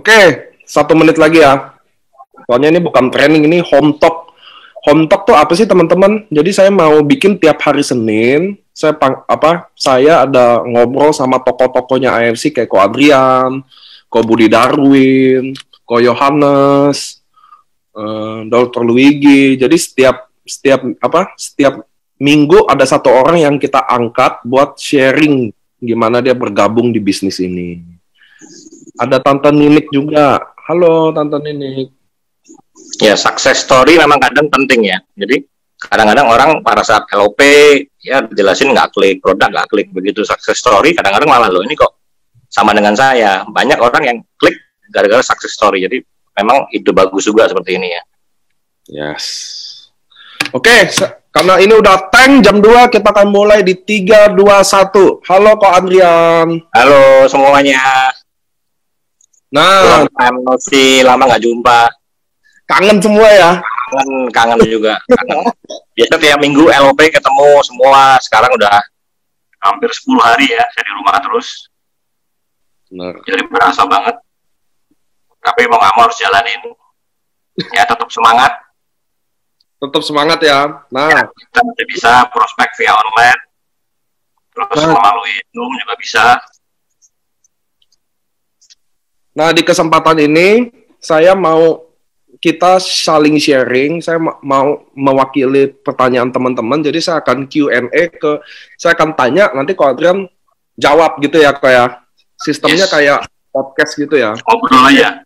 Oke, 1 menit lagi ya. Soalnya ini bukan training, ini home talk. Home talk tuh apa sih teman-teman? Jadi saya mau bikin tiap hari Senin. Saya ada ngobrol sama tokoh-tokohnya AFC kayak Ko Adrian, Ko Budi Darwin, Ko Yohanes, Dr. Luigi. Jadi setiap minggu ada satu orang yang kita angkat buat sharing gimana dia bergabung di bisnis ini. Ada Tante Ninik juga. Halo Tante Ninik. Ya, success story memang kadang penting ya. Jadi kadang-kadang orang pada saat LOP ya jelasin nggak klik, produk nggak klik. Begitu success story kadang-kadang malah loh ini kok sama dengan saya. Banyak orang yang klik gara-gara success story. Jadi memang ide bagus juga seperti ini ya. Yes. Oke, karena ini udah tank jam 2, kita akan mulai di 3, 2, 1. Halo Ko Adrian. Halo semuanya. Nah, masih lama nggak jumpa. Kangen semua ya? Kangen juga. Kangen. Biasa tiap minggu LOP ketemu semua. Sekarang udah hampir 10 hari ya. Saya di rumah terus. Benar. Jadi berasa banget. Tapi mau nggak mau harus jalanin. Ya tetap semangat. Tetap semangat ya. Nah, ya, kita masih bisa prospek via online. Terus melalui Zoom juga bisa. Nah, di kesempatan ini saya mau kita saling sharing. Saya mau mewakili pertanyaan teman-teman. Jadi saya akan Q&A saya akan tanya, nanti Ko Adrian jawab gitu ya, kayak sistemnya kayak podcast gitu ya. Ngobrol aja.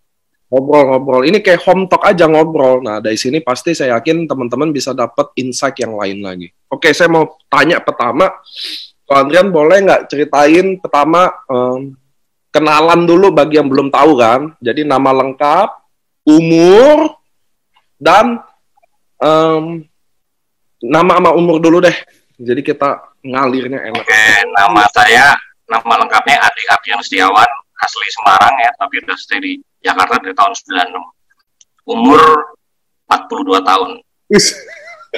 Ngobrol. Ini kayak home talk aja ngobrol. Nah, dari sini pasti saya yakin teman-teman bisa dapat insight yang lain lagi. Oke, saya mau tanya pertama, Ko Adrian boleh nggak ceritain pertama kenalan dulu bagi yang belum tahu kan. Jadi nama lengkap, umur, dan nama sama umur dulu deh. Jadi kita ngalirnya enak. Oke, nama lengkapnya Adi Ardian Setiawan, asli Semarang ya, tapi udah stay di Jakarta dari tahun 96. Umur 42 tahun.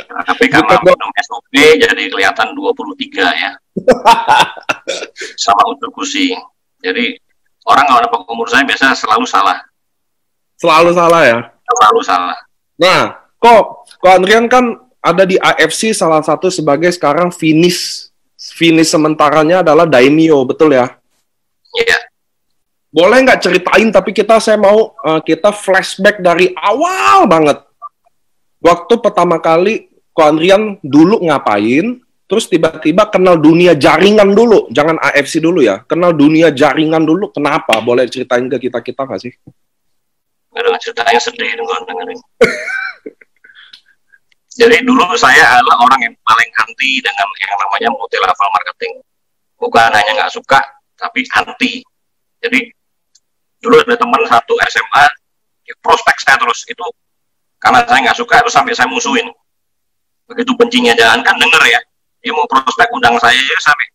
Nah, tapi karena minum SOP jadi kelihatan 23 ya. Sama unsur kusi. Jadi orang kalau dapat umur saya biasanya selalu salah. Selalu salah ya? Selalu salah. Nah, Ko Adrian kan ada di AFC salah satu sebagai sekarang finish sementaranya adalah Daimyo, betul ya? Iya. Boleh nggak ceritain, tapi saya mau kita flashback dari awal banget. Waktu pertama kali Ko Adrian dulu ngapain, terus tiba-tiba kenal dunia jaringan dulu, jangan AFC dulu ya, kenal dunia jaringan dulu, kenapa? Boleh ceritain ke kita nggak sih? Dengan ceritanya sedih dengan dengerin. Jadi dulu saya adalah orang yang paling anti dengan yang namanya multi level marketing. Bukan hanya nggak suka, tapi anti. Jadi dulu ada teman satu SMA, prospek saya terus itu karena saya nggak suka itu sampai saya musuhin. Begitu bencinya jangan kan denger ya, dia mau prospek undang saya ya sampai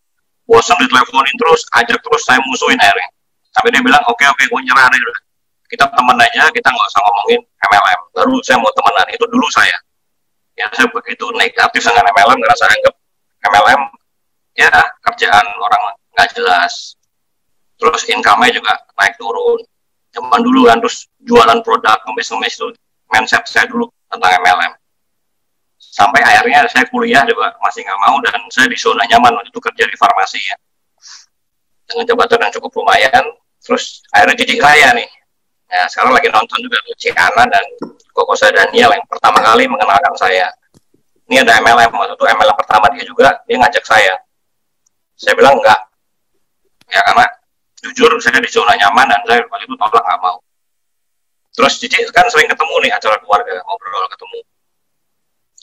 bosan diteleponin terus, ajak terus saya musuhin akhirnya. Sampai dia bilang oke, gue nyerah deh udah. Kita teman aja, kita nggak usah ngomongin MLM. Baru saya mau temenan, itu dulu saya. Ya saya begitu negatif dengan MLM, karena saya anggap MLM ya kerjaan orang nggak jelas. Terus income-nya juga naik turun. Zaman dulu kan, terus jualan produk, ngemis-ngemis itu mindset saya dulu tentang MLM. Sampai akhirnya saya kuliah juga masih nggak mau, dan saya di zona nyaman waktu itu kerja di farmasi ya. Dengan jabatan yang cukup lumayan, terus akhirnya cicik saya nih. Ya, sekarang lagi nonton juga Lucy Anna dan Koko Daniel yang pertama kali mengenalkan saya. Ini ada MLM, waktu itu MLM pertama dia juga, dia ngajak saya. Saya bilang enggak. Ya karena jujur saya di zona nyaman dan saya waktu itu tolak nggak mau. Terus Cici kan sering ketemu nih acara keluarga, ngobrol ketemu.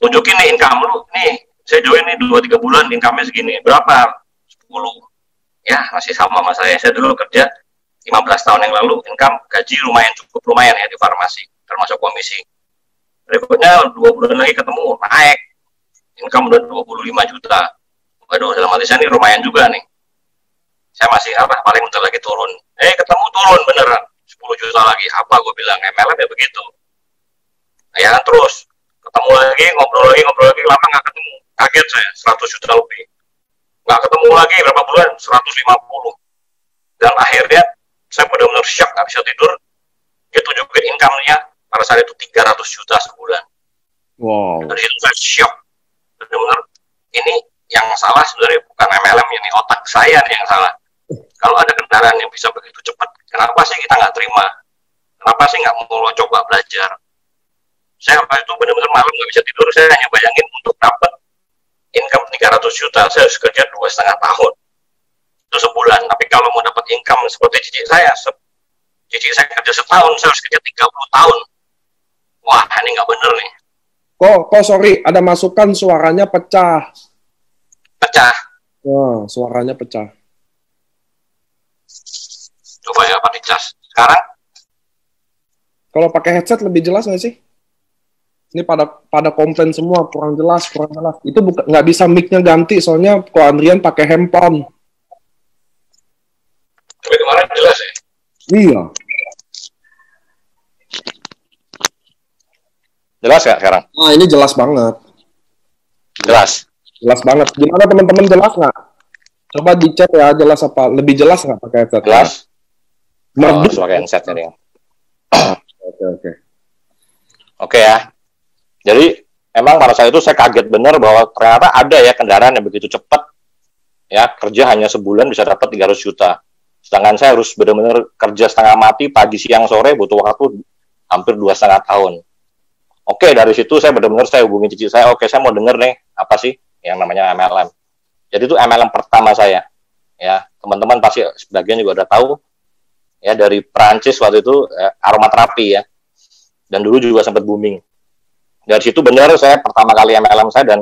Tunjukin nih income lu, nih saya join nih 2-3 bulan income-nya segini. Berapa? 10. Ya masih sama saya dulu kerja 15 tahun yang lalu, income gaji cukup lumayan ya di farmasi, termasuk komisi. Berikutnya 2 bulan lagi ketemu, naik. Income udah 25 juta. Waduh, dalam hati saya ini lumayan juga nih. Saya masih paling bentar lagi turun. Ketemu turun beneran. 10 juta lagi. Apa gue bilang, MLM ya begitu. Ya kan terus. Ketemu lagi, ngobrol lagi, lama nggak ketemu. Kaget saya, 100 juta lebih. Nggak ketemu lagi, berapa bulan? 150. Dan akhirnya saya benar-benar shock, nggak bisa tidur. juga income-nya pada saat itu 300 juta sebulan. Wow. Dari situ saya shock. Benar-benar ini yang salah sebenarnya bukan MLM, ini otak saya yang salah. Kalau ada kendaraan yang bisa begitu cepat, kenapa sih kita nggak terima? Kenapa sih nggak mau coba belajar? Saya waktu itu benar-benar malam nggak bisa tidur. Saya hanya bayangin untuk dapat income 300 juta, saya harus kerja 2,5 tahun. Itu sebulan. Tapi kalau mau dapat income seperti cici saya kerja setahun, saya harus kerja 30 tahun. Wah, ini nggak bener nih. Kok sorry, ada masukan suaranya pecah. Pecah. Wah, suaranya pecah. Coba ya, Pak dicas. Sekarang? Kalau pakai headset lebih jelas nggak sih? Ini pada komplain semua, kurang jelas. Itu nggak bisa mic-nya ganti, soalnya Ko Andrian pakai handphone. Tapi kemarin jelas ya? Iya. Jelas nggak sekarang? Nah, ini jelas banget. Jelas banget. Gimana teman-teman, jelas nggak? Coba dicek ya, jelas apa? Lebih jelas nggak pakai headset? Jelas. Merdu. Pakai headset ini. Oke. Ya. Jadi memang pada saat itu saya kaget benar bahwa ternyata ada ya kendaraan yang begitu cepat, ya kerja hanya sebulan bisa dapat 300 juta. Sedangkan saya harus benar-benar kerja setengah mati pagi siang sore, butuh waktu hampir 2,5 tahun. Oke, dari situ saya benar-benar saya hubungi cici saya, oke saya mau denger nih apa sih yang namanya MLM. Jadi itu MLM pertama saya. Ya, teman-teman pasti sebagian juga udah tahu ya, dari Prancis waktu itu aromaterapi ya. Dan dulu juga sempat booming. Dari situ benar saya pertama kali MLM saya, dan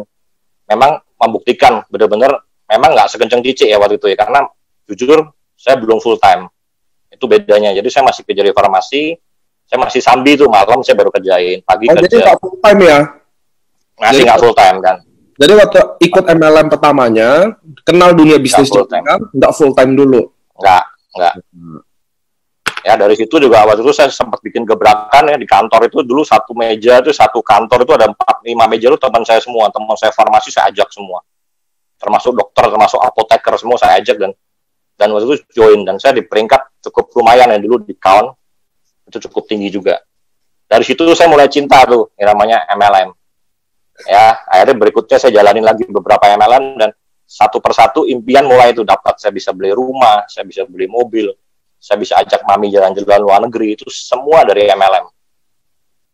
memang membuktikan benar-benar memang nggak sekencang cici ya waktu itu ya, karena jujur saya belum full time. Itu bedanya. Jadi saya masih kerja di farmasi, saya masih sambi tuh, malam saya baru kerjain, pagi kerja. Jadi nggak full time ya? Masih nggak full time kan. Jadi waktu ikut MLM pertamanya, kenal dunia bisnis kan, nggak full time dulu? Nggak. Ya, dari situ juga waktu itu saya sempat bikin gebrakan ya di kantor itu. Dulu satu kantor itu ada 4-5 meja itu teman saya semua, teman saya farmasi saya ajak semua, termasuk dokter, termasuk apoteker, semua saya ajak, dan waktu itu join, dan saya di peringkat cukup lumayan ya dulu di count itu cukup tinggi juga. Dari situ saya mulai cinta tuh yang namanya MLM. Ya, akhirnya berikutnya saya jalanin lagi beberapa MLM, dan satu persatu impian mulai itu dapat. Saya bisa beli rumah, saya bisa beli mobil, saya bisa ajak mami jalan-jalan luar negeri, itu semua dari MLM.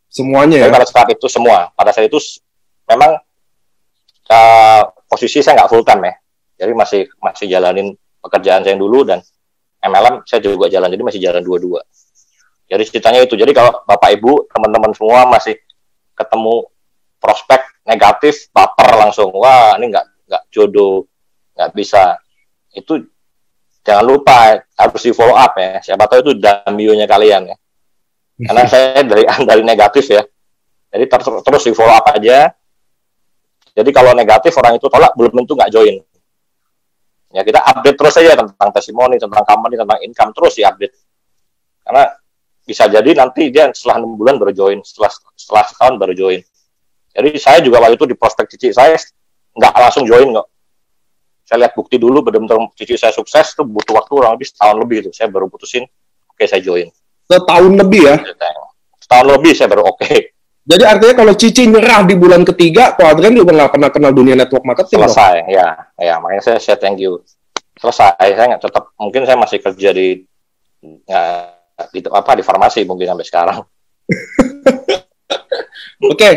Semuanya ya? Pada saat itu semua. Pada saat itu memang posisi saya nggak full time ya. Jadi masih jalanin pekerjaan saya dulu, dan MLM saya juga jalan, jadi masih jalan dua-dua. Jadi ceritanya itu. Jadi kalau Bapak Ibu, teman-teman semua masih ketemu prospek negatif, baper langsung, wah ini nggak jodoh, nggak bisa. Itu jangan lupa harus di follow up ya. Siapa tahu itu damionya kalian ya. Karena saya dari negatif ya. Jadi terus di follow up aja. Jadi kalau negatif orang itu tolak, belum tentu nggak join. Ya kita update terus aja tentang testimoni, tentang company, tentang income, terus di-update. Karena bisa jadi nanti dia setelah 6 bulan baru join, setelah setahun baru join. Jadi saya juga waktu itu di prospek cici saya nggak langsung join kok. Saya lihat bukti dulu, benar-benar cici saya sukses, itu butuh waktu kurang lebih setahun lebih itu. Saya baru putusin, oke saya join. Setahun lebih ya? Setahun lebih saya baru oke. Jadi artinya kalau cici nyerah di bulan ketiga, Ko Adrian juga nggak pernah kenal dunia network marketing. Selesai, ya makanya saya thank you. Selesai, saya nggak tetap, mungkin saya masih kerja di farmasi mungkin sampai sekarang. Oke.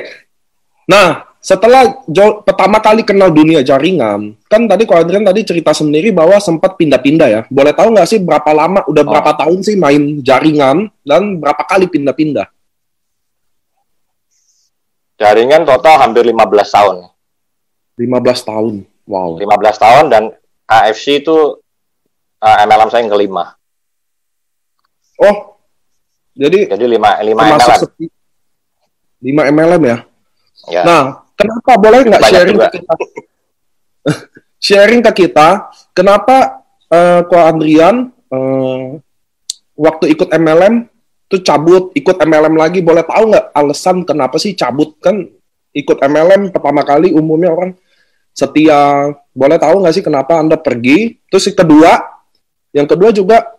Nah, setelah pertama kali kenal dunia jaringan, kan tadi Ko Adrian tadi cerita sendiri bahwa sempat pindah-pindah ya. Boleh tahu nggak sih berapa lama, berapa tahun sih main jaringan, dan berapa kali pindah-pindah? Jaringan total hampir 15 tahun. 15 tahun, wow. 15 tahun, dan AFC itu MLM saya yang kelima. Oh, jadi 5 MLM. 5 MLM ya? Ya. Nah, kenapa boleh nggak sharing juga ke kita? Sharing ke kita, kenapa Ko Adrian waktu ikut MLM tuh cabut, ikut MLM lagi, boleh tahu nggak alasan kenapa sih cabut? Kan ikut MLM pertama kali umumnya orang setia. Boleh tahu nggak sih kenapa Anda pergi? Terus yang kedua juga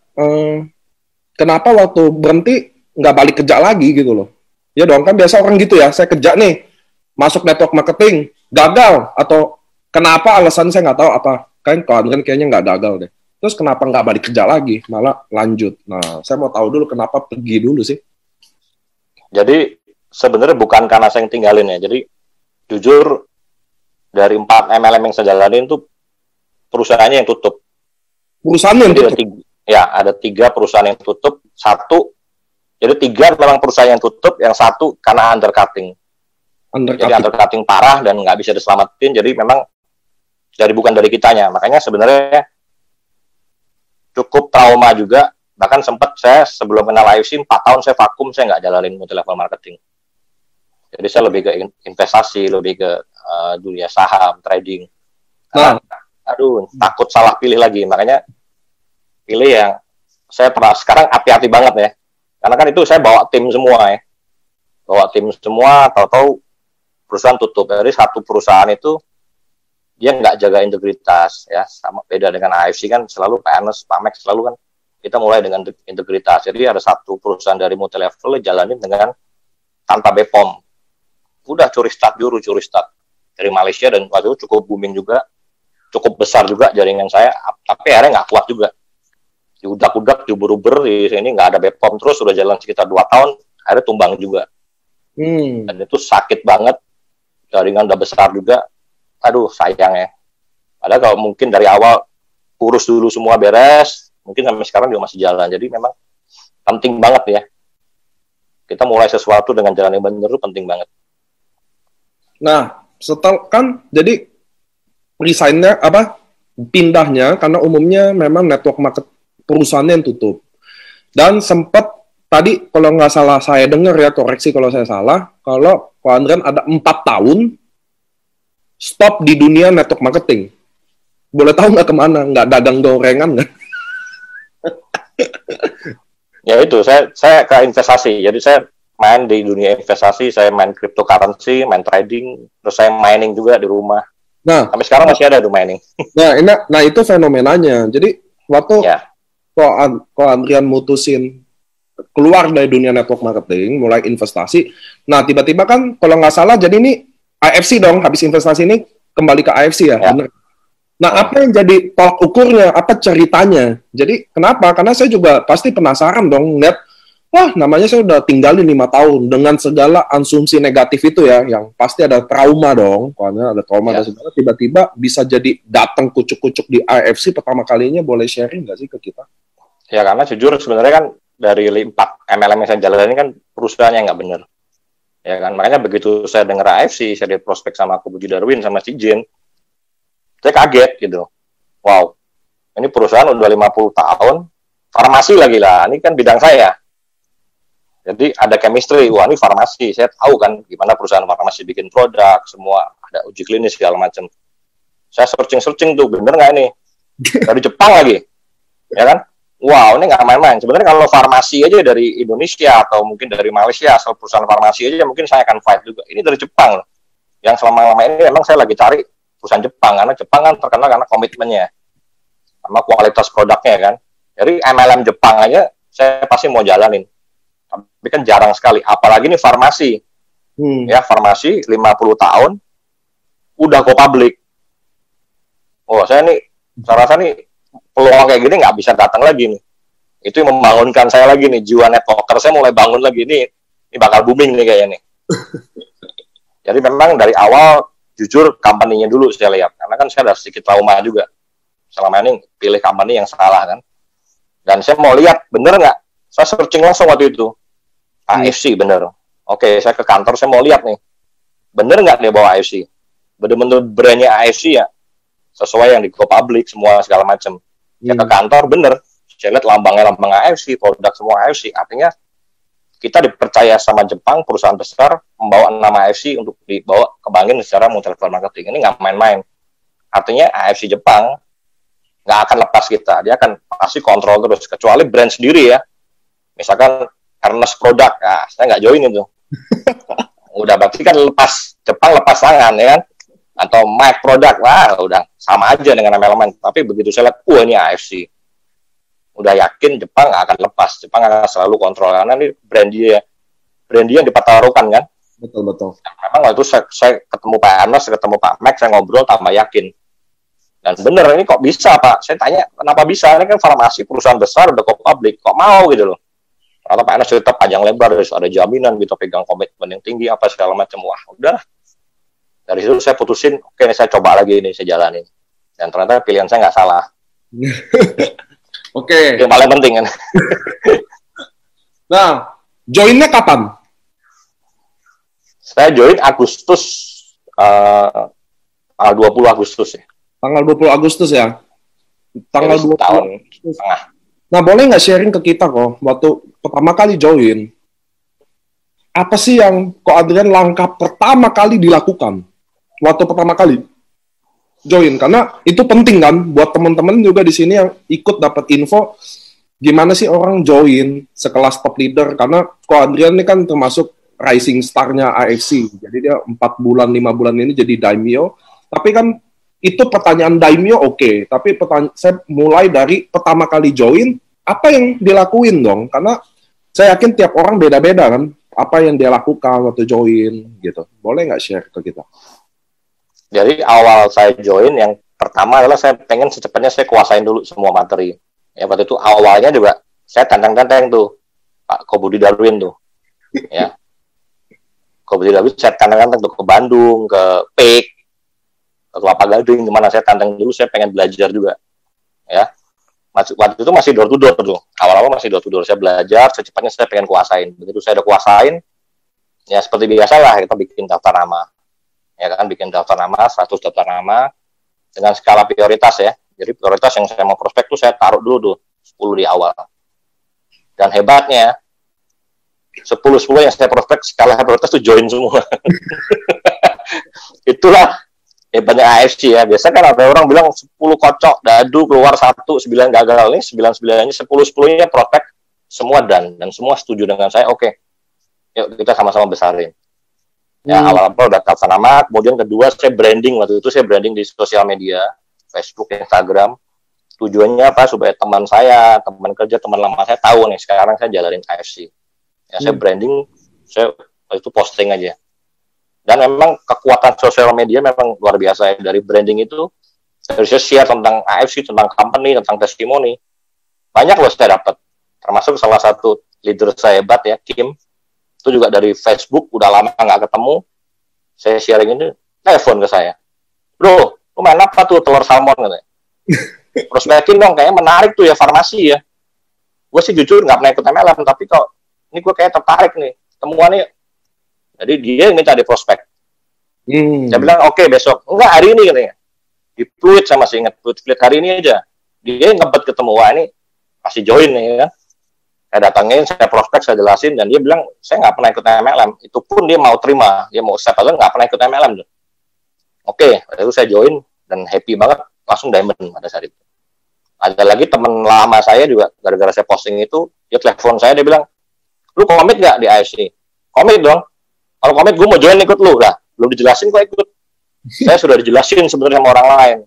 kenapa waktu berhenti nggak balik kerja lagi gitu loh. Ya dong, kan biasa orang gitu ya, saya kerja nih, masuk network marketing, gagal, atau kenapa alasan saya nggak tahu apa. Kan kayaknya nggak gagal deh. Terus kenapa nggak balik kerja lagi, malah lanjut. Nah, saya mau tahu dulu kenapa pergi dulu sih. Jadi sebenarnya bukan karena saya yang tinggalin ya. Jadi jujur dari 4 MLM yang saya jalanin tuh perusahaannya yang tutup. Perusahaan yang tutup? Ada 3 perusahaan yang tutup. Jadi 3 memang perusahaan yang tutup, yang 1 karena undercutting. Jadi undercutting parah dan nggak bisa diselamatin. Jadi memang bukan dari kitanya. Makanya sebenarnya cukup trauma juga. Bahkan sempat saya sebelum kenal IFC 4 tahun saya vakum, saya nggak jalanin multi-level marketing. Jadi saya lebih ke investasi, lebih ke dunia saham, trading. Karena, takut salah pilih lagi. Makanya pilih yang saya pernah sekarang hati-hati banget ya. Karena kan itu saya bawa tim semua ya. Bawa tim semua, tahu-tahu perusahaan tutup. Jadi satu perusahaan itu dia nggak jaga integritas ya. Sama beda dengan AFC kan selalu PNS, Pamex selalu kan kita mulai dengan integritas. Jadi ada satu perusahaan dari multi level jalanin dengan tanpa BPOM. Udah curi start dari Malaysia dan waktu itu cukup booming juga, cukup besar juga jaringan saya. Tapi akhirnya nggak kuat juga. Diudak-udak, diuber-uber di sini nggak ada BPOM terus sudah jalan sekitar 2 tahun, akhirnya tumbang juga. Dan itu sakit banget, jaringan udah besar juga, aduh sayang ya. Padahal kalau mungkin dari awal urus dulu semua beres, mungkin sampai sekarang juga masih jalan. Jadi memang penting banget ya, kita mulai sesuatu dengan jalan yang benar itu penting banget. Nah, setelah kan jadi resignnya pindahnya karena umumnya memang network market perusahaannya yang tutup. Dan sempat tadi kalau nggak salah saya dengar ya, koreksi kalau saya salah, kalau Ko Andrian ada 4 tahun stop di dunia network marketing. Boleh tahu nggak kemana? Nggak dagang gorengan nggak? Ya itu, saya ke investasi. Jadi saya main di dunia investasi, saya main cryptocurrency, main trading, terus saya mining juga di rumah. Nah, sampai sekarang masih ada tuh mining. Nah itu fenomenanya. Jadi waktu Ko Andrian mutusin keluar dari dunia network marketing, mulai investasi. Nah, tiba-tiba kan kalau nggak salah jadi ini AFC dong, habis investasi ini kembali ke AFC ya. Benar. Nah, apa yang jadi tolak ukurnya? Apa ceritanya? Jadi, kenapa? Karena saya juga pasti penasaran dong, lihat, wah, namanya saya udah tinggalin 5 tahun dengan segala asumsi negatif itu ya, yang pasti ada trauma dong. Karena ada trauma dan segala, tiba-tiba bisa jadi datang kucuk-kucuk di AFC pertama kalinya, boleh sharing nggak sih ke kita? Ya, karena jujur sebenarnya kan dari 4 MLM yang saya jalanin kan perusahaannya nggak benar. Ya kan, makanya begitu saya dengar AFC, saya di prospek sama aku Budi Darwin sama si Jin, saya kaget gitu. Wow, ini perusahaan udah 50 tahun, farmasi lagi lah, ini kan bidang saya. Jadi ada chemistry, wah ini farmasi, saya tahu kan gimana perusahaan farmasi bikin produk, semua ada uji klinis segala macam. Saya searching tuh, bener nggak ini? Dari Jepang lagi, ya kan? Wow, ini nggak main-main. Sebenarnya kalau farmasi aja dari Indonesia atau mungkin dari Malaysia, asal perusahaan farmasi aja mungkin saya akan fight juga. Ini dari Jepang. Yang selama-lama ini memang saya lagi cari perusahaan Jepang, karena Jepang kan terkenal karena komitmennya sama kualitas produknya kan. Jadi MLM Jepang aja saya pasti mau jalanin. Tapi kan jarang sekali, apalagi ini farmasi. Ya, farmasi 50 tahun udah go public. Oh, saya rasa nih peluang kayak gini nggak bisa datang lagi nih. Itu yang membangunkan saya lagi nih, jiwa networker saya mulai bangun lagi nih. Ini bakal booming nih kayaknya nih. Jadi memang dari awal jujur company-nya dulu saya lihat, karena kan saya ada sedikit trauma juga. Selama ini pilih company yang salah kan. Dan saya mau lihat bener nggak. Saya searching langsung waktu itu. AFC bener. Oke, saya ke kantor, saya mau lihat nih. Bener nggak dia bawa AFC? Bener-bener brandnya AFC ya. Sesuai yang di go public, semua segala macam. Ya ke kantor, bener. Saya lihat lambang AFC, produk semua AFC. Artinya, kita dipercaya sama Jepang, perusahaan besar, membawa nama AFC untuk dibawa kembangin secara multi-level marketing. Ini nggak main-main. Artinya, AFC Jepang nggak akan lepas kita. Dia akan pasti kontrol terus. Kecuali brand sendiri ya. Misalkan, Ernest produk, nah, saya nggak join itu. Udah berarti kan Jepang lepas tangan, ya kan? Atau Mike produk, wah udah sama aja dengan MLM. Tapi begitu saya lihat, ini AFC. Udah yakin yakin Jepang nggak akan lepas, Jepang akan selalu kontrol karena ini brand dia yang dipertaruhkan kan. Betul. Memang waktu itu saya ketemu Pak Ernest, ketemu Pak Max, saya ngobrol tambah yakin. Dan bener, ini kok bisa Pak? Saya tanya, kenapa bisa? Ini kan farmasi, perusahaan besar, udah kok publik, kok mau gitu loh. Atau Pak Ernest cerita panjang lebar, ada jaminan gitu, pegang komitmen yang tinggi, apa segala macam. Wah, udah. Dari situ saya putusin, oke, saya coba lagi ini, saya jalanin. Dan ternyata pilihan saya nggak salah. Oke. Yang paling penting kan. Nah, joinnya kapan? Saya join Agustus, tanggal 20 Agustus ya. Tanggal 20 Agustus ya? Tanggal 20 tahun Agustus. Tengah. Nah, boleh nggak sharing ke kita kok, waktu pertama kali join, apa sih yang kok Adrian langkah pertama kali dilakukan? Waktu pertama kali join, karena itu penting kan, buat teman-teman juga di sini yang ikut dapat info, gimana sih orang join sekelas top leader, karena kok Adrian ini kan termasuk rising star-nya AFC, jadi dia 4 bulan, 5 bulan ini jadi daimyo, tapi kan itu pertanyaan daimyo oke. Tapi saya mulai dari pertama kali join, apa yang dilakuin dong? Karena saya yakin tiap orang beda-beda kan, apa yang dia lakukan waktu join gitu. Boleh nggak share ke kita? Jadi awal saya join, yang pertama adalah saya pengen secepatnya saya kuasain dulu semua materi. Ya waktu itu awalnya juga saya tantang-tantang tuh Pak Kobudi Darwin tuh, ya. Kobudi Darwin saya tantang-tantang tuh ke Bandung, ke PIK, ke Kelapa Gading, dimana saya tantang dulu, saya pengen belajar juga, ya. Waktu itu masih door to door tuh, awal-awal masih door to door, saya belajar, secepatnya saya pengen kuasain. Begitu saya udah kuasain, ya seperti biasa lah, kita bikin daftar nama, ya kan, bikin daftar nama, 100 daftar nama, dengan skala prioritas ya. Jadi prioritas yang saya mau prospek tuh saya taruh dulu tuh, 10 di awal. Dan hebatnya, 10 yang saya prospek, skala prioritas tuh join semua. Itulah hebatnya AFC ya. Biasa kan ada orang bilang 10 kocok, dadu, keluar 1, 9 gagal. Ini 9-9-nya, 10-10-nya prospek, semua dan semua setuju dengan saya, oke. Yuk kita sama-sama besarin. Ya, awal-awal udah daftar nama, kemudian kedua saya branding, waktu itu saya branding di sosial media, Facebook, Instagram. Tujuannya apa? Supaya teman saya, teman kerja, teman lama saya tahu nih, sekarang saya jalanin AFC. Ya, saya branding, saya waktu itu posting aja. Dan memang kekuatan sosial media memang luar biasa ya. Dari branding itu, saya share tentang AFC, tentang company, tentang testimoni. Banyak loh saya dapat. Termasuk salah satu leader saya hebat ya, Kim. Itu juga dari Facebook, udah lama nggak ketemu. Saya sharing ini, telepon ke saya. Bro, lu main apa tuh telur salmon? Katanya. Prospekin dong, kayaknya menarik tuh ya farmasi ya. Gue sih jujur nggak pernah ikut MLM, tapi kok ini gue kayak tertarik nih. Temuannya. Jadi dia minta di prospek. Saya bilang, oke, besok. Enggak, hari ini katanya. Di tweet, saya masih ingat. Tweet hari ini aja. Dia ngebet ketemu. Wah, ini pasti join nih kan. Saya datangin, saya prospek, saya jelasin. Dan dia bilang, saya nggak pernah ikut MLM. Itu pun dia mau terima. Dia mau step aja, nggak pernah ikut MLM. Oke, itu saya join. Dan happy banget. Langsung diamond pada saat itu. Ada lagi teman lama saya juga, gara-gara saya posting itu, dia telepon saya, dia bilang, lu komit nggak di AFC? Komit dong. Kalau komit, gue mau join ikut lu. Lah, belum dijelasin kok ikut. Saya sudah dijelasin sebenarnya sama orang lain.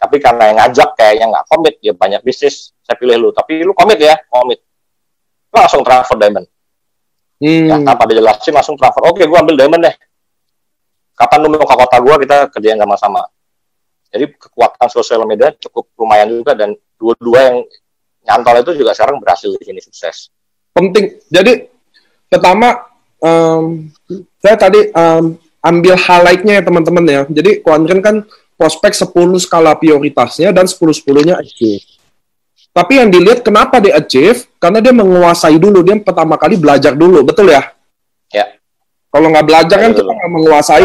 Tapi karena yang ngajak kayaknya nggak komit, dia banyak bisnis, saya pilih lu. Tapi lu komit ya, komit. Langsung transfer diamond. Ya, tanpa dijelasin langsung transfer. Oke, gue ambil diamond deh. Kapan lu mau ke kota gue, kita kerjain sama-sama. Jadi kekuatan sosial media cukup lumayan juga, dan dua-dua yang nyantol itu juga sekarang berhasil di sini, sukses. Penting. Jadi pertama, saya tadi ambil highlight-nya ya teman-teman ya. Jadi Ko Andrian kan prospek 10 skala prioritasnya dan 10-10-nya achieve. Tapi yang dilihat kenapa dia achieve? Karena dia menguasai dulu. Dia pertama kali belajar dulu. Betul ya? Ya. Kalau nggak belajar kan kita nggak menguasai.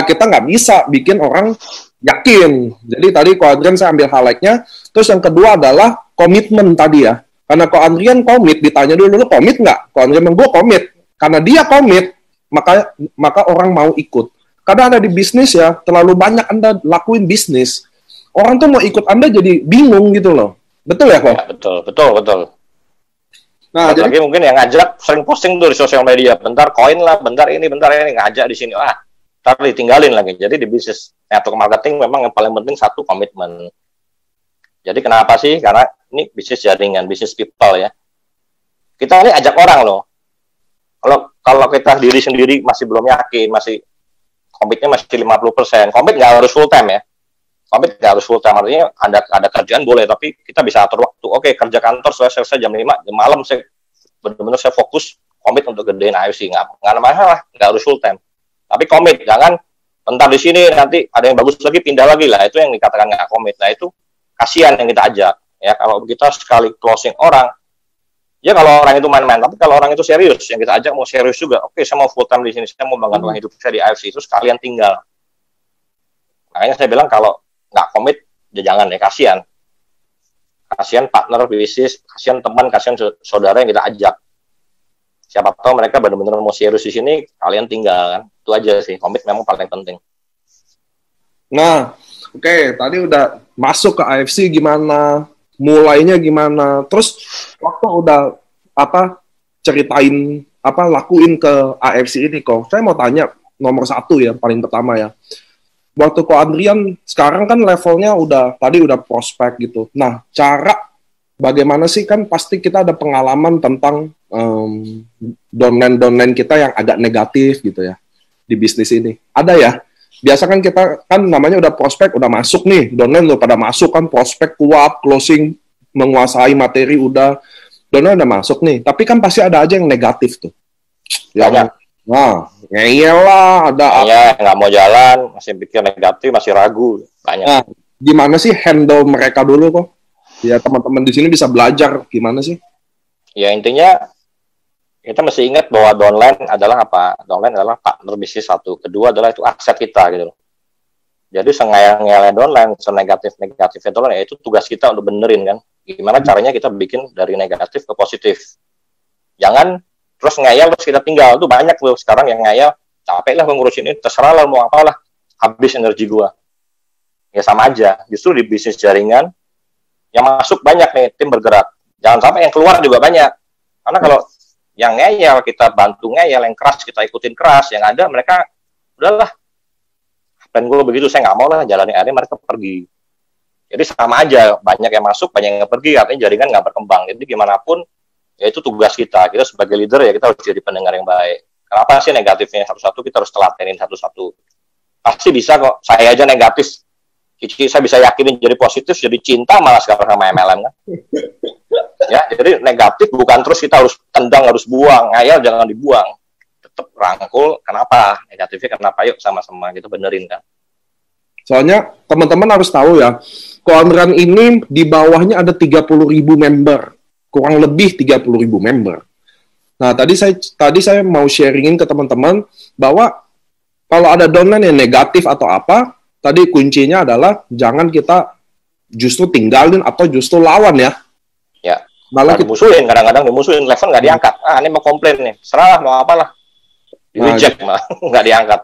Kita nggak bisa bikin orang yakin. Jadi tadi Ko Andrian saya ambil highlight-nya. Terus yang kedua adalah komitmen tadi ya. Karena Ko Andrian komit, ditanya dulu, lu komit nggak? Ko Andrian bilang, gue komit. Karena dia komit, maka orang mau ikut. Kadang ada di bisnis ya, terlalu banyak Anda lakuin bisnis. Orang tuh mau ikut Anda jadi bingung gitu loh. Betul ya, Ko? Ya, betul. Nah, jadi lagi mungkin yang ngajak sering posting tuh di sosial media. Bentar koin lah, bentar ini, ngajak di sini. Wah, ntar ditinggalin lagi. Jadi di bisnis network marketing memang yang paling penting satu komitmen. Jadi kenapa sih? Karena ini bisnis jaringan, bisnis people ya. Kita ini ajak orang loh. Kalau kita diri sendiri masih belum yakin, masih komitnya masih 50%. Komit nggak harus full time ya. Komit nggak harus full time, artinya ada kerjaan boleh, tapi kita bisa atur waktu. Oke, kerja kantor selesai jam 5, jam malam saya benar-benar saya fokus komit untuk gedein AFC. Nggak ada masalah, nggak harus full time. Tapi komit, jangan bentar di sini nanti ada yang bagus lagi pindah lagi lah. Itu yang dikatakan nggak komit. Nah itu kasihan yang kita ajak. Ya kalau kita sekali closing orang, ya kalau orang itu main-main, tapi kalau orang itu serius, yang kita ajak mau serius juga, oke saya mau full time di sini, saya mau bangun hidup saya di AFC, itu sekalian tinggal. Makanya saya bilang kalau nggak komit, ya jangan deh, kasihan. Kasihan partner bisnis, kasihan teman, kasihan saudara yang kita ajak. Siapa tahu mereka benar-benar mau serius di sini, kalian tinggal kan. Itu aja sih, komit memang paling penting. Nah, oke, tadi udah masuk ke AFC gimana? Mulainya gimana, terus waktu udah ceritain lakuin ke AFC ini kok, saya mau tanya nomor 1 ya, paling pertama ya, waktu Ko Adrian sekarang kan levelnya udah prospek gitu, nah cara bagaimana sih, kan pasti kita ada pengalaman tentang downline kita yang agak negatif gitu ya di bisnis ini, ada ya. Biasa kan kita kan namanya udah prospek, udah masuk nih, downline udah pada masuk kan, prospek kuat, closing, menguasai materi udah, downline udah masuk nih. Tapi kan pasti ada aja yang negatif tuh. Yang, ngeyel lah, ada. Iya, nggak mau jalan, masih pikir negatif, masih ragu, banyak. Nah, gimana sih handle mereka dulu kok? Ya teman-teman di sini bisa belajar gimana sih? Ya intinya kita mesti ingat bahwa downline adalah apa? Downline adalah partner bisnis satu. Kedua adalah itu aset kita gitu loh. Jadi sengayal-ngayalnya downline, senegatif-negatifnya downline, ya itu tugas kita untuk benerin kan. Gimana caranya kita bikin dari negatif ke positif. Jangan terus ngayal terus kita tinggal. Itu banyak loh sekarang yang ngayal, capek lah ngurusin ini, terserah lah mau apalah, habis energi gua. Ya sama aja. Justru di bisnis jaringan yang masuk banyak nih, tim bergerak. Jangan sampai yang keluar juga banyak. Karena kalau yang ngeyel, kita bantu ngeyel, yang keras kita ikutin keras, yang ada mereka udahlah plan gue begitu, saya nggak mau lah jalanin akhirnya mereka pergi. Jadi sama aja, banyak yang masuk, banyak yang pergi, artinya jaringan nggak berkembang. Jadi gimana pun ya itu tugas kita sebagai leader ya kita harus jadi pendengar yang baik. Kenapa sih negatifnya satu-satu, kita harus telatenin satu-satu. Pasti bisa kok, saya aja negatif, saya bisa yakinin jadi positif, jadi cinta malah sekarang sama MLM kan. Ya, jadi negatif bukan terus kita harus tendang, harus buang, ngayal jangan dibuang, tetap rangkul. Kenapa negatifnya, kenapa, yuk sama-sama kita benerin kan. Soalnya teman-teman harus tahu ya, Ko Adrian ini di bawahnya ada 30.000 member, kurang lebih 30.000 member. Nah tadi saya mau sharingin ke teman-teman bahwa kalau ada downline yang negatif atau apa, tadi kuncinya adalah jangan kita justru tinggalin atau justru lawan ya. Ya. Malah dimusuhin, kadang-kadang dimusuhin, level nggak diangkat. Ini mau komplain nih, serah mau apalah, di reject malah nggak diangkat.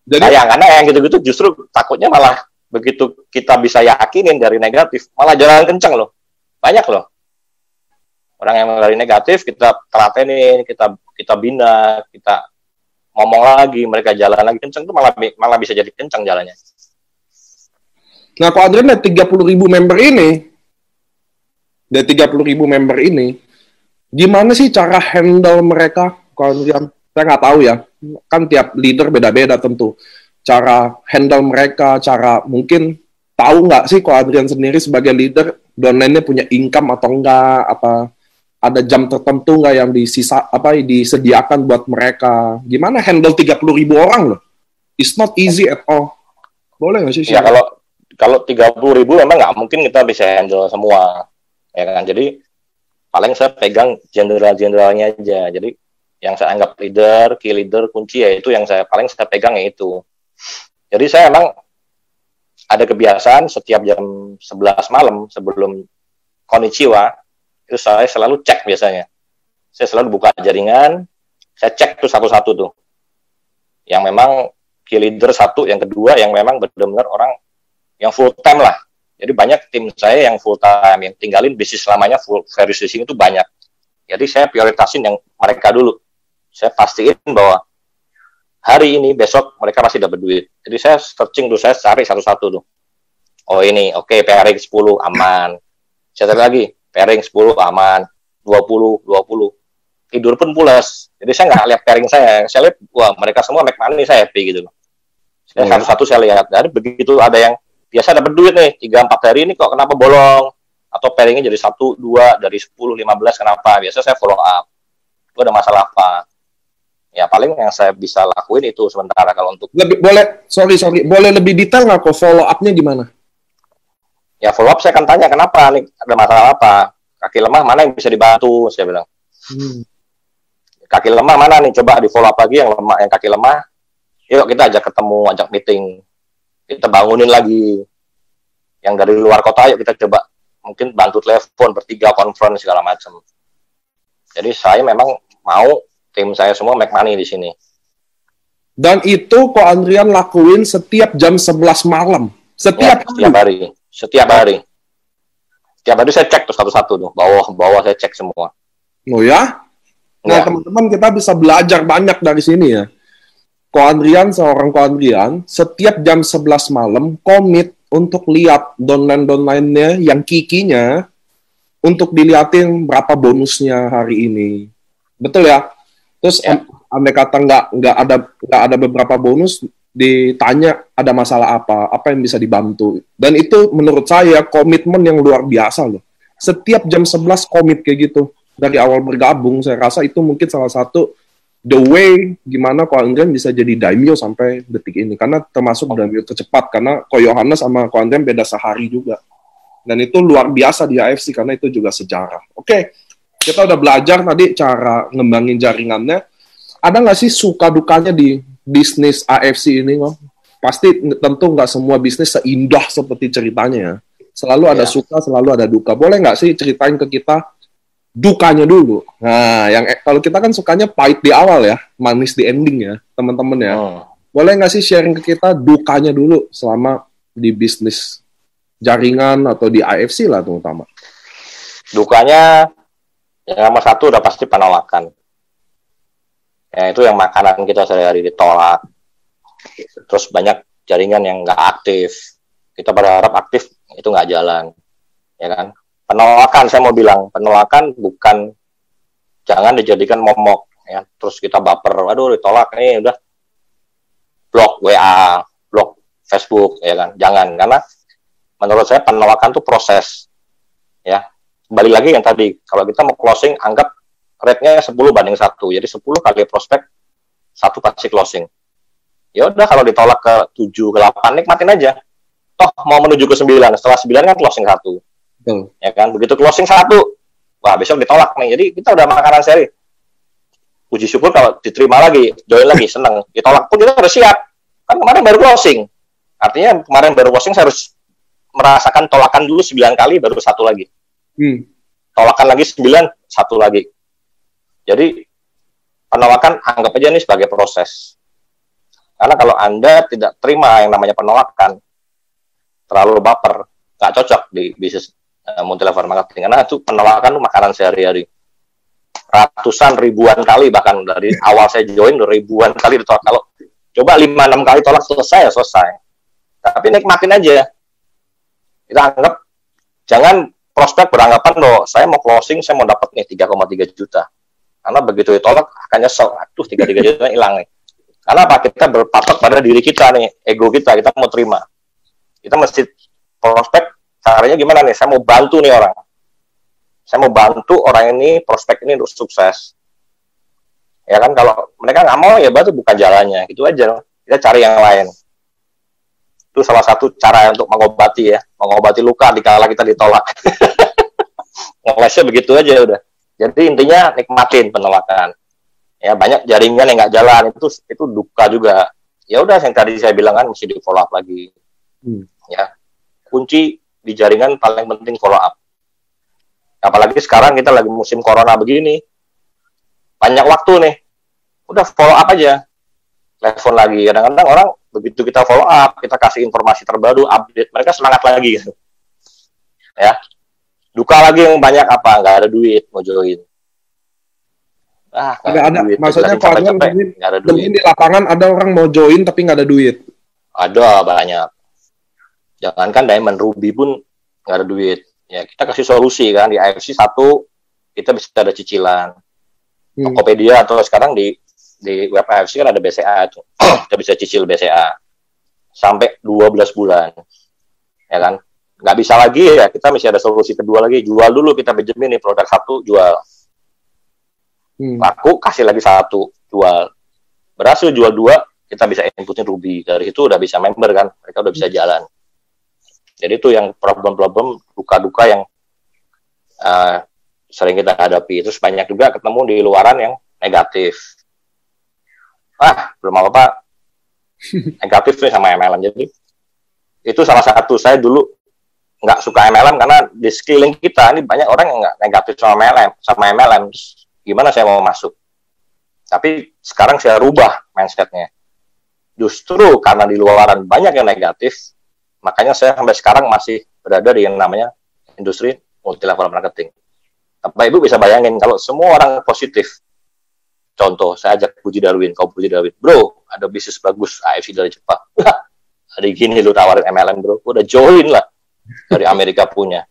Jadi sayang, karena yang gitu-gitu justru takutnya malah begitu kita bisa yakinin dari negatif, malah jalan kencang loh, banyak loh. Orang yang dari negatif kita telatenin, kita bina, kita ngomong lagi, mereka jalan lagi kencang, itu malah bisa jadi kencang jalannya. Nah, Ko Adrian ada 30.000 member ini. Dari 30.000 member ini, gimana sih cara handle mereka? Kalau saya nggak tahu ya, kan tiap leader beda-beda tentu. Cara handle mereka, cara mungkin tahu nggak sih Ko Adrian sendiri sebagai leader, downline-nya punya income atau enggak? Apa ada jam tertentu nggak yang disediakan buat mereka? Gimana handle 30.000 orang loh? It's not easy at all. Boleh nggak sih? Ya kalau 30.000 memang nggak mungkin kita bisa handle semua. Ya kan, jadi paling saya pegang jenderal-jenderalnya aja. Jadi yang saya anggap leader, key leader, kunci ya itu yang paling saya pegang ya itu. Jadi saya emang ada kebiasaan setiap jam 11 malam sebelum konnichiwa itu saya selalu cek biasanya. Saya selalu buka jaringan, saya cek tuh satu-satu tuh. Yang memang key leader satu, yang kedua yang memang benar-benar orang yang full time lah. Jadi banyak tim saya yang full time, yang tinggalin bisnis selamanya full various leasing itu banyak. Jadi saya prioritasin yang mereka dulu. Saya pastiin bahwa hari ini, besok mereka masih dapat duit. Jadi saya searching tuh, saya cari satu-satu tuh. Oh ini, oke, pairing 10 aman. Saya lagi, pairing 10 aman, 20. Tidur pun pulas. Jadi saya nggak lihat pairing saya lihat, wah mereka semua make money, saya happy gitu loh. Saya satu-satu saya lihat. Jadi begitu ada yang biasa dapat duit nih, 3-4 hari ini kok kenapa bolong? Atau pairingnya jadi 1, 2, dari 10, 15, kenapa? Biasa saya follow up. Itu ada masalah apa? Ya paling yang saya bisa lakuin itu sementara kalau untuk... Boleh lebih detail nggak kok follow up-nya gimana? Ya follow up saya akan tanya kenapa nih, ada masalah apa? Kaki lemah mana yang bisa dibantu, saya bilang. Kaki lemah mana nih, coba di follow up lagi yang lemah, yang kaki lemah. Yuk kita ajak ketemu, ajak meeting. Kita bangunin lagi. Yang dari luar kota, yuk kita coba mungkin bantu telepon, bertiga, conference, segala macam. Jadi saya memang mau tim saya semua make money di sini. Dan itu Ko Andrian lakuin setiap jam 11 malam? Setiap hari. Setiap hari saya cek tuh satu-satu tuh, bawah saya cek semua. Oh ya? Nah, teman-teman kita bisa belajar banyak dari sini ya. Seorang Ko Andrian, setiap jam 11 malam komit untuk lihat downline-nya yang kikinya untuk diliatin berapa bonusnya hari ini. Betul ya? Terus andai kata nggak ada beberapa bonus, ditanya ada masalah apa yang bisa dibantu. Dan itu menurut saya komitmen yang luar biasa loh. Setiap jam 11 komit kayak gitu. Dari awal bergabung, saya rasa itu mungkin salah satu the way gimana Ko Andrian bisa jadi daimyo sampai detik ini. Karena termasuk daimyo tercepat. Karena Ko Yohanes sama Ko Andrian beda sehari juga. Dan itu luar biasa di AFC karena itu juga sejarah. Oke, kita udah belajar tadi cara ngembangin jaringannya. Ada nggak sih suka dukanya di bisnis AFC ini, Ko? Pasti tentu nggak semua bisnis seindah seperti ceritanya ya. Selalu ada suka, selalu ada duka. Boleh nggak sih ceritain ke kita dukanya dulu? Nah, yang kalau kita kan sukanya pahit di awal ya, manis di ending ya, teman-teman ya. Boleh nggak sih sharing ke kita dukanya dulu selama di bisnis jaringan atau di AFC lah terutama? Dukanya yang nomor satu udah pasti penolakan. Ya itu yang makanan kita sehari-hari ditolak. Terus banyak jaringan yang nggak aktif. Kita berharap aktif, itu nggak jalan. Ya kan? Penolakan, saya mau bilang, penolakan bukan jangan dijadikan momok. Ya. Terus kita baper, aduh ditolak nih, udah blok WA, blok Facebook, ya kan? Jangan, karena menurut saya penolakan itu proses. Ya. Kembali lagi yang tadi, kalau kita mau closing, anggap rate-nya 10:1. Jadi 10 kali prospek, 1 pasti closing. Ya udah kalau ditolak ke 7, ke 8, nikmatin aja. Toh mau menuju ke 9, setelah 9 kan closing 1. Ya kan, begitu closing 1, wah besok ditolak nih. Jadi kita udah makanan seri. Puji syukur kalau diterima lagi, join lagi, seneng. Ditolak pun kita harus siap. Kan kemarin baru closing. Artinya kemarin baru closing saya harus merasakan tolakan dulu 9 kali, baru 1 lagi. Tolakan lagi 9, 1 lagi. Jadi penolakan anggap aja ini sebagai proses. Karena kalau Anda tidak terima yang namanya penolakan, terlalu baper, nggak cocok di bisnis multi-level marketing. Karena itu penolakan itu makanan sehari-hari. Ratusan, ribuan kali, bahkan dari awal saya join, ribuan kali ditolak. Kalau coba 5-6 kali tolak, selesai. Tapi nikmatin aja. Kita anggap, jangan prospek beranggapan, loh, saya mau closing, saya mau dapat nih 3,3 juta. Karena begitu ditolak, akan nyesel. Aduh, 3,3 juta hilang nih. Karena apa? Kita berpatok pada diri kita nih, ego kita mau terima. Kita mesti prospek, caranya gimana nih? Saya mau bantu nih orang. Saya mau bantu orang ini, prospek ini untuk sukses. Ya kan, kalau mereka nggak mau, ya berarti bukan jalannya. Gitu aja. Kita cari yang lain. Itu salah satu cara untuk mengobati ya. Mengobati luka dikala kita ditolak. Ngelesnya begitu aja udah. Jadi intinya nikmatin penolakan. Ya banyak jaringan yang nggak jalan, itu duka juga. Ya udah yang tadi saya bilang kan mesti di follow up lagi. Ya. Kunci di jaringan paling penting follow up. Apalagi sekarang kita lagi musim corona begini. Banyak waktu nih. Udah follow up aja. Telepon lagi. Kadang-kadang orang begitu kita follow up, kita kasih informasi terbaru, update, mereka semangat lagi gitu. Ya. Duka lagi yang banyak apa? Nggak ada duit mau join. Ada duit. Maksudnya mungkin di lapangan ada orang mau join tapi nggak ada duit. Ada banyak. Jangankan Diamond, Ruby pun nggak ada duit. Ya kita kasih solusi kan, di AFC 1 kita bisa ada cicilan. Tokopedia atau sekarang di web AFC kan ada BCA itu. Kita bisa cicil BCA sampai 12 bulan. Ya kan? Nggak bisa lagi ya, kita masih ada solusi kedua lagi. Jual dulu, kita pinjemin nih produk 1, jual. Laku, kasih lagi 1, jual. Berhasil jual 2, kita bisa inputin Ruby. Dari itu udah bisa member kan, mereka udah bisa jalan. Jadi itu yang problem-problem, duka-duka yang sering kita hadapi. Terus banyak juga ketemu di luaran yang negatif. Belum apa-apa, negatif nih sama MLM. Jadi itu salah satu, saya dulu nggak suka MLM karena di sekeliling kita ini banyak orang yang nggak negatif sama MLM. Terus gimana saya mau masuk? Tapi sekarang saya rubah mindsetnya. Justru karena di luaran banyak yang negatif, makanya saya sampai sekarang masih berada di yang namanya industri multi-level marketing. Bapak Ibu bisa bayangin kalau semua orang positif. Contoh, saya ajak Puji Darwin, kau Puji Darwin, bro, ada bisnis bagus AFC dari Jepang. Hari gini lu tawarin MLM, bro, udah join lah dari Amerika punya.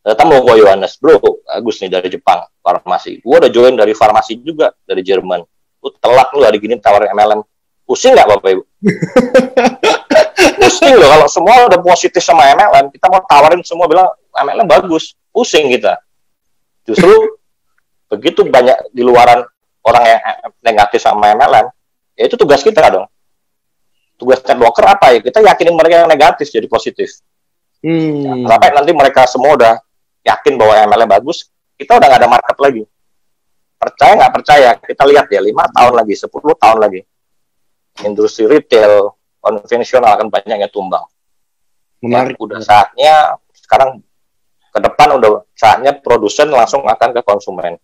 Datang mau kau Yohanes, bro, bagus nih dari Jepang, farmasi. Gua udah join dari farmasi juga dari Jerman. Lu telak lu hari gini tawarin MLM. Pusing nggak Bapak Ibu? Pusing loh, kalau semua udah positif sama MLM, kita mau tawarin semua bilang MLM bagus, pusing kita. Justru begitu banyak di luaran orang yang negatif sama MLM, ya itu tugas kita dong. Tugas broker apa ya? Kita yakinin mereka yang negatif jadi positif. Sampai nanti mereka semua udah yakin bahwa MLM bagus, kita udah nggak ada market lagi. Percaya nggak percaya, kita lihat ya 5 tahun lagi, 10 tahun lagi. Industri retail, konvensional akan banyak yang tumbang. Menarik. Udah saatnya, sekarang ke depan udah saatnya produsen langsung akan ke konsumen.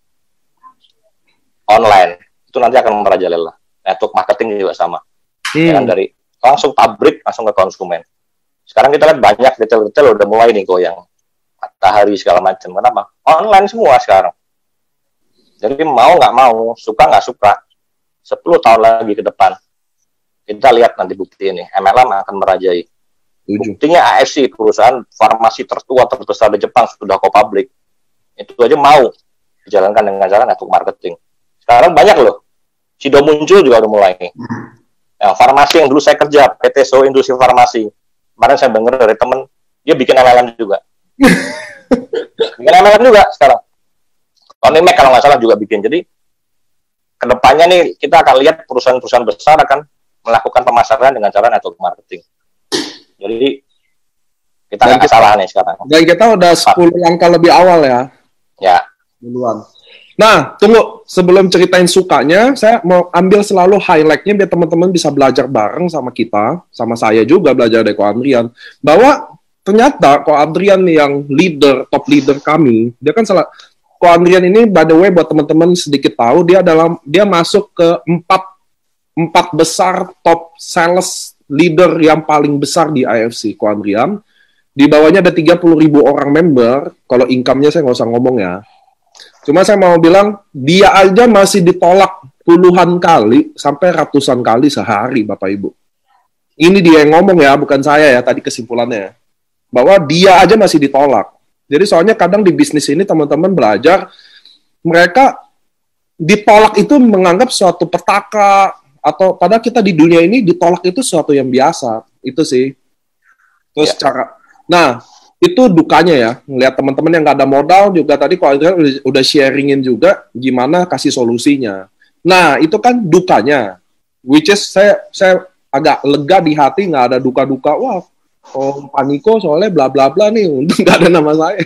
Online, itu nanti akan merajalela. Network marketing juga sama. Ya kan, dari langsung pabrik, langsung ke konsumen. Sekarang kita lihat banyak retail-retail udah mulai nih goyang. Matahari segala macam. Kenapa? Online semua sekarang. Jadi mau nggak mau, suka nggak suka, 10 tahun lagi ke depan, kita lihat nanti bukti ini. MLM akan merajai. Buktinya AFC, perusahaan farmasi tertua terbesar di Jepang, sudah go public. Itu aja mau dijalankan dengan cara network marketing. Sekarang banyak loh. Sido muncul juga udah mulai. Nah, farmasi yang dulu saya kerja, PT So Industri Farmasi. Kemarin saya dengar dari temen, dia bikin MLM juga. Bikin MLM juga sekarang. Onimek kalau nggak salah juga bikin. Jadi, kedepannya nih kita akan lihat perusahaan-perusahaan besar akan melakukan pemasaran dengan cara network marketing. Jadi, kita nggak salah nih sekarang. Dan kita udah 10 langkah lebih awal ya. Ya. Duluan. Nah, tunggu. Sebelum ceritain sukanya, saya mau ambil selalu highlight-nya biar teman-teman bisa belajar bareng sama kita, sama saya juga belajar dari Ko Adrian, bahwa ternyata Ko Adrian yang top leader kami, dia kan Ko Adrian ini, by the way, buat teman-teman sedikit tahu, dia masuk ke 4 besar top sales leader yang paling besar di AFC, Ko Adrian. Di bawahnya ada 30.000 orang member, kalau income-nya saya nggak usah ngomong ya. Cuma saya mau bilang, dia aja masih ditolak puluhan kali, sampai ratusan kali sehari, Bapak Ibu. Ini dia yang ngomong ya, bukan saya ya, tadi kesimpulannya. Bahwa dia aja masih ditolak. Jadi soalnya kadang di bisnis ini, teman-teman belajar, mereka ditolak itu menganggap suatu petaka, atau padahal kita di dunia ini ditolak itu suatu yang biasa. Itu sih. Terus nah, itu dukanya ya, ngelihat teman-teman yang nggak ada modal juga tadi kalau udah sharingin juga gimana kasih solusinya. Nah, itu kan dukanya. Which is saya agak lega di hati, nggak ada duka-duka. Wah, Paniko soalnya bla bla bla nih, untung nggak ada nama saya.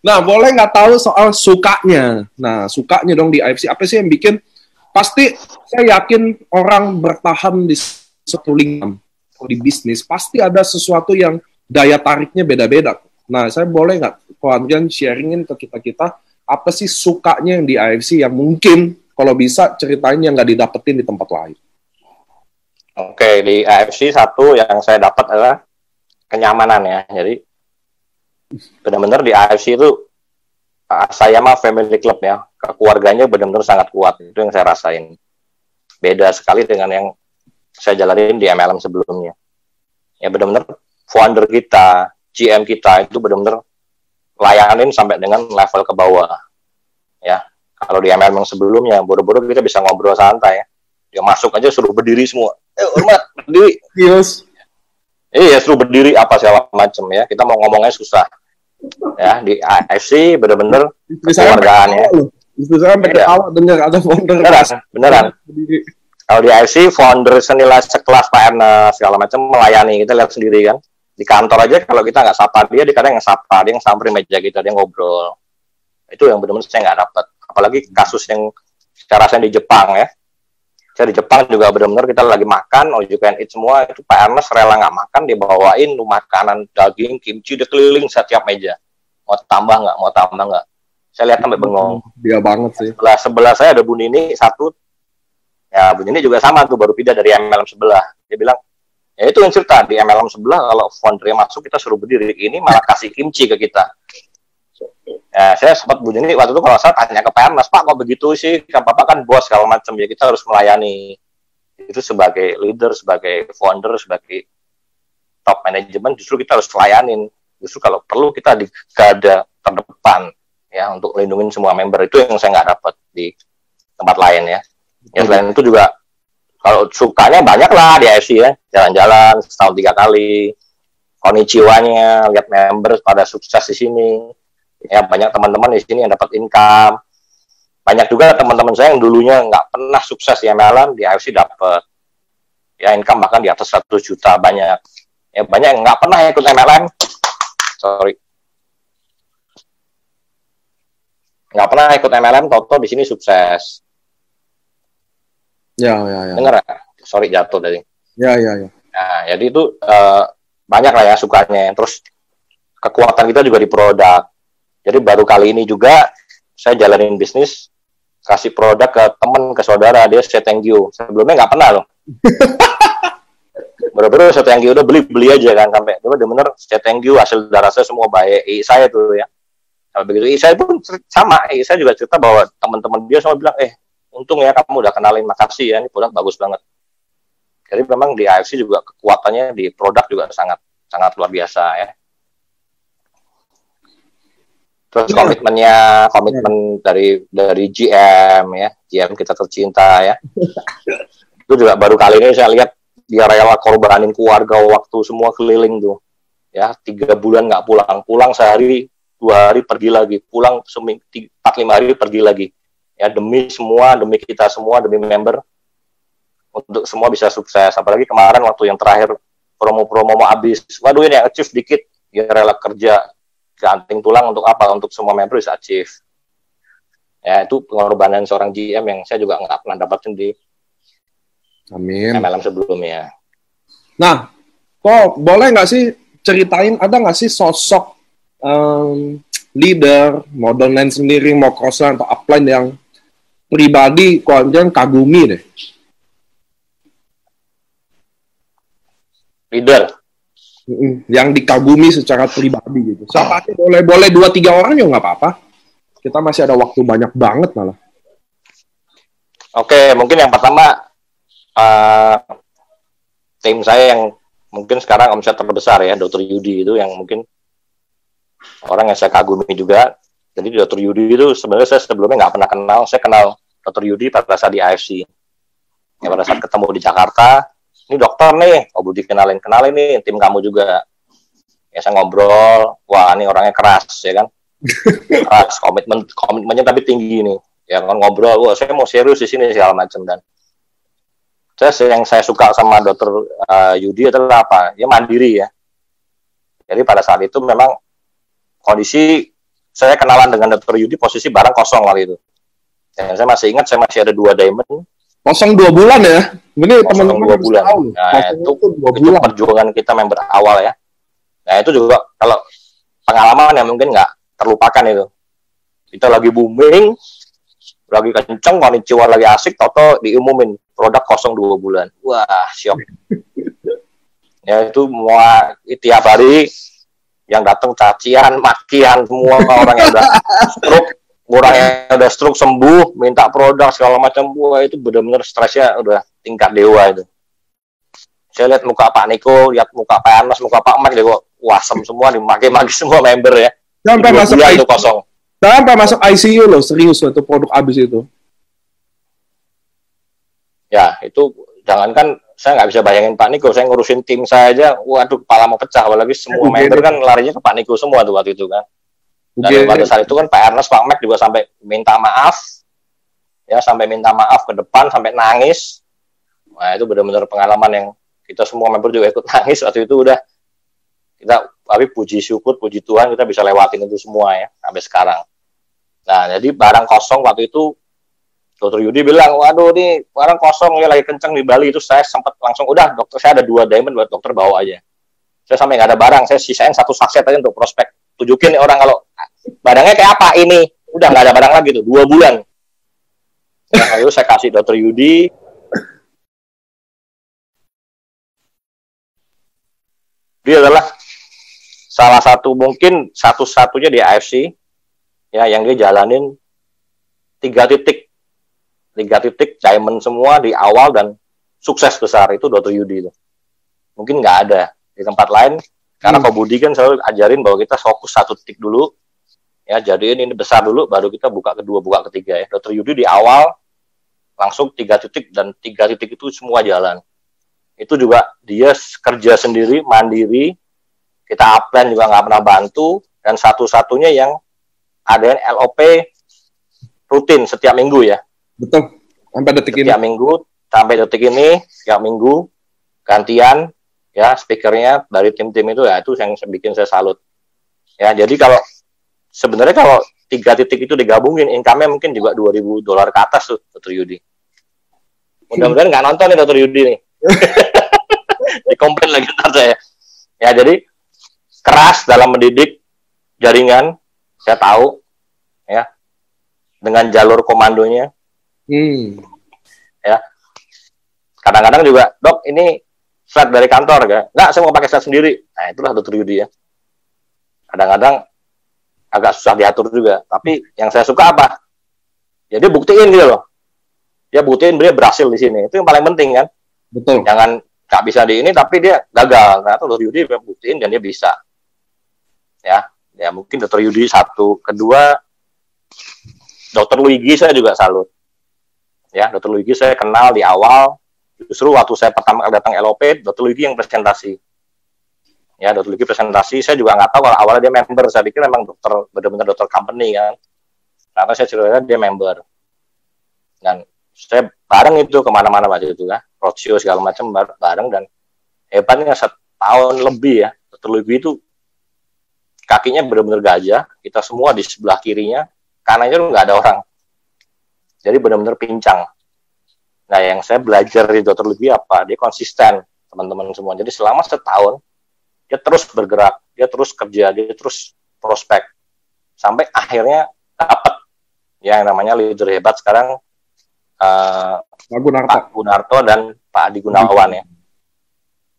Nah, boleh nggak tahu soal sukanya. Nah, sukanya dong di AFC apa sih yang bikin? Pasti saya yakin orang bertahan di satu lingkungan di bisnis pasti ada sesuatu yang daya tariknya beda-beda. Nah, saya boleh nggak, Ko Adrian sharingin ke kita apa sih sukanya yang di AFC yang mungkin kalau bisa ceritain yang nggak didapetin di tempat lain. Oke, di AFC satu yang saya dapat adalah kenyamanan ya. Jadi benar-benar di AFC itu saya mah family club ya, keluarganya benar-benar sangat kuat. Itu yang saya rasain. Beda sekali dengan yang saya jalanin di MLM sebelumnya. Ya benar-benar founder kita, GM kita itu benar-benar layanin sampai dengan level ke bawah. Ya, kalau di MLM yang sebelumnya, bodoh-bodoh kita bisa ngobrol santai ya. Dia masuk aja suruh berdiri semua. Hormat, berdiri. Yes. Iya, suruh berdiri apa segala macam ya. Kita mau ngomongnya susah. Ya, di AFC benar-benar keluargaannya. Istri saya sampai ketawa dengar ada founder. Beneran. Kalau di AFC founder senilai sekelas Pak Ernest segala macam melayani, kita lihat sendiri kan. Di kantor aja kalau kita nggak sapa dia kadang nggak sapa, dia yang samperin meja kita, dia ngobrol. Itu yang benar-benar saya nggak dapat. Apalagi kasus yang secara saya di Jepang ya. Saya di Jepang juga benar-benar kita lagi makan, all you can eat semua, itu Pak Ernest rela nggak makan, dia bawain makanan daging, kimchi, dia keliling setiap meja. Mau tambah nggak? Saya lihat sampai bengong. Dia banget sih. Sebelah saya ada Bu Nini satu. Ya, Bu Nini juga sama tuh, baru pindah dari MLM sebelah. Dia bilang, ya itu yang cerita, di MLM sebelah kalau foundernya masuk, kita suruh berdiri. Ini malah kasih kimchi ke kita. Ya, saya sempat Bu Nini waktu itu kalau saya tanya ke Pak Ernest, Pak kok begitu sih? Bapak kan bos segala macam, ya kita harus melayani. Itu sebagai leader, sebagai founder, sebagai top manajemen, justru kita harus layanin. Justru kalau perlu kita di garda terdepan, ya untuk lindungin semua member. Itu yang saya nggak dapat di tempat lain ya. Ya selain itu juga kalau sukanya banyak lah di AFC ya, jalan-jalan setahun 3 kali, konnichiwa-nya, lihat member pada sukses di sini, ya banyak teman-teman di sini yang dapat income, banyak juga teman-teman saya yang dulunya nggak pernah sukses di MLM di AFC dapat, ya income bahkan di atas 100 juta banyak, ya banyak yang nggak pernah ikut MLM, nggak pernah ikut MLM, toto di sini sukses. Ya. Dengar ya? Sorry jatuh tadi. Ya. Nah, jadi itu banyak lah ya sukanya. Terus kekuatan kita juga di produk. Jadi baru kali ini juga saya jalanin bisnis, kasih produk ke teman, ke saudara, dia say thank you. Sebelumnya nggak pernah loh. Bener-bener say thank you, udah beli aja kan sampai. Bener-bener say thank you, hasil darah saya semua baik. Saya tuh ya. Kalau begitu, saya pun sama. Saya juga cerita bahwa teman-teman dia semua bilang, untung ya kamu udah kenalin, makasih ya, ini produk bagus banget. Jadi memang di AFC juga kekuatannya di produk juga sangat luar biasa ya. Terus komitmen dari GM ya, GM kita tercinta ya. Itu juga baru kali ini saya lihat dia rela korbanin keluarga waktu semua keliling tuh. Ya, 3 bulan nggak pulang sehari, 2 hari pergi lagi, pulang 4-5 hari pergi lagi. Ya demi kita semua, demi member untuk semua bisa sukses. Apalagi kemarin waktu yang terakhir promo mau habis, waduh ini yang achieve dikit, dia rela kerja ganting tulang untuk apa? Untuk semua member bisa achieve. Ya itu pengorbanan seorang GM yang saya juga nggak pernah dapatin di MLM sebelumnya. Nah, kok boleh nggak sih ceritain, ada nggak sih sosok leader, mau downline sendiri, mau crossline atau upline yang pribadi kalian kagumi deh? Leader yang dikagumi secara pribadi gitu. Siapa aja boleh 2-3 orang juga nggak apa-apa. Kita masih ada waktu banyak banget malah. Oke, mungkin yang pertama tim saya yang mungkin sekarang omset terbesar ya, Dr. Yudi itu yang mungkin orang yang saya kagumi juga. Jadi Dr. Yudi itu sebenarnya saya sebelumnya nggak pernah kenal. Saya kenal Dr. Yudi pada saat di AFC. Ya, pada saat ketemu di Jakarta, ini dokter nih, Budi kenalin nih, tim kamu juga. Ya saya ngobrol, wah ini orangnya keras ya kan. Keras, komitmennya tapi tinggi nih. Ya kan ngobrol, wah saya mau serius di sini segala macam. Dan yang saya suka sama Dr. Yudi adalah apa? Dia mandiri ya. Jadi pada saat itu memang kondisi saya kenalan dengan Dr. Yudi posisi barang kosong waktu itu. Dan saya masih ingat, saya masih ada 2 diamond. Kosong 2 bulan ya? Ini teman-teman 2 bulan. Nah, itu perjuangan kita member awal ya. Nah, itu juga kalau pengalaman yang mungkin nggak terlupakan itu. Kita lagi booming, lagi kenceng, konnichiwa lagi asik, toto diumumin produk kosong 2 bulan. Wah, syok. Ya itu tiap hari yang datang cacian, makian, semua orang yang udah stroke sembuh, minta produk segala macam. Wah, itu benar-benar stresnya udah tingkat dewa itu. Saya lihat muka Pak Niko, lihat muka Pak Anas, muka Pak Max, kok wasem semua, dimaki-maki semua member ya. Sampai masuk itu kosong. Sampai masuk ICU loh, serius loh itu produk abis itu. Ya, itu jangankan saya nggak bisa bayangin Pak Niko, saya ngurusin tim saya aja, waduh kepala mau pecah, apalagi semua member kan larinya ke Pak Niko semua tuh waktu itu kan. Dan pada saat itu kan Pak Ernest, Pak Max juga sampai minta maaf, ya sampai minta maaf ke depan, sampai nangis. Nah itu benar-benar pengalaman yang kita semua member juga ikut nangis waktu itu. Udah kita, tapi puji syukur, puji Tuhan kita bisa lewatin itu semua ya sampai sekarang. Nah jadi barang kosong waktu itu Dokter Yudi bilang, waduh ini barang kosong ya lagi kenceng di Bali. Itu saya sempat langsung, udah dokter saya ada 2 diamond buat dokter bawa aja. Saya sampai nggak ada barang, saya sisain 1 sakset aja untuk prospek. Tunjukin nih orang kalau barangnya kayak apa ini. Udah nggak ada barang lagi tuh, 2 bulan. Nah, lalu saya kasih Dokter Yudi. Dia adalah salah satu, mungkin satu-satunya di AFC ya yang dia jalanin 3 titik diamond semua di awal dan sukses besar. Itu Dokter Yudi itu. Mungkin nggak ada di tempat lain karena Ko Budi kan selalu ajarin bahwa kita fokus 1 titik dulu ya, jadiin ini besar dulu baru kita buka kedua, buka ketiga ya. Dokter Yudi di awal langsung 3 titik dan 3 titik itu semua jalan. Itu juga dia kerja sendiri, mandiri, kita upline juga nggak pernah bantu, dan satu-satunya yang ada LOP rutin setiap minggu ya. Betul, sampai detik ini. Setiap minggu, sampai detik ini, setiap minggu, gantian, ya, speakernya dari tim-tim itu, ya, itu yang bikin saya salut. Ya, jadi sebenarnya kalau 3 titik itu digabungin, income-nya mungkin juga $2.000 ke atas tuh, Dr. Yudi. Mudah-mudahan nggak nonton nih Dr. Yudi nih. Dikomplain lagi ntar saya. Ya, jadi keras dalam mendidik jaringan, saya tahu, ya, dengan jalur komandonya. Ya, kadang-kadang juga, dok, ini slide dari kantor, kan? Nggak, saya mau pakai slide sendiri. Nah, itulah Dr. Yudi ya. Kadang-kadang agak susah diatur juga. Tapi yang saya suka apa? Ya, dia buktiin gitu loh. Dia buktiin dia berhasil di sini. Itu yang paling penting kan. Betul. Jangan nggak bisa di ini tapi dia gagal. Nah, Dr. Yudi buktiin dan dia bisa. Ya mungkin Dr. Yudi satu. Kedua, Dr. Luigi saya juga salut. Ya, Dr. Luigi saya kenal di awal. Justru waktu saya pertama kali datang LOP, Dr. Luigi yang presentasi. Ya, Dr. Luigi presentasi. Saya juga nggak tahu kalau awalnya dia member. Saya pikir memang benar-benar dokter company kan. Karena saya cerita dia member. Dan saya bareng itu kemana-mana waktu itu kan. Roadshow segala macam bareng, dan hebatnya 1 tahun lebih ya. Dr. Luigi itu kakinya benar-benar gajah. Kita semua di sebelah kirinya, kanannya tuh nggak ada orang. Jadi benar-benar pincang. Nah, yang saya belajar dari Dr. Luigi apa? Dia konsisten, teman-teman semua. Jadi selama 1 tahun, dia terus bergerak, dia terus kerja, dia terus prospek. Sampai akhirnya dapat yang namanya leader hebat sekarang, Pak Gunarto dan Pak Adi Gunawan ya.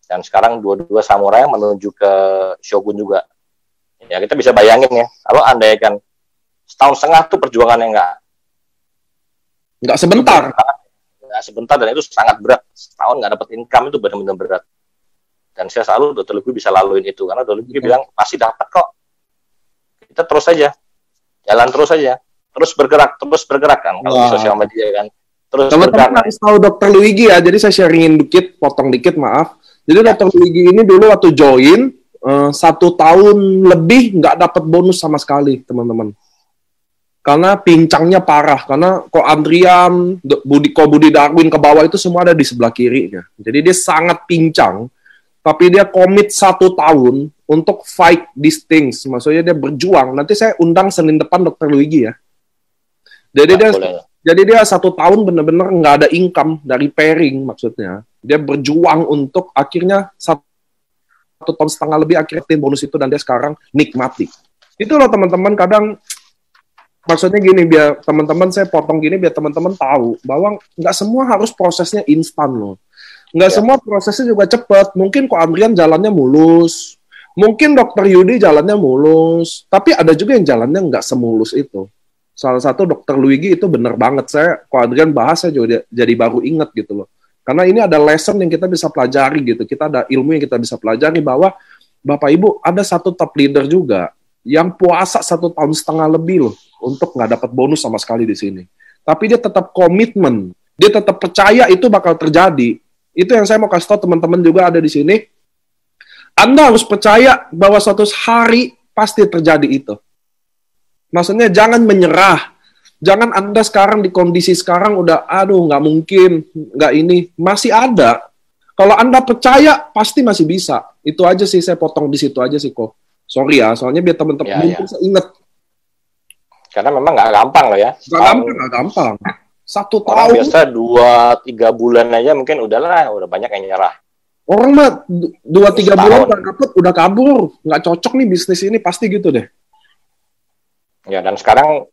Dan sekarang dua-dua samurai menuju ke Shogun juga. Ya, kita bisa bayangin ya, kalau andaikan 1,5 tahun tuh perjuangannya nggak sebentar. Nggak sebentar, dan itu sangat berat. 1 tahun nggak dapat income itu benar-benar berat. Dan saya selalu Dr. Luigi bisa laluin itu, karena Dr. Luigi bilang pasti dapat kok. Kita terus aja, jalan terus aja, terus bergerak kan kalau di sosial media kan. Terus teman-teman harus tahu Dr. Luigi ya, jadi saya sharingin dikit, potong dikit, maaf. Jadi Dr. Luigi ini dulu waktu join 1 tahun lebih nggak dapat bonus sama sekali, teman-teman. Karena pincangnya parah, karena Ko Adrian, Ko Budi Darwin ke bawah itu semua ada di sebelah kirinya. Jadi dia sangat pincang, tapi dia komit 1 tahun untuk fight these things. Maksudnya dia berjuang. Nanti saya undang Senin depan Dr. Luigi ya. Jadi dia 1 tahun benar-benar nggak ada income dari pairing, maksudnya. Dia berjuang untuk akhirnya 1,5 tahun lebih akhirnya bonus itu, dan dia sekarang nikmati. Itu loh teman-teman, kadang maksudnya gini, biar teman-teman, saya potong gini biar teman-teman tahu bahwa nggak semua harus prosesnya instan loh. Nggak semua prosesnya juga cepat. Mungkin Ko Adrian jalannya mulus, mungkin Dr. Yudi jalannya mulus, tapi ada juga yang jalannya nggak semulus itu. Salah satu Dr. Luigi itu bener banget. Ko Adrian bahas, saya juga jadi baru inget gitu loh. Karena ini ada lesson yang kita bisa pelajari gitu. Kita ada ilmu yang kita bisa pelajari bahwa Bapak Ibu ada satu top leader juga yang puasa 1,5 tahun lebih loh untuk nggak dapat bonus sama sekali di sini. Tapi dia tetap komitmen, dia tetap percaya itu bakal terjadi. Itu yang saya mau kasih tahu teman-teman juga ada di sini. Anda harus percaya bahwa suatu hari pasti terjadi itu. Maksudnya jangan menyerah. Jangan Anda sekarang di kondisi sekarang udah, aduh nggak mungkin, nggak ini. Masih ada. Kalau Anda percaya, pasti masih bisa. Itu aja sih, saya potong di situ aja sih kok. Sorry ya, soalnya biar teman-teman mungkin saya ingat. Karena memang nggak gampang loh ya. Nggak gampang. 1 Orang tahun. biasa 2-3 bulan aja mungkin udahlah, udah banyak yang nyerah. Orang mah 2-3 bulan nggak dapet, udah kabur. Nggak cocok nih bisnis ini, pasti gitu deh. Ya, dan sekarang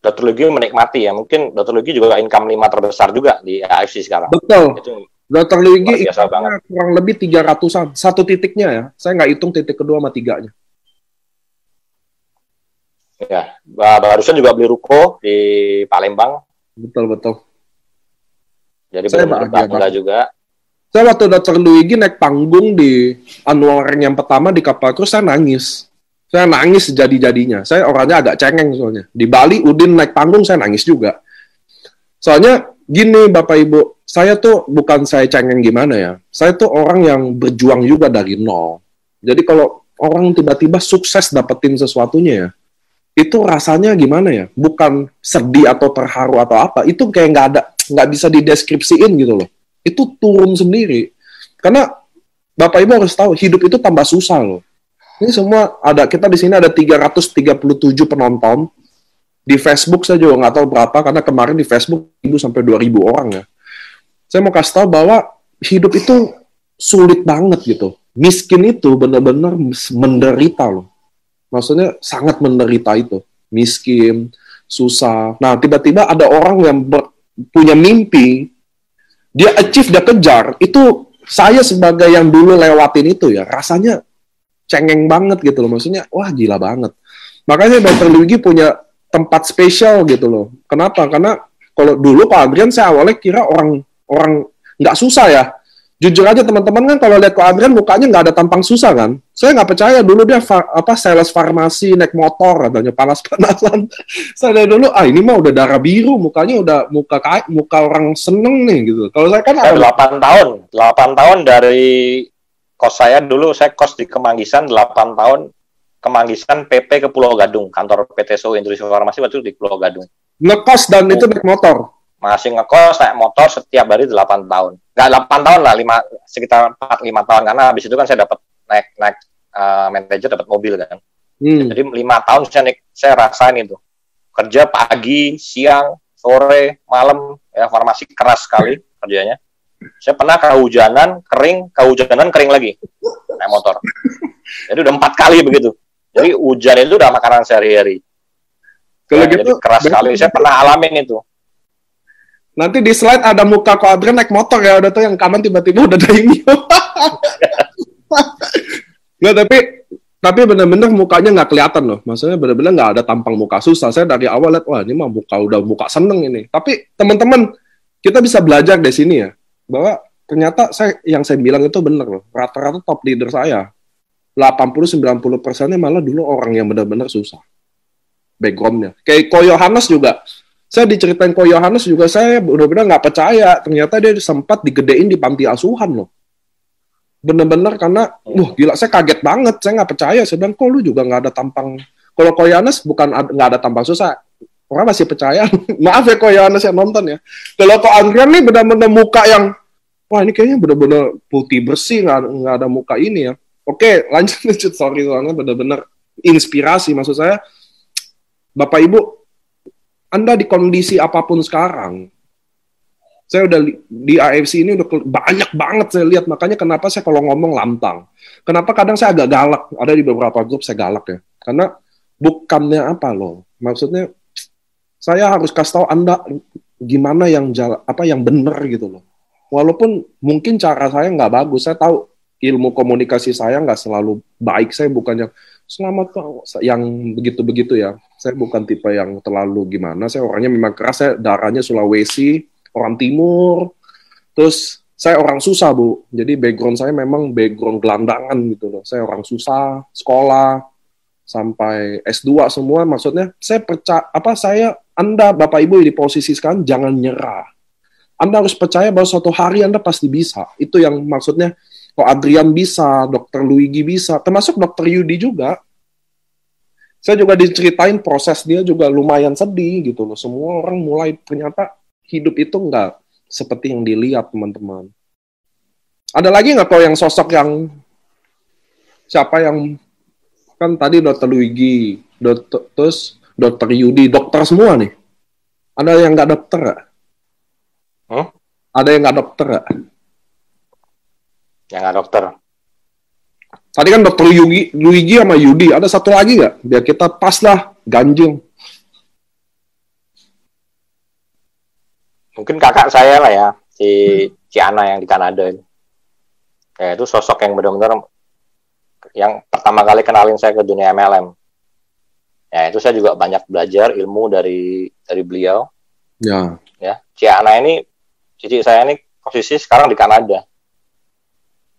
Dr. Luigi menikmati ya. Mungkin Dr. Luigi juga income 5 terbesar juga di AFC sekarang. Betul. Itu Dr. Luigi biasa banget. kurang lebih 300-an. Satu titiknya ya. Saya nggak hitung titik kedua sama tiganya. Ya, barusan juga beli ruko di Palembang. Betul. Jadi Saya benar-benar bangga juga. Saya waktu Dr. Luigi naik panggung di annual rank yang pertama di kapal kru, saya nangis. Saya nangis sejadi-jadinya. Saya orangnya agak cengeng soalnya. Di Bali, Udin naik panggung, saya nangis juga. Soalnya gini Bapak Ibu, saya tuh bukan saya cengeng gimana ya. Saya tuh orang yang berjuang juga dari nol. Jadi kalau orang tiba-tiba sukses dapetin sesuatunya ya, itu rasanya gimana ya? Bukan sedih atau terharu atau apa. Itu kayak nggak bisa dideskripsiin gitu loh. Itu turun sendiri. Karena Bapak Ibu harus tahu, hidup itu tambah susah loh. Ini semua ada, kita di sini ada 337 penonton. Di Facebook saya juga nggak tahu berapa, karena kemarin di Facebook 1.000 sampai 2.000 orang ya. Saya mau kasih tahu bahwa hidup itu sulit banget gitu. Miskin itu benar-benar menderita loh. Maksudnya sangat menderita itu. Miskin, susah. Nah, tiba-tiba ada orang yang punya mimpi, dia achieve, dia kejar. Itu saya sebagai yang dulu lewatin itu ya, rasanya cengeng banget gitu loh. Maksudnya, wah gila banget. Makanya Dr. Luigi punya tempat spesial gitu loh. Kenapa? Karena kalau dulu Pak Adrian saya awalnya kira orang nggak susah ya. Jujur aja teman-teman kan kalau lihat Pak Adrian mukanya nggak ada tampang susah kan. Saya nggak percaya dulu dia sales farmasi naik motor katanya panas-panasan. Saya dulu ini mah udah darah biru, mukanya udah muka orang seneng nih gitu. Kalau saya kan ada 8 tahun dari kos saya dulu, saya kos di Kemanggisan 8 tahun, Kemanggisan PP ke Pulau Gadung, kantor PTSO Industri Farmasi waktu itu di Pulau Gadung. Ngekos dan itu naik motor? Masih ngekos, naik motor setiap hari 8 tahun. Nggak 8 tahun lah, sekitar 4-5 tahun, karena habis itu kan saya dapat naik manajer, dapat mobil kan. Jadi 5 tahun saya rasain itu. Kerja pagi, siang, sore, malam, ya farmasi keras sekali kerjanya. Saya pernah kehujanan, kering lagi, naik motor. Jadi udah 4 kali begitu. Jadi hujan itu udah makanan sehari-hari. Kalau gitu, jadi keras sekali. Saya pernah alamin itu. Nanti di slide ada muka Ko Adrian naik motor ya, udah tuh yang kanan tiba-tiba udah daimyo. Nggak, tapi benar-benar mukanya nggak kelihatan loh. Maksudnya benar-benar nggak ada tampang muka susah. Saya dari awal lihat, wah ini mah muka seneng ini. Tapi teman-teman, kita bisa belajar dari sini ya, bahwa ternyata yang saya bilang itu benar loh. Rata-rata top leader saya 80-90%-nya malah dulu orang yang benar-benar susah background-nya. Kayak Ko Yohanes juga. Saya diceritain Ko Yohanes juga, saya benar-benar nggak percaya. Ternyata dia sempat digedein di panti asuhan loh. Benar-benar karena, gila, saya kaget banget. Saya nggak percaya. Saya bilang, kok lu juga nggak ada tampang. Kalau Ko Yohanes bukan nggak ada tampang susah. Orang masih percaya. Maaf ya Ko Yohanes yang nonton ya. Kalau Ko Adrian nih benar-benar muka yang, wah ini kayaknya benar-benar putih bersih, nggak ada muka ini ya. Oke, lanjut. Sorry, soalnya benar-benar inspirasi. Maksud saya, Bapak Ibu, Anda di kondisi apapun sekarang, saya udah di AFC ini udah banyak banget saya lihat. Makanya kenapa saya kalau ngomong lantang. Kenapa kadang saya agak galak. Ada di beberapa grup saya galak ya. Karena bukannya apa loh. Maksudnya, saya harus kasih tahu Anda gimana yang benar gitu loh. Walaupun mungkin cara saya nggak bagus. Saya tahu ilmu komunikasi saya nggak selalu baik. Saya bukan yang begitu-begitu ya. Saya bukan tipe yang terlalu gimana. Saya orangnya memang keras. Saya darahnya Sulawesi, orang timur. Terus saya orang susah, Bu. Jadi background saya memang background gelandangan gitu loh. Saya orang susah, sekolah sampai S2 semua. Maksudnya Anda Bapak Ibu di posisi sekarang jangan nyerah. Anda harus percaya bahwa suatu hari Anda pasti bisa. Itu yang maksudnya kok Adrian bisa, Dr. Luigi bisa, termasuk Dr. Yudi juga. Saya juga diceritain proses dia juga lumayan sedih gitu loh. Semua orang mulai ternyata hidup itu nggak seperti yang dilihat, teman-teman. Ada lagi nggak tahu yang sosok yang siapa yang kan tadi Dr. Luigi, terus Dr. Yudi, dokter semua nih. Ada yang nggak dokter nggak? Ada yang nggak dokter nggak? Yang nggak dokter. Tadi kan Dr. Luigi sama Yudi. Ada satu lagi nggak? Biar kita pas lah, ganjil. Mungkin kakak saya lah ya, si Ciana yang di Kanada ini. Ya, itu sosok yang benar-benar yang pertama kali kenalin saya ke dunia MLM. Ya, itu saya juga banyak belajar ilmu dari beliau. Ya. Ya, Ciana ini, cici saya ini posisi sekarang di Kanada.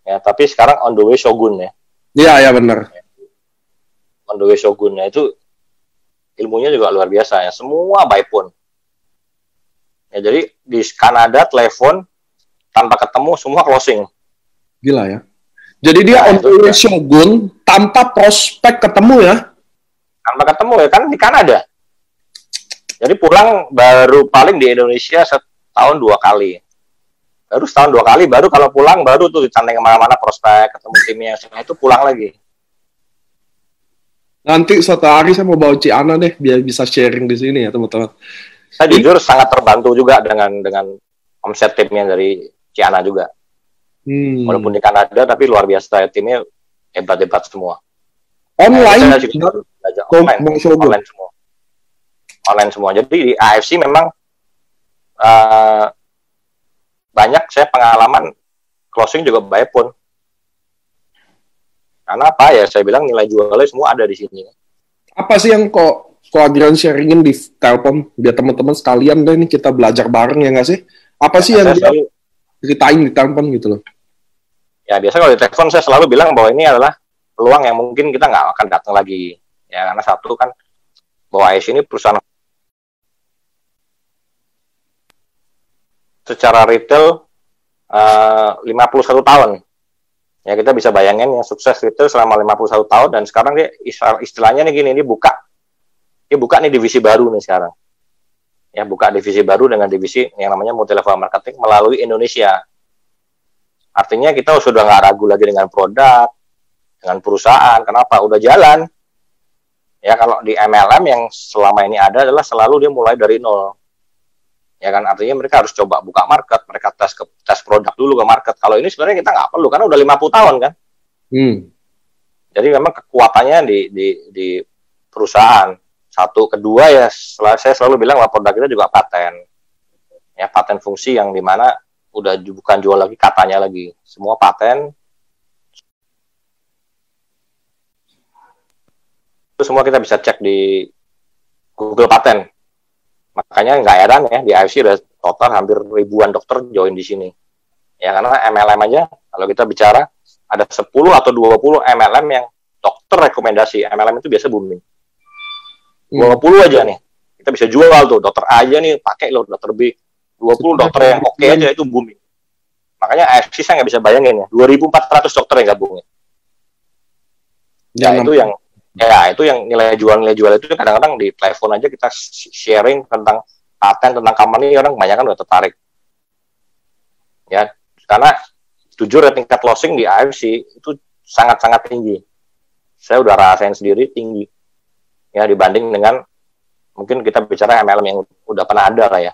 Ya, tapi sekarang on the way Shogun ya. Iya, ya benar. On the way Shogun ya, itu ilmunya juga luar biasa ya. Semua by phone. Ya, jadi di Kanada telepon tanpa ketemu semua closing. Gila ya. Jadi dia on the way Shogun tanpa prospek ketemu ya. Tanpa ketemu ya, kan di Kanada. Jadi pulang baru paling di Indonesia setahun 2 kali. Baru setahun 2 kali, baru kalau pulang baru tuh dicanteng kemana-mana prospek, ketemu timnya, setelah itu pulang lagi. Nanti suatu hari saya mau bawa Ciana deh, biar bisa sharing di sini ya teman-teman. Saya jujur sangat terbantu juga dengan omset timnya dari Ciana juga. Walaupun di Kanada, tapi luar biasa ya, timnya hebat-hebat semua. Online? Online semua. Online semua. Jadi di AFC memang banyak saya pengalaman closing juga by phone. Karena apa ya? Saya bilang nilai jualnya semua ada di sini. Apa sih yang kok Adrian sharingin di telepon biar teman-teman sekalian deh nih kita belajar bareng ya nggak sih? Apa sih yang dia ceritain di telepon gitu loh? Ya biasa kalau di telepon saya selalu bilang bahwa ini adalah peluang yang mungkin kita nggak akan datang lagi. Ya karena satu kan bahwa AIS ini perusahaan secara retail 51 tahun. Ya kita bisa bayangin yang sukses retail selama 51 tahun dan sekarang dia istilahnya nih gini, dia buka nih divisi baru nih sekarang. Ya buka divisi baru dengan divisi yang namanya multi-level marketing melalui Indonesia. Artinya kita sudah nggak ragu lagi dengan produk, dengan perusahaan. Kenapa? Udah jalan. Ya kalau di MLM yang selama ini ada adalah selalu dia mulai dari nol. Ya kan artinya mereka harus coba buka market, mereka tes produk dulu ke market. Kalau ini sebenarnya kita nggak perlu karena udah 50 tahun kan. Jadi memang kekuatannya di perusahaan. Satu, kedua ya saya selalu bilang bahwa produk kita juga paten. Ya paten fungsi yang dimana udah bukan jual lagi katanya lagi. Semua paten. Itu semua kita bisa cek di Google Paten. Makanya nggak heran ya, di AFC udah total hampir ribuan dokter join di sini. Ya, karena MLM aja, kalau kita bicara, ada 10 atau 20 MLM yang dokter rekomendasi. MLM itu biasa booming. 20 aja nih, kita bisa jual tuh, dokter A aja nih, pakai loh, dokter B. 20 dokter yang oke aja, itu booming. Makanya AFC saya nggak bisa bayangin ya, 2.400 dokter yang gabungnya. Ya, itu yang nilai jual itu kadang-kadang di telepon aja kita sharing tentang paten, tentang company, orang kebanyakan udah tertarik. Ya, karena jujur tingkat closing di AFC itu sangat-sangat tinggi. Saya udah rasain sendiri tinggi. Ya, dibanding dengan mungkin kita bicara MLM yang udah pernah ada lah ya.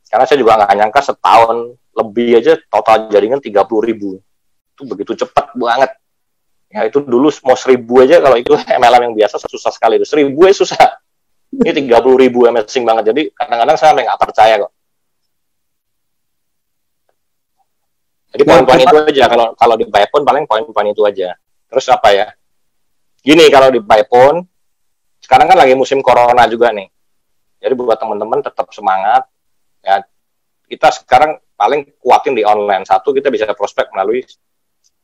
Karena saya juga nggak nyangka setahun lebih aja total jaringan 30.000. Itu begitu cepat banget. Ya itu dulu mau 1.000 aja kalau itu MLM yang biasa susah sekali. 1.000 ya susah. Ini 30.000 amazing banget. Jadi kadang-kadang saya sampai nggak percaya kok. Jadi poin-poin itu aja. Kalau di Byphone paling poin-poin itu aja. Terus apa ya? Gini kalau di Byphone, sekarang kan lagi musim corona juga nih. Jadi buat teman-teman tetap semangat. Ya, kita sekarang paling kuatin di online. Satu, kita bisa prospek melalui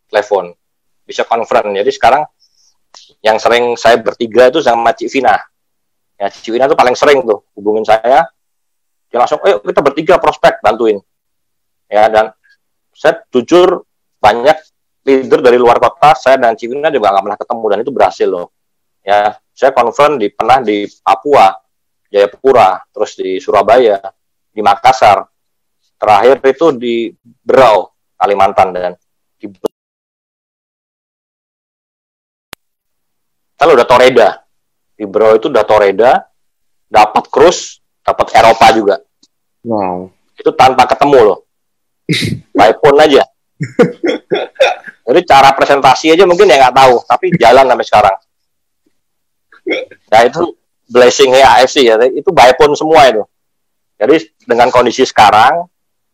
telepon, bisa conference. Jadi sekarang yang sering saya bertiga itu sama Cik Vina. Ya, Cik Vina tuh paling sering tuh hubungin saya. Dia langsung, ayo kita bertiga prospek, bantuin. Ya, dan saya jujur banyak leader dari luar kota, saya dan Cik Vina juga nggak pernah ketemu, dan itu berhasil loh. Ya, saya konfirm pernah di Papua, Jayapura, terus di Surabaya, di Makassar, terakhir itu di Berau, Kalimantan, dan di kalau udah Toreda, di Berau itu udah Toreda, dapat cruise, dapat Eropa juga. Wow. Itu tanpa ketemu loh, by phone aja. Jadi cara presentasi aja mungkin ya nggak tahu, tapi jalan sampai sekarang. Nah itu blessing-nya AFC ya, itu by phone semua itu. Jadi dengan kondisi sekarang,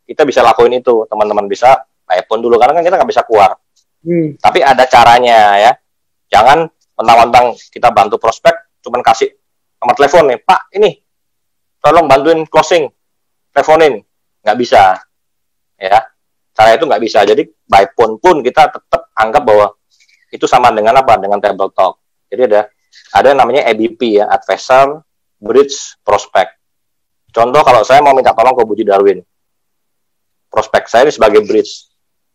kita bisa lakuin itu, teman-teman bisa by phone dulu, karena kan kita nggak bisa keluar. Tapi ada caranya ya, jangan mentang-mentang kita bantu prospek, cuman kasih nomor telepon nih, Pak ini, tolong bantuin closing, teleponin, nggak bisa. Ya, cara itu nggak bisa. Jadi by phone pun kita tetap anggap bahwa itu sama dengan apa? Dengan table talk. Jadi ada namanya ABP ya, Advisor, Bridge, Prospect. Contoh kalau saya mau minta tolong ke Budi Darwin, prospek saya ini sebagai bridge,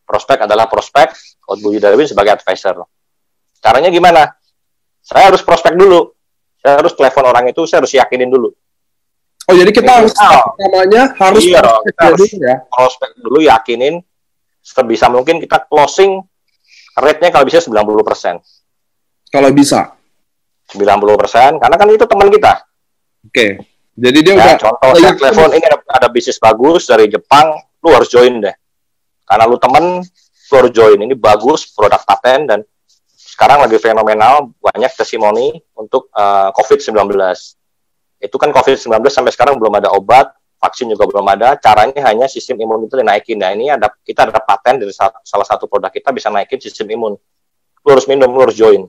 prospek adalah prospek, Coach Budi Darwin sebagai advisor. Caranya gimana? Saya harus prospek dulu, saya harus telepon orang itu, saya harus yakinin dulu. Oh jadi kita harus namanya harus iya, prospek kita harus ya? Prospek dulu, yakinin, sebisa mungkin kita closing rate-nya kalau bisa 90%. Kalau bisa 90%, karena kan itu teman kita. Oke. Jadi dia ya, udah contoh saya telepon, ini ada bisnis bagus dari Jepang, lu harus join deh. Karena lu temen, lu harus join. Ini bagus, produk paten, dan sekarang lagi fenomenal, banyak testimoni untuk COVID-19. Itu kan COVID-19 sampai sekarang belum ada obat, vaksin juga belum ada, caranya hanya sistem imun itu dinaikin. Nah ini kita ada paten dari salah satu produk kita bisa naikin sistem imun. Lu harus minum, lu harus join.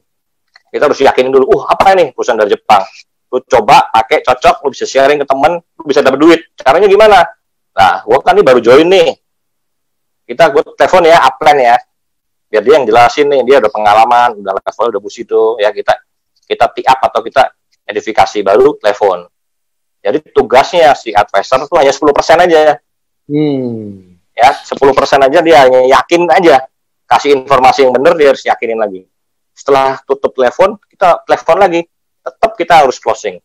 Kita harus yakinin dulu, apa ini perusahaan dari Jepang. Lu coba, pakai, cocok, lu bisa sharing ke temen, lu bisa dapat duit. Caranya gimana? Nah, gua kan ini baru join nih. Gue telepon ya, upline ya. Biar dia yang jelasin nih, dia udah pengalaman, udah level, udah bus itu. Ya, kita tee up atau kita edifikasi, baru telepon. Jadi tugasnya si advisor itu hanya 10% aja. Ya, 10% aja dia hanya yakin aja. Kasih informasi yang benar, dia harus yakinin lagi. Setelah tutup telepon, kita telepon lagi. Tetap kita harus closing.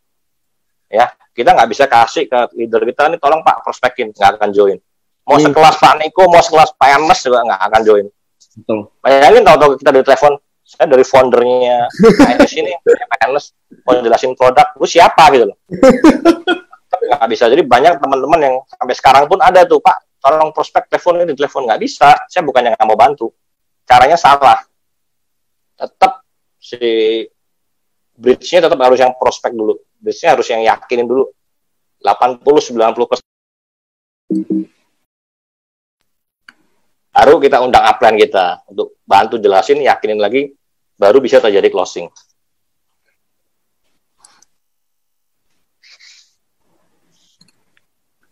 Ya, kita nggak bisa kasih ke leader kita, nih tolong Pak prospekin, nggak akan join. Mau sekelas Pak Niko, mau sekelas Pak Ernest juga nggak akan join. Betul. Bayangin tahu kita di telepon, saya dari foundernya AS ini, Pak Ernest, mau jelasin produk, lu siapa gitu loh. Nggak bisa. Jadi banyak teman-teman yang sampai sekarang pun ada tuh, Pak, tolong prospek telepon ini, telepon nggak bisa. Saya bukannya nggak mau bantu, caranya salah. Tetap si bridge-nya tetap harus yang prospek dulu. Bridge-nya harus yang yakinin dulu. 80-90%. Baru kita undang upline kita untuk bantu jelasin, yakinin lagi, baru bisa terjadi closing.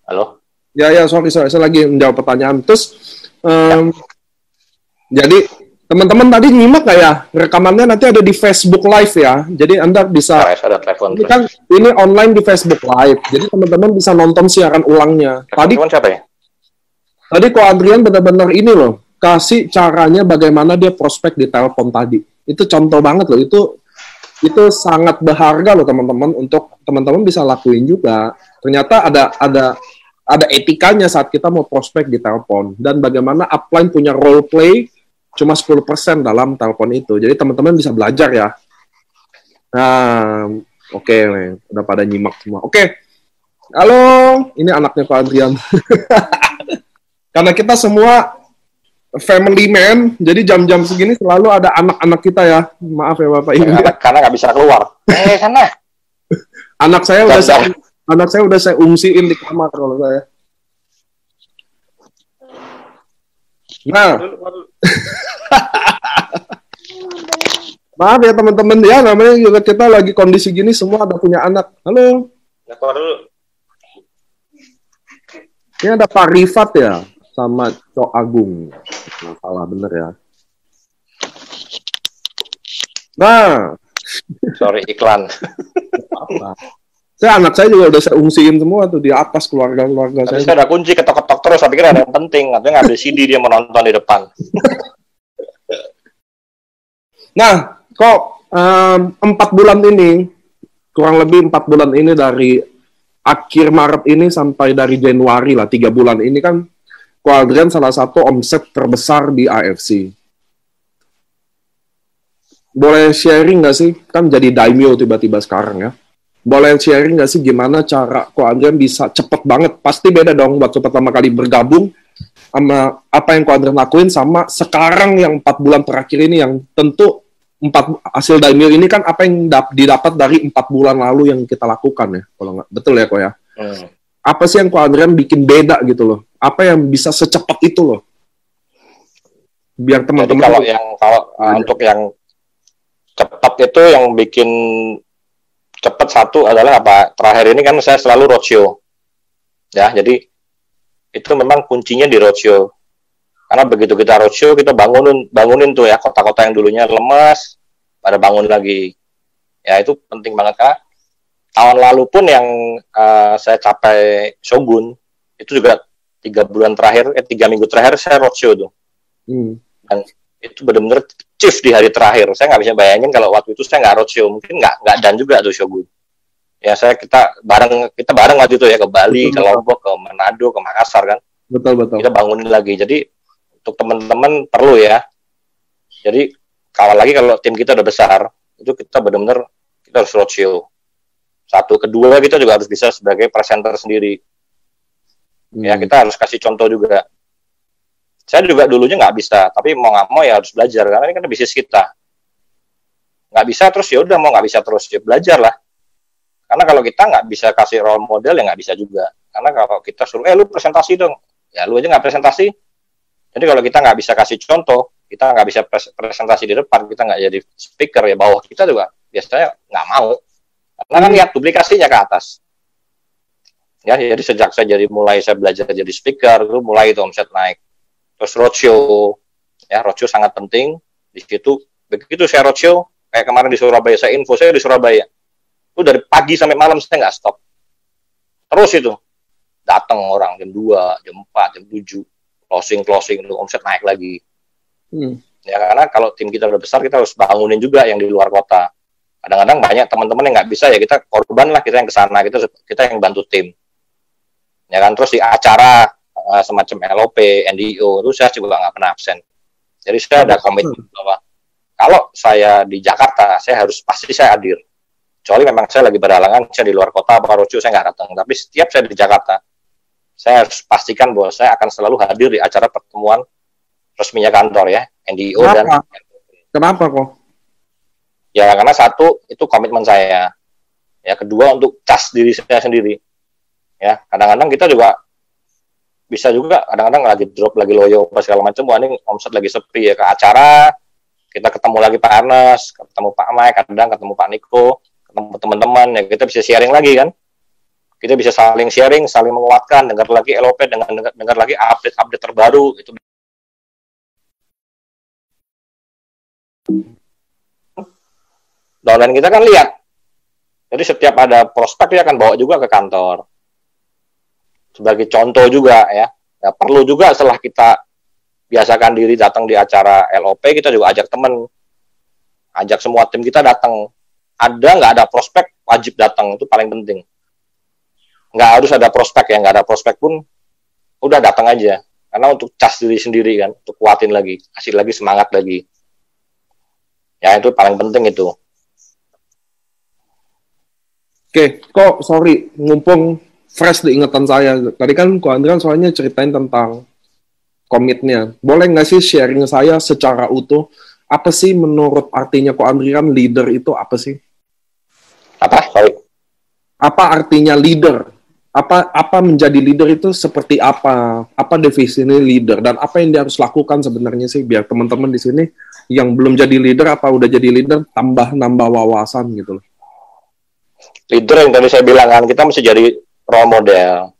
Halo? Ya, sorry. Saya lagi menjawab pertanyaan. Terus, jadi teman-teman tadi nyimak nggak ya? Rekamannya nanti ada di Facebook Live ya. Jadi Anda bisa, ini kan ini online di Facebook Live. Jadi teman-teman bisa nonton siaran ulangnya. Tadi siapa ya? Tadi Ko Adrian benar-benar ini loh, kasih caranya bagaimana dia prospek di telepon tadi. Itu contoh banget loh. Itu sangat berharga loh teman-teman, untuk teman-teman bisa lakuin juga. Ternyata ada etikanya saat kita mau prospek di telepon, dan bagaimana upline punya role play cuma 10% dalam telepon itu. Jadi teman-teman bisa belajar ya. Nah, oke, udah pada nyimak semua. Oke. Halo, ini anaknya Pak Adrian. Karena kita semua family man, jadi jam-jam segini selalu ada anak-anak kita ya. Maaf ya Bapak Ibu. Karena nggak bisa keluar. Sana. Anak saya udah saya ungsiin di kamar kalau saya. Nah, maaf ya teman-teman ya, namanya juga kita lagi kondisi gini, semua ada punya anak. Halo. Ini ada Pak Rifat ya, sama Cok Agung. Nggak salah bener ya. Nah, Sorry, iklan. apa? Anak saya juga udah saya ungsiin semua tuh di atas keluarga Tapi saya. saya udah kunci, ketok-ketok terus, saya pikir ada yang penting. Katanya ngambil CD dia menonton di depan. Nah, kok 4 bulan ini, kurang lebih 4 bulan ini dari akhir Maret ini sampai dari Januari lah, 3 bulan ini kan Ko Adrian salah satu omset terbesar di AFC. Boleh sharing nggak sih? Kan jadi daimyo tiba-tiba sekarang ya. Boleh sharing nggak sih gimana cara Ko Adrian bisa cepet banget? Pasti beda dong waktu pertama kali bergabung sama apa yang Ko Adrian lakuin sama sekarang yang 4 bulan terakhir ini yang tentu hasil daimyo ini kan apa yang didapat dari 4 bulan lalu yang kita lakukan ya. Kalau nggak betul ya Ko ya. Apa sih yang Ko Adrian bikin beda gitu loh? Apa yang bisa secepat itu loh? Biar teman-teman. Jadi untuk yang cepat itu yang bikin cepat satu adalah apa? Terakhir ini kan saya selalu roadshow. Ya, jadi itu memang kuncinya di roadshow. Karena begitu kita roadshow, kita bangunin tuh ya kota-kota yang dulunya lemas pada bangun lagi. Ya, itu penting banget Kak. Tahun lalu pun yang saya capai Shogun itu juga 3 minggu terakhir saya roadshow tuh. Dan itu benar-benar chief di hari terakhir. Saya nggak bisa bayangin kalau waktu itu saya nggak roadshow, mungkin nggak dan juga tuh Shogun. Ya kita bareng waktu itu ya ke Bali, betul, ke Lombok, ke Manado, ke Makassar kan. Betul. Kita bangunin lagi. Jadi untuk teman-teman perlu ya. Jadi kalau tim kita udah besar, itu kita benar-benar kita harus roadshow. Satu, kedua kita juga harus bisa sebagai presenter sendiri. Ya kita harus kasih contoh juga. Saya juga dulunya nggak bisa, tapi mau nggak mau ya harus belajar karena ini kan bisnis kita. Nggak bisa terus ya udah mau nggak bisa terus ya belajar lah. Karena kalau kita nggak bisa kasih role model ya nggak bisa juga. Karena kalau kita suruh lu presentasi dong, ya lu aja nggak presentasi. Jadi kalau kita nggak bisa kasih contoh, kita nggak bisa presentasi di depan, kita nggak jadi speaker ya bawah kita juga biasanya nggak mau. Karena kan lihat duplikasinya ke atas. Ya jadi sejak saya saya belajar jadi speaker, itu mulai itu omset naik. Terus roadshow, ya roadshow sangat penting. Di situ begitu saya roadshow, kayak kemarin di Surabaya, saya di Surabaya. Itu dari pagi sampai malam saya nggak stop. Terus itu datang orang jam 2, jam 4, jam 7, closing, omset naik lagi. Ya karena kalau tim kita udah besar, kita harus bangunin juga yang di luar kota. Kadang-kadang banyak teman-teman yang nggak bisa ya kita korban lah, kita yang kesana, kita yang bantu tim. Ya kan terus di acara semacam LOP, NDO, itu saya juga nggak pernah absen. Jadi saya ada komitmen bahwa kalau saya di Jakarta, saya pasti saya hadir. Kecuali memang saya lagi berhalangan, saya di luar kota, roadshow saya nggak datang. Tapi setiap saya di Jakarta, saya harus pastikan bahwa saya akan selalu hadir di acara pertemuan resminya kantor ya, NDO. Kenapa kok? Ya karena satu, itu komitmen saya. Ya kedua, untuk cas diri saya sendiri. Ya kadang-kadang kita juga bisa juga kadang-kadang lagi drop, lagi loyo pas segala macam, wah ini omset lagi sepi ya, ke acara kita ketemu lagi Pak Ernest, ketemu Pak Mike, kadang ketemu Pak Niko, ketemu teman-teman ya, kita bisa sharing lagi kan, kita bisa saling sharing, saling menguatkan, dengar lagi LOP, dengar lagi update terbaru itu. Downline kita kan lihat, jadi setiap ada prospek dia akan bawa juga ke kantor. Sebagai contoh juga ya perlu juga setelah kita biasakan diri datang di acara LOP, kita juga ajak teman, ajak semua tim kita datang. Nggak ada prospek, wajib datang, itu paling penting. Nggak harus ada prospek ya, nggak ada prospek pun udah datang aja. Karena untuk cas diri sendiri kan, untuk kuatin lagi, kasih lagi semangat lagi. Ya itu paling penting itu. Oke, kok sorry, ngumpung fresh di ingatan saya. Tadi kan Ko Adrian soalnya ceritain tentang komitnya. Boleh nggak sih sharing saya secara utuh, apa sih menurut artinya Ko Adrian leader itu apa sih? Apa? Sorry. Apa artinya leader? Apa menjadi leader itu seperti apa? Apa definisi leader? Dan apa yang dia harus lakukan sebenarnya sih biar teman-teman di sini yang belum jadi leader apa udah jadi leader nambah wawasan gitu loh. Leader yang tadi saya bilang kan, kita mesti jadi role model.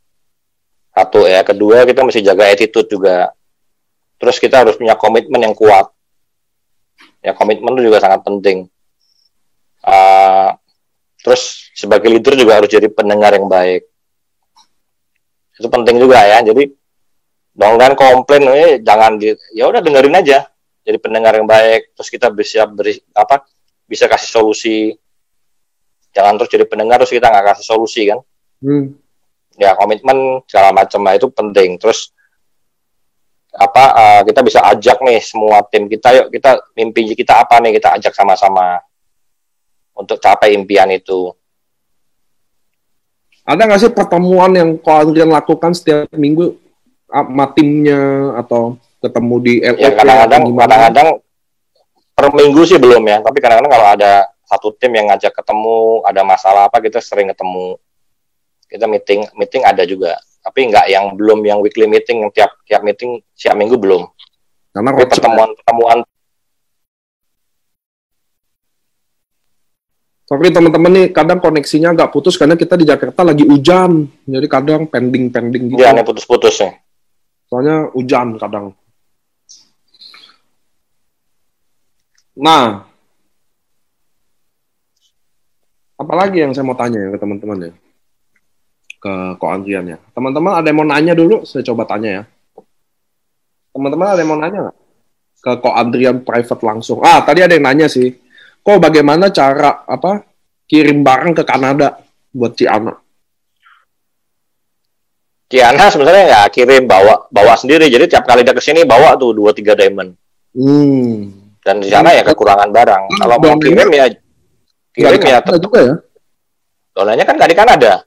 Satu ya, kedua kita mesti jaga attitude juga. Terus kita harus punya komitmen yang kuat. Ya, komitmen itu juga sangat penting. Terus sebagai leader juga harus jadi pendengar yang baik. Itu penting juga ya. Jadi jangan komplain, jangan ya udah dengerin aja. Jadi pendengar yang baik. Terus kita bisa kasih solusi. Jangan terus jadi pendengar terus kita nggak kasih solusi kan. Ya komitmen segala macam itu penting. Terus kita bisa ajak nih semua tim kita, yuk kita mimpi kita apa nih, kita ajak sama-sama untuk capai impian itu. Ada nggak sih pertemuan yang kalian lakukan setiap minggu sama timnya atau ketemu di LOP? Ya kadang-kadang per minggu sih belum ya, tapi kadang-kadang kalau ada satu tim yang ngajak ketemu, ada masalah apa kita sering ketemu. Kita meeting ada juga, tapi nggak yang belum yang weekly meeting yang tiap meeting siap minggu belum. Karena pertemuan. Tapi teman-teman nih kadang koneksinya agak putus karena kita di Jakarta lagi hujan, jadi kadang pending gitu. Iya nih putus-putus nih. Soalnya hujan kadang. Nah, apalagi yang saya mau tanya ya ke teman-teman ya, ke Ko Andrian ya. Teman-teman ada yang mau nanya dulu? Saya coba tanya ya. Teman-teman ada yang mau nanya nggak? Ke Ko Andrian private langsung. Tadi ada yang nanya sih. Kok bagaimana cara kirim barang ke Kanada buat Ciana? Ciana sebenarnya nggak kirim, bawa sendiri. Jadi tiap kali dia kesini bawa tuh 2-3 diamond. Dan di sana ya kekurangan barang. Kalau mau kirim ya tetap juga ya. Donanya kan nggak di Kanada.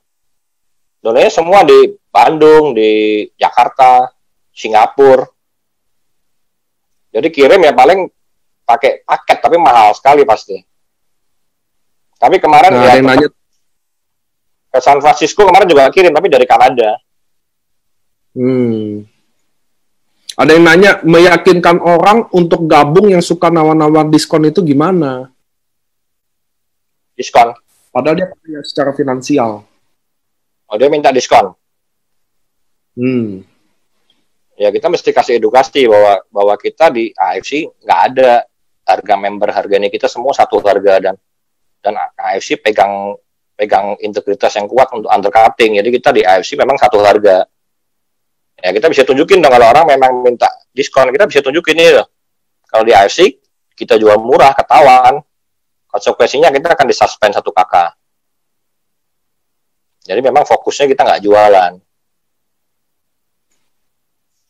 Donanya semua di Bandung, di Jakarta, Singapura. Jadi kirim ya paling pakai paket, tapi mahal sekali pasti. Tapi kemarin ada yang nanya ke San Francisco kemarin juga kirim, tapi dari Kanada. Ada yang nanya, meyakinkan orang untuk gabung yang suka nawar-nawar diskon itu gimana? Diskon? Padahal dia punya secara finansial. Oh, dia minta diskon? Ya kita mesti kasih edukasi bahwa kita di AFC nggak ada harga member, harganya kita semua satu harga, dan AFC pegang integritas yang kuat untuk undercutting. Jadi kita di AFC memang satu harga. Ya kita bisa tunjukin dong kalau orang memang minta diskon, kita bisa tunjukin ini loh. Kalau di AFC kita jual murah, ketahuan, konsekuensinya kita akan disuspend 1 KK. Jadi memang fokusnya kita nggak jualan.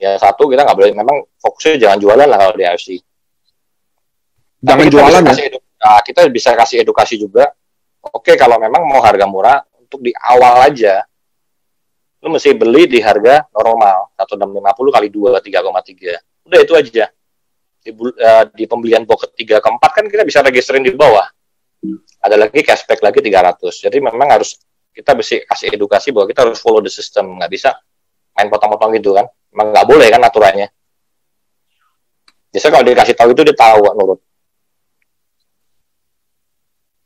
Ya satu, kita nggak boleh, memang fokusnya jangan jualan lah kalau di AFC. Jangan jualan ya? Kita bisa kasih edukasi juga. Oke, kalau memang mau harga murah, untuk di awal aja, lu mesti beli di harga normal, 1.650 kali 2, 3,3. Udah itu aja. Di pembelian box ketiga, keempat kan kita bisa registerin di bawah. Ada lagi cashback lagi 300. Jadi memang harus, kita bisa kasih edukasi bahwa kita harus follow the system. Nggak bisa main potong-potong gitu kan. Memang nggak boleh kan aturannya. Biasanya kalau dikasih tahu itu dia tahu nurut.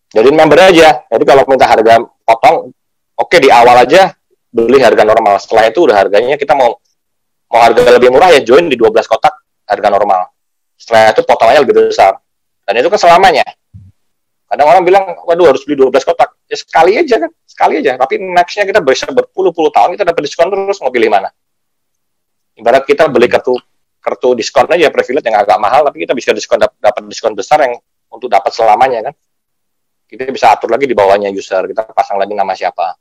Jadi member aja. Jadi kalau minta harga potong, oke di awal aja beli harga normal. Setelah itu udah harganya kita mau harga lebih murah ya join di 12 kotak harga normal. Setelah itu potongannya lebih besar. Dan itu kan selamanya. Kadang orang bilang, waduh harus beli 12 kotak. Ya sekali aja kan, sekali aja. Tapi next-nya kita bisa berpuluh-puluh tahun kita dapat diskon terus, mau pilih mana? Ibarat kita beli kartu diskon aja, privilege yang agak mahal, tapi kita bisa dapat diskon besar yang untuk dapat selamanya kan. Kita bisa atur lagi di bawahnya user, kita pasang lagi nama siapa.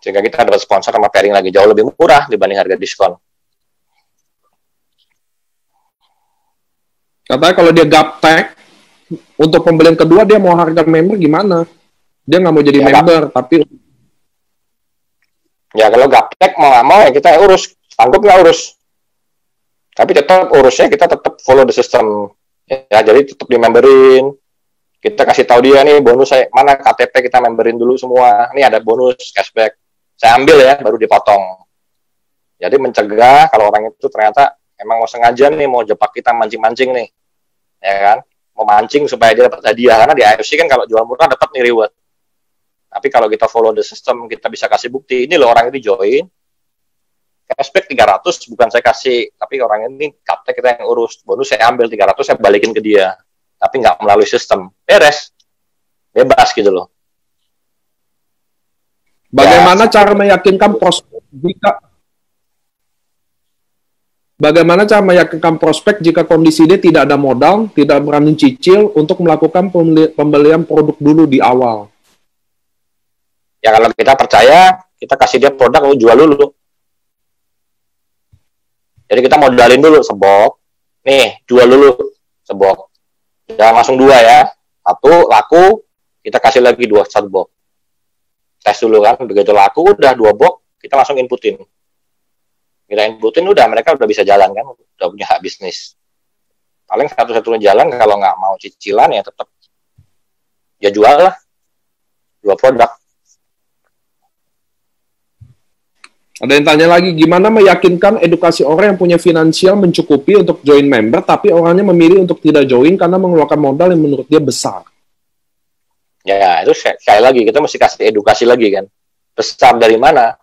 Sehingga kita dapat sponsor sama pairing lagi jauh lebih murah dibanding harga diskon. Katanya kalau dia gaptek, untuk pembelian kedua dia mau harga member gimana? Dia nggak mau jadi member, tapi... Ya kalau gaptek mau nggak mau ya kita urus, sanggup nggak urus. Tapi tetap urusnya kita tetap follow the system. Ya jadi tetap di memberin. Kita kasih tahu dia nih bonus saya mana KTP kita memberin dulu semua. Ini ada bonus cashback. Saya ambil ya baru dipotong. Jadi mencegah kalau orang itu ternyata emang mau sengaja nih mau jepak kita mancing-mancing nih. Ya kan? Mau mancing supaya dia dapat hadiah karena di AFC kan kalau jual murah dapat nih reward. Tapi kalau kita follow the system kita bisa kasih bukti ini loh orang itu join cashback 300 bukan saya kasih, tapi orang ini kaptek kita yang urus. Bonus saya ambil 300 saya balikin ke dia. Tapi nggak melalui sistem. Beres. Bebas gitu loh. Bagaimana cara meyakinkan prospek jika kondisi dia tidak ada modal, tidak berani cicil untuk melakukan pembelian produk dulu di awal? Ya kalau kita percaya, kita kasih dia produk lalu jual dulu. Jadi kita modalin dulu sebok. Nih, jual dulu sebok. Jangan langsung 2 ya. 1 laku, kita kasih lagi 1 box. Tes dulu kan, begitu laku udah 2 box, kita langsung inputin. Kita inputin udah, mereka udah bisa jalan kan, udah punya hak bisnis. Paling satu-satunya jalan kalau nggak mau cicilan ya tetap ya jual lah, jual produk. Ada yang tanya lagi, gimana meyakinkan edukasi orang yang punya finansial mencukupi untuk join member, tapi orangnya memilih untuk tidak join karena mengeluarkan modal yang menurut dia besar? Ya itu sekali lagi kita mesti kasih edukasi lagi kan, besar dari mana?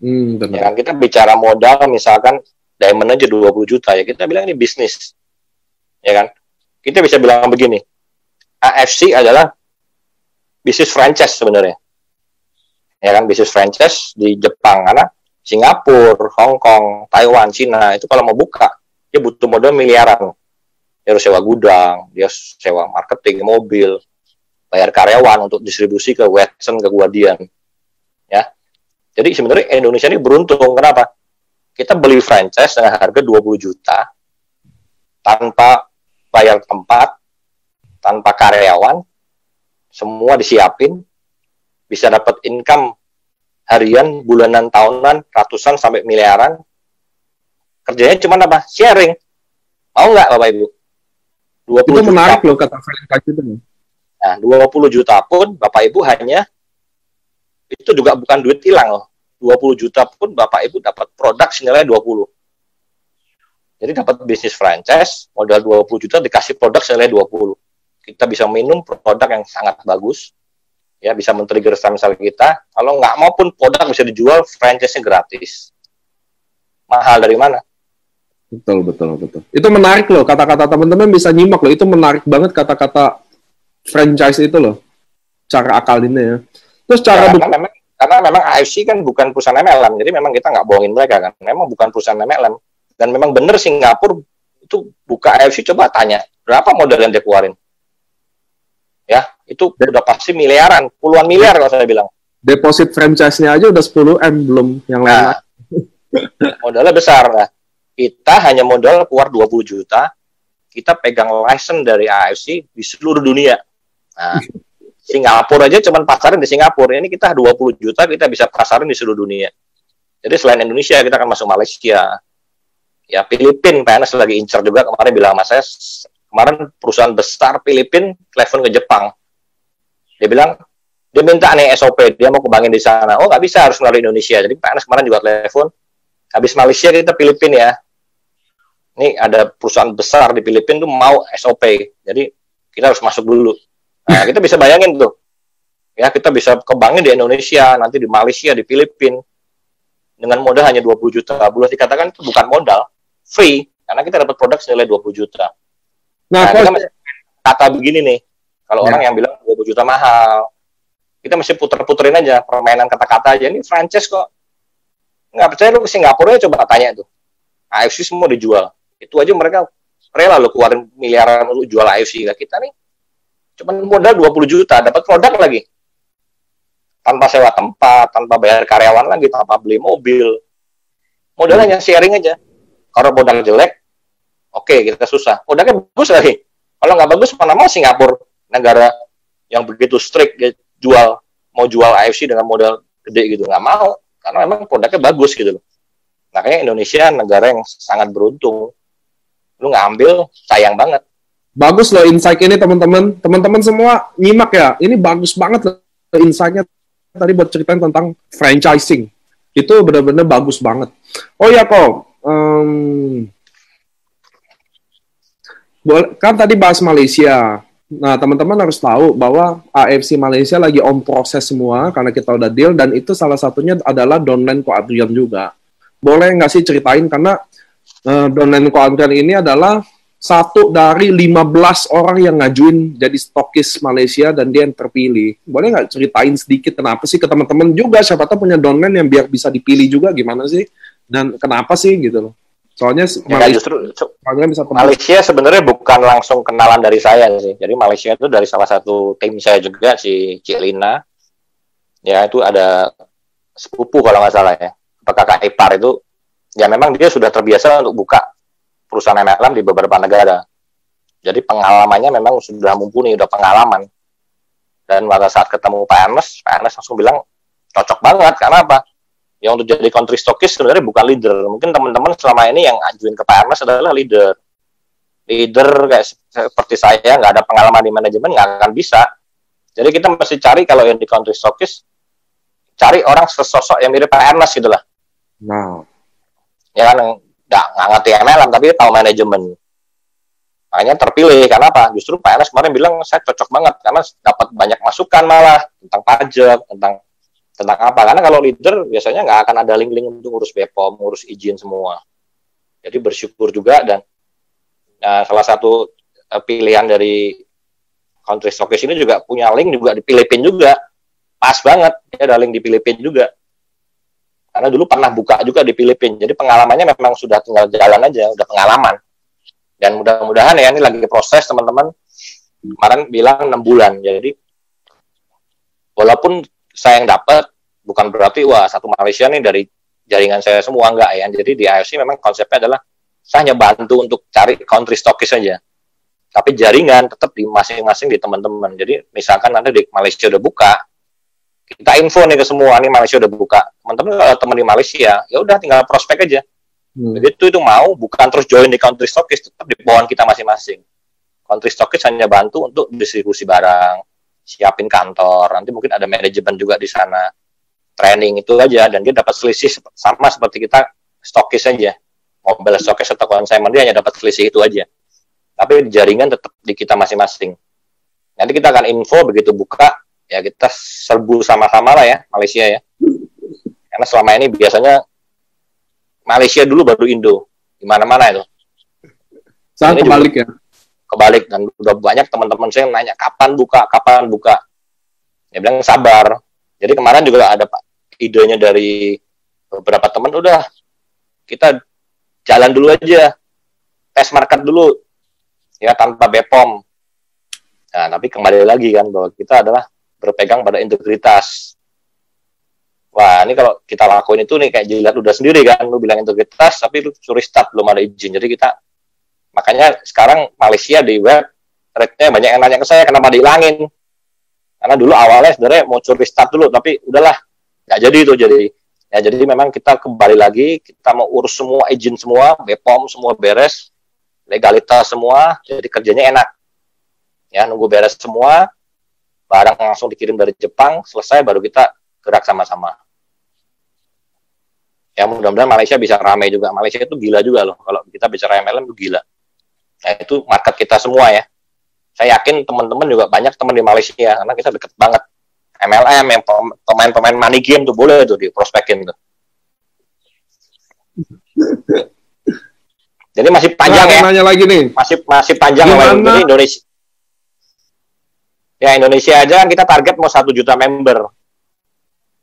Ya kan, kita bicara modal misalkan diamond aja 20 juta ya kita bilang ini bisnis ya kan, kita bisa bilang begini, AFC adalah bisnis franchise sebenarnya ya kan, bisnis franchise di Jepang karena Singapura, Hong Kong, Taiwan, Cina itu kalau mau buka dia butuh modal miliaran, dia harus sewa gudang, dia sewa marketing, mobil, bayar karyawan untuk distribusi ke Watson, ke Guardian ya. Jadi sebenarnya Indonesia ini beruntung. Kenapa? Kita beli franchise dengan harga 20 juta tanpa bayar tempat, tanpa karyawan, semua disiapin, bisa dapat income harian, bulanan, tahunan, ratusan sampai miliaran. Kerjanya cuma apa? Sharing. Mau nggak Bapak Ibu? 20 itu menarik loh kata franchise itu. Nah, 20 juta pun Bapak Ibu hanya itu juga bukan duit hilang loh. 20 juta pun Bapak Ibu dapat produk senilai 20. Jadi dapat bisnis franchise, modal 20 juta dikasih produk senilai 20. Kita bisa minum produk yang sangat bagus, ya bisa men-trigger stem cell kita. Kalau nggak mau pun produk bisa dijual, franchise-nya gratis. Mahal dari mana? Betul. Itu menarik loh, kata-kata teman-teman bisa nyimak loh. Itu menarik banget kata-kata franchise itu loh. Cara akalinnya ya. Terus cara karena memang AFC kan bukan perusahaan MLM, jadi memang kita nggak bohongin mereka kan. Memang bukan perusahaan MLM. Dan memang benar Singapura itu buka AFC, coba tanya berapa modal yang dia keluarin. Ya, itu udah pasti miliaran, puluhan miliar kalau saya bilang. Deposit franchise-nya aja udah 10M belum yang lain. Modalnya besar lah. Kita hanya modal keluar 20 juta, kita pegang license dari AFC di seluruh dunia. Nah, Singapura aja cuman pasarin di Singapura. Ini kita 20 juta kita bisa pasarin di seluruh dunia. Jadi selain Indonesia kita akan masuk Malaysia. Ya Filipina, PNS lagi incar juga kemarin bilang sama saya, kemarin perusahaan besar Filipina telepon ke Jepang. Dia bilang dia minta nih SOP, dia mau kembangin di sana. Oh nggak bisa, harus melalui Indonesia. Jadi PNS kemarin juga telepon. Habis Malaysia kita Filipina ya. Ini ada perusahaan besar di Filipina tuh mau SOP. Jadi kita harus masuk dulu. Nah, kita bisa bayangin tuh. Ya, kita bisa kembangin di Indonesia, nanti di Malaysia, di Filipina. Dengan modal hanya 20 juta. Boleh dikatakan itu bukan modal. Free. Karena kita dapat produk senilai 20 juta. Nah kita masih kata begini nih. Kalau orang yang bilang 20 juta mahal. Kita mesti puter-puterin aja. Permainan kata-kata aja. Ini franchise kok. Nggak percaya lu ke Singapura ya coba tanya tuh. AFC semua dijual. Itu aja mereka rela lo keluarin miliaran untuk jual AFC. Kita nih cuma modal 20 juta, dapat produk lagi. Tanpa sewa tempat, tanpa bayar karyawan lagi, tanpa beli mobil. Modalnya sharing aja. Kalau modal jelek, oke, kita susah. Modalnya bagus lagi. Kalau nggak bagus, mana mau Singapura, negara yang begitu strict, dia mau jual AFC dengan modal gede gitu. Nggak mau, karena memang produknya bagus gitu loh. Makanya Indonesia negara yang sangat beruntung. Lu nggak ambil, sayang banget. Bagus loh insight ini teman-teman. Teman-teman semua nyimak ya. Ini bagus banget loh insight-nya tadi buat ceritain tentang franchising. Itu benar-benar bagus banget. Oh ya kok, kan tadi bahas Malaysia. Nah teman-teman harus tahu bahwa AFC Malaysia lagi on proses semua karena kita udah deal dan itu salah satunya adalah downline Ko Adrian juga. boleh nggak sih ceritain, karena downline content ini adalah satu dari 15 orang yang ngajuin jadi stokis Malaysia dan dia yang terpilih. Boleh nggak ceritain sedikit kenapa sih ke teman-teman juga, siapa tahu punya downline yang biar bisa dipilih juga gimana sih dan kenapa sih gitu loh. Soalnya Malaysia sebenarnya bukan langsung kenalan dari saya sih. Jadi Malaysia itu dari salah satu tim saya juga, si Cik Lina. Ya itu ada sepupu kalau nggak salah ya. Kakak ipar itu, ya memang dia sudah terbiasa untuk buka perusahaan MLM di beberapa negara. Jadi pengalamannya memang sudah mumpuni, udah pengalaman. Dan pada saat ketemu Pak Ernest langsung bilang cocok banget. Karena apa? Yang untuk jadi country stockist sebenarnya bukan leader. Mungkin teman-teman selama ini yang ajuin ke Pak Ernest adalah leader. Leader kayak seperti saya, nggak ada pengalaman di manajemen, nggak akan bisa. Jadi kita mesti cari, kalau yang di country stockist, cari orang sesosok yang mirip Pak Ernest gitu lah. Nah. Ya kan, nggak ngerti MLM, tapi tahu manajemen. Makanya terpilih, karena apa? Justru Pak Ernest kemarin bilang, saya cocok banget, karena dapat banyak masukan malah, tentang pajak, tentang apa. Karena kalau leader biasanya nggak akan ada link-link untuk ngurus BPOM, ngurus izin semua. Jadi bersyukur juga. Dan salah satu pilihan dari country stockist ini juga punya link juga di Filipina juga. Pas banget, ya ada link di Filipina juga. Karena dulu pernah buka juga di Filipina. Jadi pengalamannya memang sudah tinggal jalan aja, udah pengalaman. Dan mudah-mudahan ya, ini lagi proses teman-teman. Kemarin bilang 6 bulan. Jadi walaupun saya yang dapat, bukan berarti wah satu Malaysia nih dari jaringan saya semua, enggak ya. Jadi di IFC memang konsepnya adalah saya hanya bantu untuk cari country stockist saja. Tapi jaringan tetap di masing-masing di teman-teman. Jadi misalkan nanti di Malaysia udah buka, kita info nih ke semua, nih Malaysia udah buka. Teman-teman kalau teman di Malaysia, ya udah tinggal prospek aja. Jadi itu mau bukan terus join di country stockist, tetap di bawah kita masing-masing. Country stockist hanya bantu untuk distribusi barang, siapin kantor, nanti mungkin ada manajemen juga di sana, training itu aja, dan dia dapat selisih sama seperti kita stokis aja, mobile stokis atau consignment, dia hanya dapat selisih itu aja, tapi jaringan tetap di kita masing-masing. Nanti kita akan info begitu buka, ya kita serbu sama-sama lah ya, Malaysia ya, karena selama ini biasanya Malaysia dulu baru Indo, di mana-mana itu. Saya kebalik ya. Kebalik, dan udah banyak teman-teman saya yang nanya kapan buka. Dia bilang sabar. Jadi kemarin juga ada idenya dari beberapa teman, udah kita jalan dulu aja, tes market dulu ya tanpa BPOM. Nah, tapi kembali lagi kan bahwa kita adalah berpegang pada integritas. Wah, ini kalau kita lakuin itu nih kayak jilat udah sendiri kan, lu bilang integritas tapi lu curi start belum ada izin. Jadi kita, makanya sekarang Malaysia di web rate-nya banyak yang nanya ke saya kenapa dihilangin. Karena dulu awalnya sebenarnya mau curi start dulu, tapi udahlah nggak jadi itu. Jadi memang kita kembali lagi, kita mau urus semua izin semua, BPOM semua beres, legalitas semua, jadi kerjanya enak. Ya, nunggu beres semua, barang langsung dikirim dari Jepang, selesai baru kita gerak sama-sama. Ya mudah-mudahan Malaysia bisa ramai juga. Malaysia itu gila juga loh. Kalau kita bicara MLM itu gila. Nah itu market kita semua ya. Saya yakin teman-teman juga banyak teman di Malaysia karena kita deket banget. MLM yang pemain-pemain money game tuh boleh tuh di prospekin tuh. Jadi masih panjang ya. Nanya lagi nih. Masih panjang. Jadi Indonesia. Ya Indonesia aja kan kita target mau 1 juta member.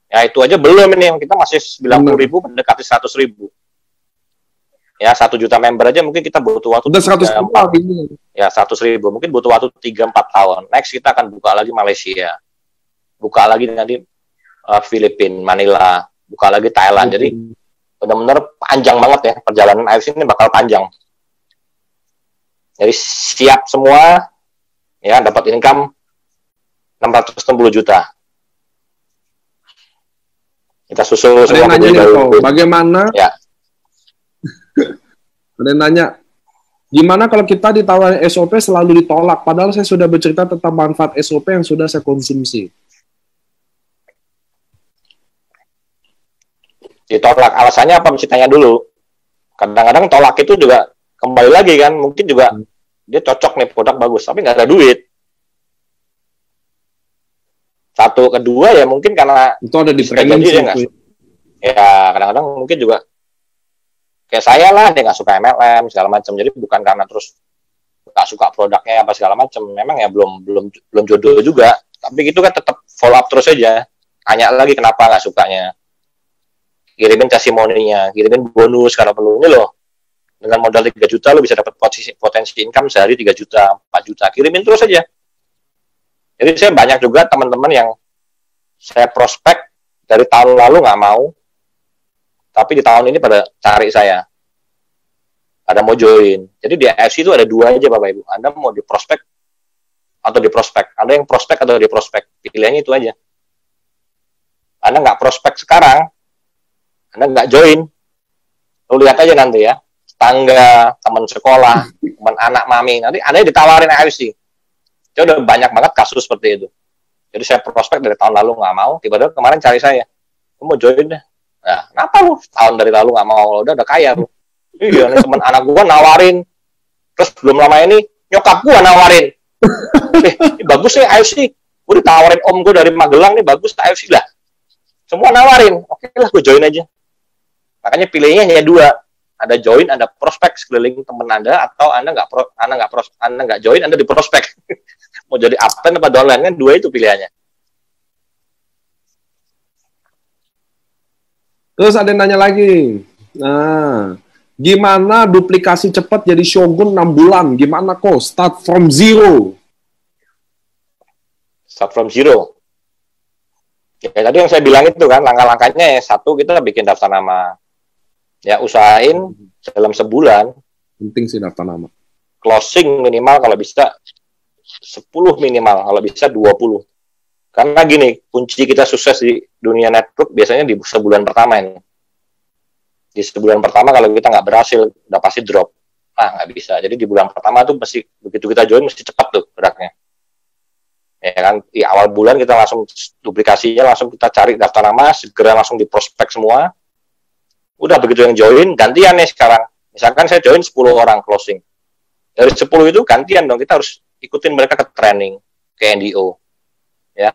Ya itu aja belum ini, kita masih 90.000 mendekati 100.000. Ya 1 juta member aja mungkin kita butuh waktu. Udah 100.000. Ya 100.000 mungkin butuh waktu 3-4 tahun. Next kita akan buka lagi Malaysia, buka lagi nanti Filipina, Manila, buka lagi Thailand. Jadi benar-benar panjang banget ya perjalanan AFC ini, bakal panjang. Jadi siap semua, ya dapat income 660 juta. Kita susul semua. Ada yang nanya bagaimana? Ya. Ada yang nanya, gimana kalau kita ditawarin SOP selalu ditolak, padahal saya sudah bercerita tentang manfaat SOP yang sudah saya konsumsi. Ditolak, alasannya apa? Mesti tanya dulu. Kadang-kadang tolak itu juga kembali lagi kan, mungkin juga dia cocok nih, produk bagus, tapi nggak ada duit. Satu, kedua ya mungkin karena itu ada di training ya kadang-kadang mungkin juga Kayak saya lah, dia nggak suka MLM segala macam. Jadi bukan karena terus nggak suka produknya apa segala macam. Memang ya belum jodoh juga. Tapi gitu kan tetap follow up terus aja. Tanya lagi kenapa nggak sukanya. Kirimin testimoninya, kirimin bonus kalau perlu. Ini loh, dengan modal 3 juta lo bisa dapat potensi income sehari 3 juta, 4 juta. Kirimin terus aja. Jadi saya banyak juga teman-teman yang saya prospek dari tahun lalu nggak mau, tapi di tahun ini pada cari saya. Ada mau join. Jadi di AFC itu ada 2 aja Bapak Ibu. Anda mau di prospek atau di prospek. Ada yang prospek atau di prospek. Pilihannya itu aja. Anda nggak prospek sekarang, Anda nggak join. Lu lihat aja nanti ya. Tetangga, teman sekolah, teman anak mami. Nanti Anda ditawarin AFC. Itu udah banyak banget kasus seperti itu. Jadi saya prospek dari tahun lalu nggak mau, tiba-tiba kemarin cari saya. Lu mau join deh. Nah, kenapa lu? Tahun dari lalu nggak mau, udah kaya lu. Iya, nih teman anak gua nawarin. Terus belum lama ini nyokap gua nawarin. Ini bagus nih AFC. Gua ditawarin om gua dari Magelang nih, bagus AFC lah. Semua nawarin. Oke lah, gua join aja. Makanya pilihnya hanya 2. Ada join, ada prospek sekeliling teman Anda, atau Anda nggak join, Anda di prospek. Mau jadi upline apa downline kan 2 itu pilihannya. Terus ada yang nanya lagi. Nah, gimana duplikasi cepat jadi Shogun 6 bulan? Gimana kok? Start from zero. Start from zero. Ya, tadi yang saya bilang itu kan, langkah-langkahnya ya, 1, kita bikin daftar nama. Ya, usahain dalam sebulan. Penting sih daftar nama. Closing minimal kalau bisa 10 minimal, kalau bisa 20. Karena gini, kunci kita sukses di dunia network biasanya di sebulan pertama ini. Di sebulan pertama kalau kita nggak berhasil, udah pasti drop. Nah, nggak bisa. Jadi di bulan pertama tuh mesti, begitu kita join, mesti cepat tuh geraknya. Ya kan, di awal bulan kita langsung duplikasinya, langsung kita cari daftar nama, segera langsung di prospek semua. Udah begitu yang join, gantian nih sekarang. Misalkan saya join 10 orang closing. Dari 10 itu gantian dong, kita harus ikutin mereka ke training, ke NDO. Ya.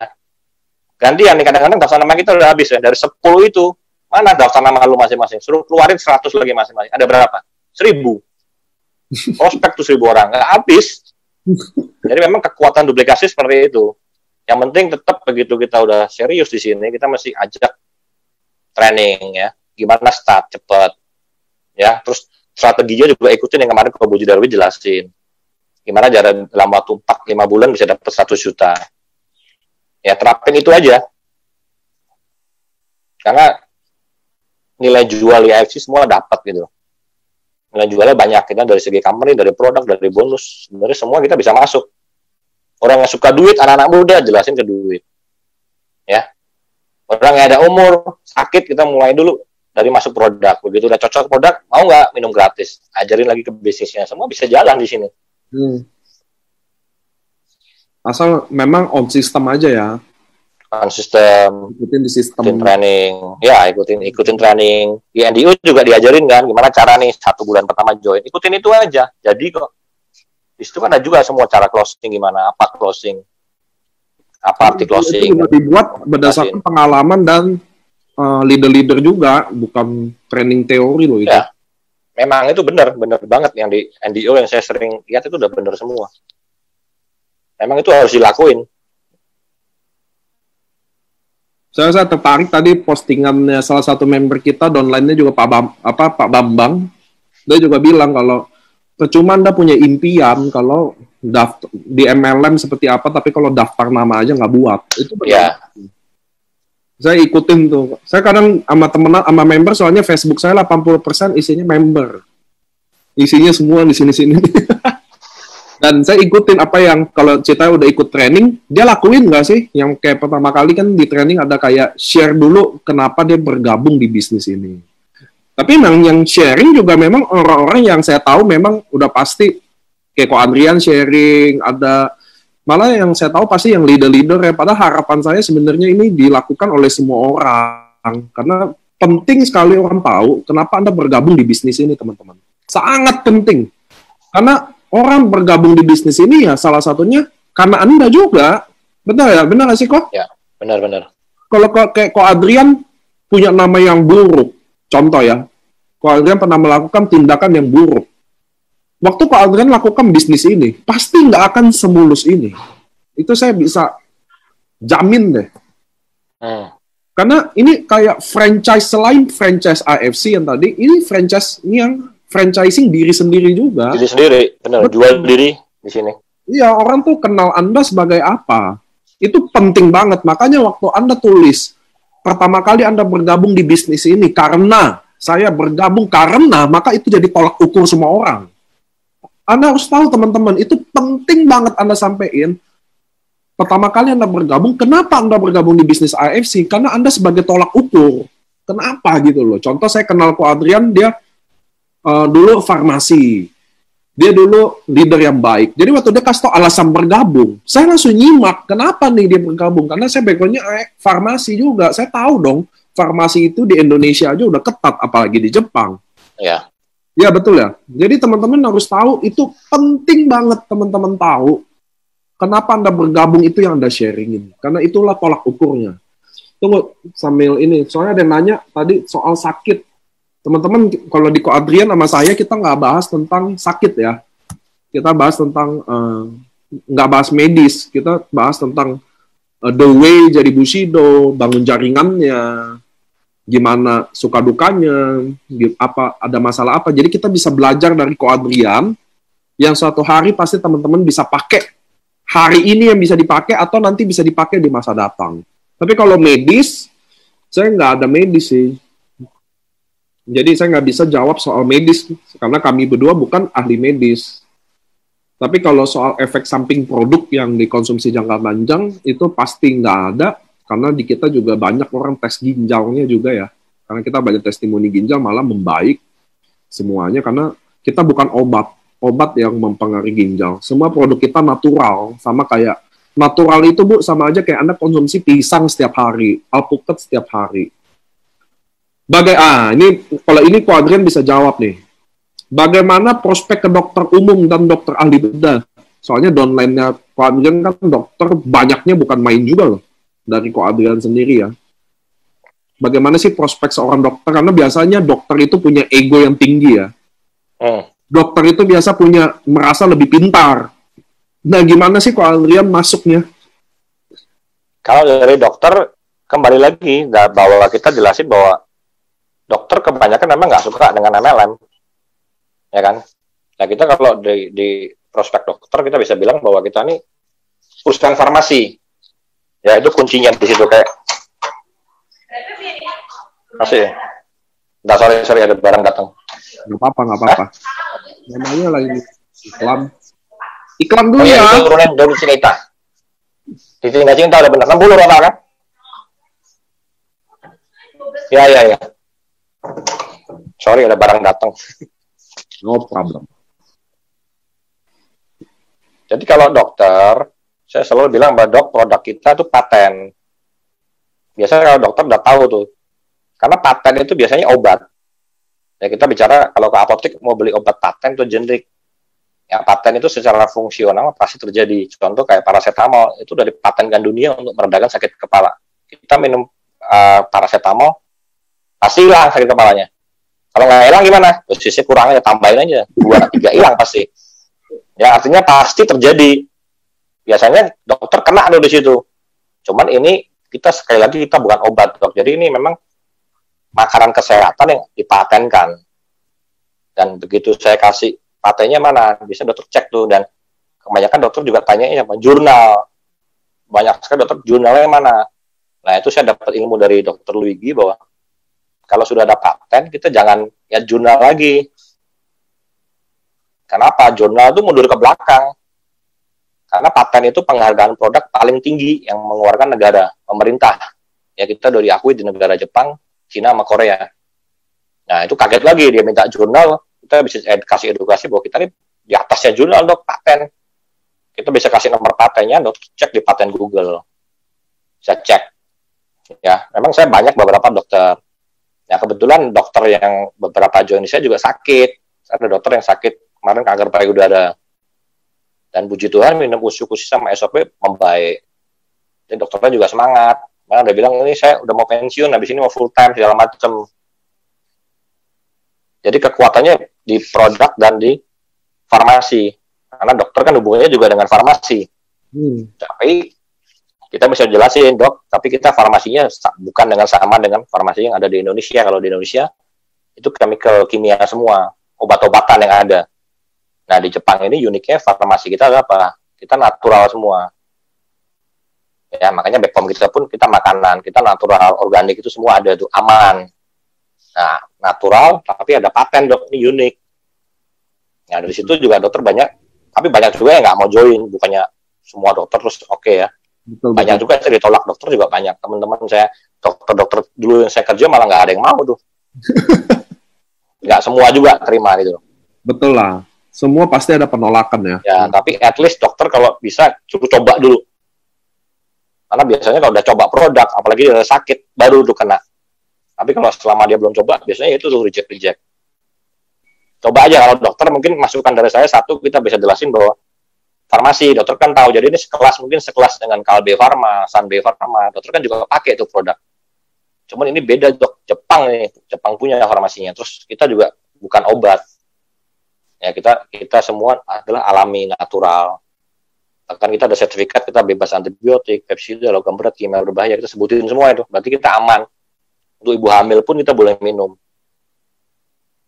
Gantian nih, kadang-kadang daftar nama kita udah habis ya. Dari 10 itu, mana daftar nama lu masing-masing? Suruh keluarin 100 lagi masing-masing. Ada berapa? 1000. Prospek tuh 1000 orang. Nggak habis. Jadi memang kekuatan duplikasi seperti itu. Yang penting tetap begitu kita udah serius di sini, kita mesti ajak training ya. Gimana start cepet. Ya, terus strateginya juga ikutin yang kemarin Pak Budi Darwin jelasin. Gimana cara dalam waktu 4-5 bulan bisa dapat 100 juta. Ya, terapin itu aja. Karena nilai jual di AFC semua dapat gitu. Nilai jualnya banyak, kita dari segi company, dari produk, dari bonus. Sebenarnya semua kita bisa masuk. Orang yang suka duit, anak-anak muda, jelasin ke duit. Ya. Orang yang ada umur, sakit, kita mulai dulu dari masuk produk. Begitu udah cocok produk, mau nggak minum gratis? Ajarin lagi ke bisnisnya. Semua bisa jalan di sini. Asal memang on system aja ya. On system. Ikutin di sistem. Ikutin training. Ya, ikutin training. Di NDO juga diajarin kan, gimana cara nih 1 bulan pertama join. Ikutin itu aja. Jadi kok. Di situ kan ada juga semua cara closing gimana, apa closing. Apa arti closing. Itu dibuat berdasarkan pengalaman dan leader-leader juga, bukan training teori loh itu. Ya, memang itu benar banget yang di NDO yang saya sering lihat itu udah benar semua. Memang itu harus dilakuin. Saya tertarik tadi postingannya salah satu member kita, downline-nya juga Pak Bambang. Dia juga bilang kalau percuma Anda punya impian kalau daftar di MLM seperti apa, tapi kalau daftar nama aja nggak buat. Itu benar. Ya. Saya ikutin tuh. Saya kadang sama member, soalnya Facebook saya 80% isinya member. Isinya semua di sini-sini. Dan saya ikutin apa yang, kalau Cita udah ikut training, dia lakuin nggak sih? Yang kayak pertama kali kan di training ada kayak share dulu kenapa dia bergabung di bisnis ini. Tapi memang yang sharing juga memang orang-orang yang saya tahu memang udah pasti, kayak Ko Andrian sharing, ada malah yang saya tahu pasti yang leader-leader ya. Padahal harapan saya sebenarnya ini dilakukan oleh semua orang. Karena penting sekali orang tahu kenapa Anda bergabung di bisnis ini, teman-teman. Sangat penting. Karena orang bergabung di bisnis ini ya salah satunya karena Anda juga. Benar ya? Benar nggak sih, Ko? Ya, benar. Kalau kayak Ko Adrian punya nama yang buruk, contoh ya, Ko Adrian pernah melakukan tindakan yang buruk. Waktu Ko Adrian lakukan bisnis ini, pasti nggak akan semulus ini. Itu saya bisa jamin deh. Karena ini kayak franchise, selain franchise AFC yang tadi, ini franchise ini yang franchising diri sendiri juga. Diri sendiri, benar. Jual diri di sini. Iya, orang tuh kenal Anda sebagai apa. Itu penting banget. Makanya waktu Anda tulis, pertama kali Anda bergabung di bisnis ini, karena saya bergabung karena, maka itu jadi tolak ukur semua orang. Anda harus tahu teman-teman, itu penting banget Anda sampaikan. Pertama kali Anda bergabung, kenapa Anda bergabung di bisnis AFC? Karena Anda sebagai tolak ukur. Kenapa gitu loh. Contoh saya kenal Ko Adrian, dia dulu farmasi. Dia dulu leader yang baik. Jadi waktu dia kasih tau alasan bergabung, saya langsung nyimak. Kenapa nih dia bergabung? Karena saya background-nya farmasi juga. Saya tahu dong, farmasi itu di Indonesia aja udah ketat, apalagi di Jepang. Ya. Ya betul ya. Jadi teman-teman harus tahu, itu penting banget teman-teman tahu. Kenapa Anda bergabung itu yang Anda sharingin. Karena itulah tolak ukurnya. Tunggu, sambil ini. Soalnya ada yang nanya tadi soal sakit. Teman-teman, kalau di Ko Adrian sama saya, kita nggak bahas tentang sakit ya. Kita bahas tentang, nggak bahas medis. Kita bahas tentang the way jadi Bushido, bangun jaringannya, gimana suka dukanya, apa ada masalah apa. Jadi kita bisa belajar dari Ko Adrian, yang suatu hari pasti teman-teman bisa pakai. Hari ini yang bisa dipakai atau nanti bisa dipakai di masa datang. Tapi kalau medis, saya nggak ada medis sih. Jadi saya nggak bisa jawab soal medis, karena kami berdua bukan ahli medis. Tapi kalau soal efek samping produk yang dikonsumsi jangka panjang, itu pasti nggak ada, karena di kita juga banyak orang tes ginjalnya juga ya. Karena kita banyak testimoni ginjal malah membaik semuanya, karena kita bukan obat yang mempengaruhi ginjal. Semua produk kita natural, sama kayak natural itu Bu, sama aja kayak Anda konsumsi pisang setiap hari, alpukat setiap hari. Ini kalau ini Ko Adrian bisa jawab nih. Bagaimana prospek ke dokter umum dan dokter ahli bedah? Soalnya downline-nya Ko Adrian kan dokter banyaknya bukan main juga loh. Dari Ko Adrian sendiri ya. Bagaimana sih prospek seorang dokter? Karena biasanya dokter itu punya ego yang tinggi ya. Dokter itu biasa merasa lebih pintar. Nah, gimana sih Ko Adrian masuknya? Kalau dari dokter, kembali lagi, bahwa kita jelasin bahwa dokter kebanyakan memang nggak suka dengan MLM. Ya kan? Nah, kita kalau di prospek dokter, kita bisa bilang bahwa kita ini perusahaan farmasi. Ya, itu kuncinya di situ kayak. Masih ya? Nggak, sorry, ada barang datang. Nggak apa-apa. Namanya lagi iklan dulu ya. Itu turunin dari Cinta. Di Cinta udah benar 60 total kan? Ya. Sorry, ada barang datang. No problem. Jadi kalau dokter, saya selalu bilang bahwa produk kita itu paten. Biasanya kalau dokter udah tahu tuh. Karena paten itu biasanya obat. Ya, kita bicara kalau ke apotek mau beli obat paten itu generik. Yang paten itu secara fungsional pasti terjadi. Contoh kayak paracetamol itu udah dipatenkan dunia untuk meredakan sakit kepala. Kita minum paracetamol pasti hilang sakit kepalanya. Kalau nggak hilang gimana? Dosisnya kurang aja, tambahin aja 2-3 hilang pasti. Ya artinya pasti terjadi. Biasanya dokter kena tuh di situ. Cuman ini kita sekali lagi kita bukan obat dok. Jadi ini memang makanan kesehatan yang dipatenkan. Dan begitu saya kasih patennya mana, bisa dokter cek tuh. Dan kebanyakan dokter juga tanya apa jurnal. Banyak sekali dokter jurnalnya mana. Nah itu saya dapat ilmu dari dokter Luigi bahwa kalau sudah ada paten, kita jangan ya jurnal lagi. Kenapa? Jurnal itu mundur ke belakang. Karena paten itu penghargaan produk paling tinggi yang mengeluarkan negara, pemerintah. Ya kita udah diakui di negara Jepang, Cina sama Korea. Nah itu kaget lagi, dia minta jurnal, kita bisa kasih edukasi bahwa kita ini di atasnya jurnal dok, paten. Kita bisa kasih nomor patennya, dok, cek di paten Google. Bisa cek. Ya, memang saya banyak beberapa dokter. Ya kebetulan dokter yang beberapa join saya juga sakit. Ada dokter yang sakit kemarin kanker payudara. Dan puji Tuhan minum usus-usus sama SOP membaik. Dan dokternya juga semangat. Malah dia bilang ini saya udah mau pensiun, habis ini mau full time segala macam. Jadi kekuatannya di produk dan di farmasi. Karena dokter kan hubungannya juga dengan farmasi. Tapi kita bisa jelasin, dok, tapi kita farmasinya bukan sama dengan farmasi yang ada di Indonesia. Kalau di Indonesia itu chemical kimia semua, obat-obatan yang ada. Nah, di Jepang ini uniknya farmasi kita adalah apa? Kita natural semua. Ya, makanya BPOM kita pun kita makanan, kita natural, organik itu semua ada tuh, aman. Nah, natural tapi ada paten, dok, ini unik. Nah, dari situ juga dokter banyak, tapi banyak juga yang nggak mau join, bukannya semua dokter terus oke ya. Betul, banyak juga yang ditolak dokter juga banyak. Teman-teman saya, dokter-dokter dulu yang saya kerja malah nggak ada yang mau tuh. Nggak semua juga terima gitu. Betul lah. Semua pasti ada penolakan ya. Ya, tapi at least dokter kalau bisa suruh coba dulu. Karena biasanya kalau udah coba produk, apalagi dia sakit, baru tuh kena. Tapi kalau selama dia belum coba, biasanya itu tuh reject. Coba aja, kalau dokter mungkin masukan dari saya satu, kita bisa jelasin bahwa farmasi, dokter kan tahu, jadi ini sekelas dengan Kalbe Pharma, Sanbe Pharma, dokter kan juga pakai itu produk. Cuman ini beda, dok, Jepang punya farmasinya, terus kita juga bukan obat. Ya, kita semua adalah alami, natural. Bahkan kita ada sertifikat, kita bebas antibiotik, pestisida, logam berat, kimia berbahaya, kita sebutin semua itu, berarti kita aman. Untuk ibu hamil pun kita boleh minum.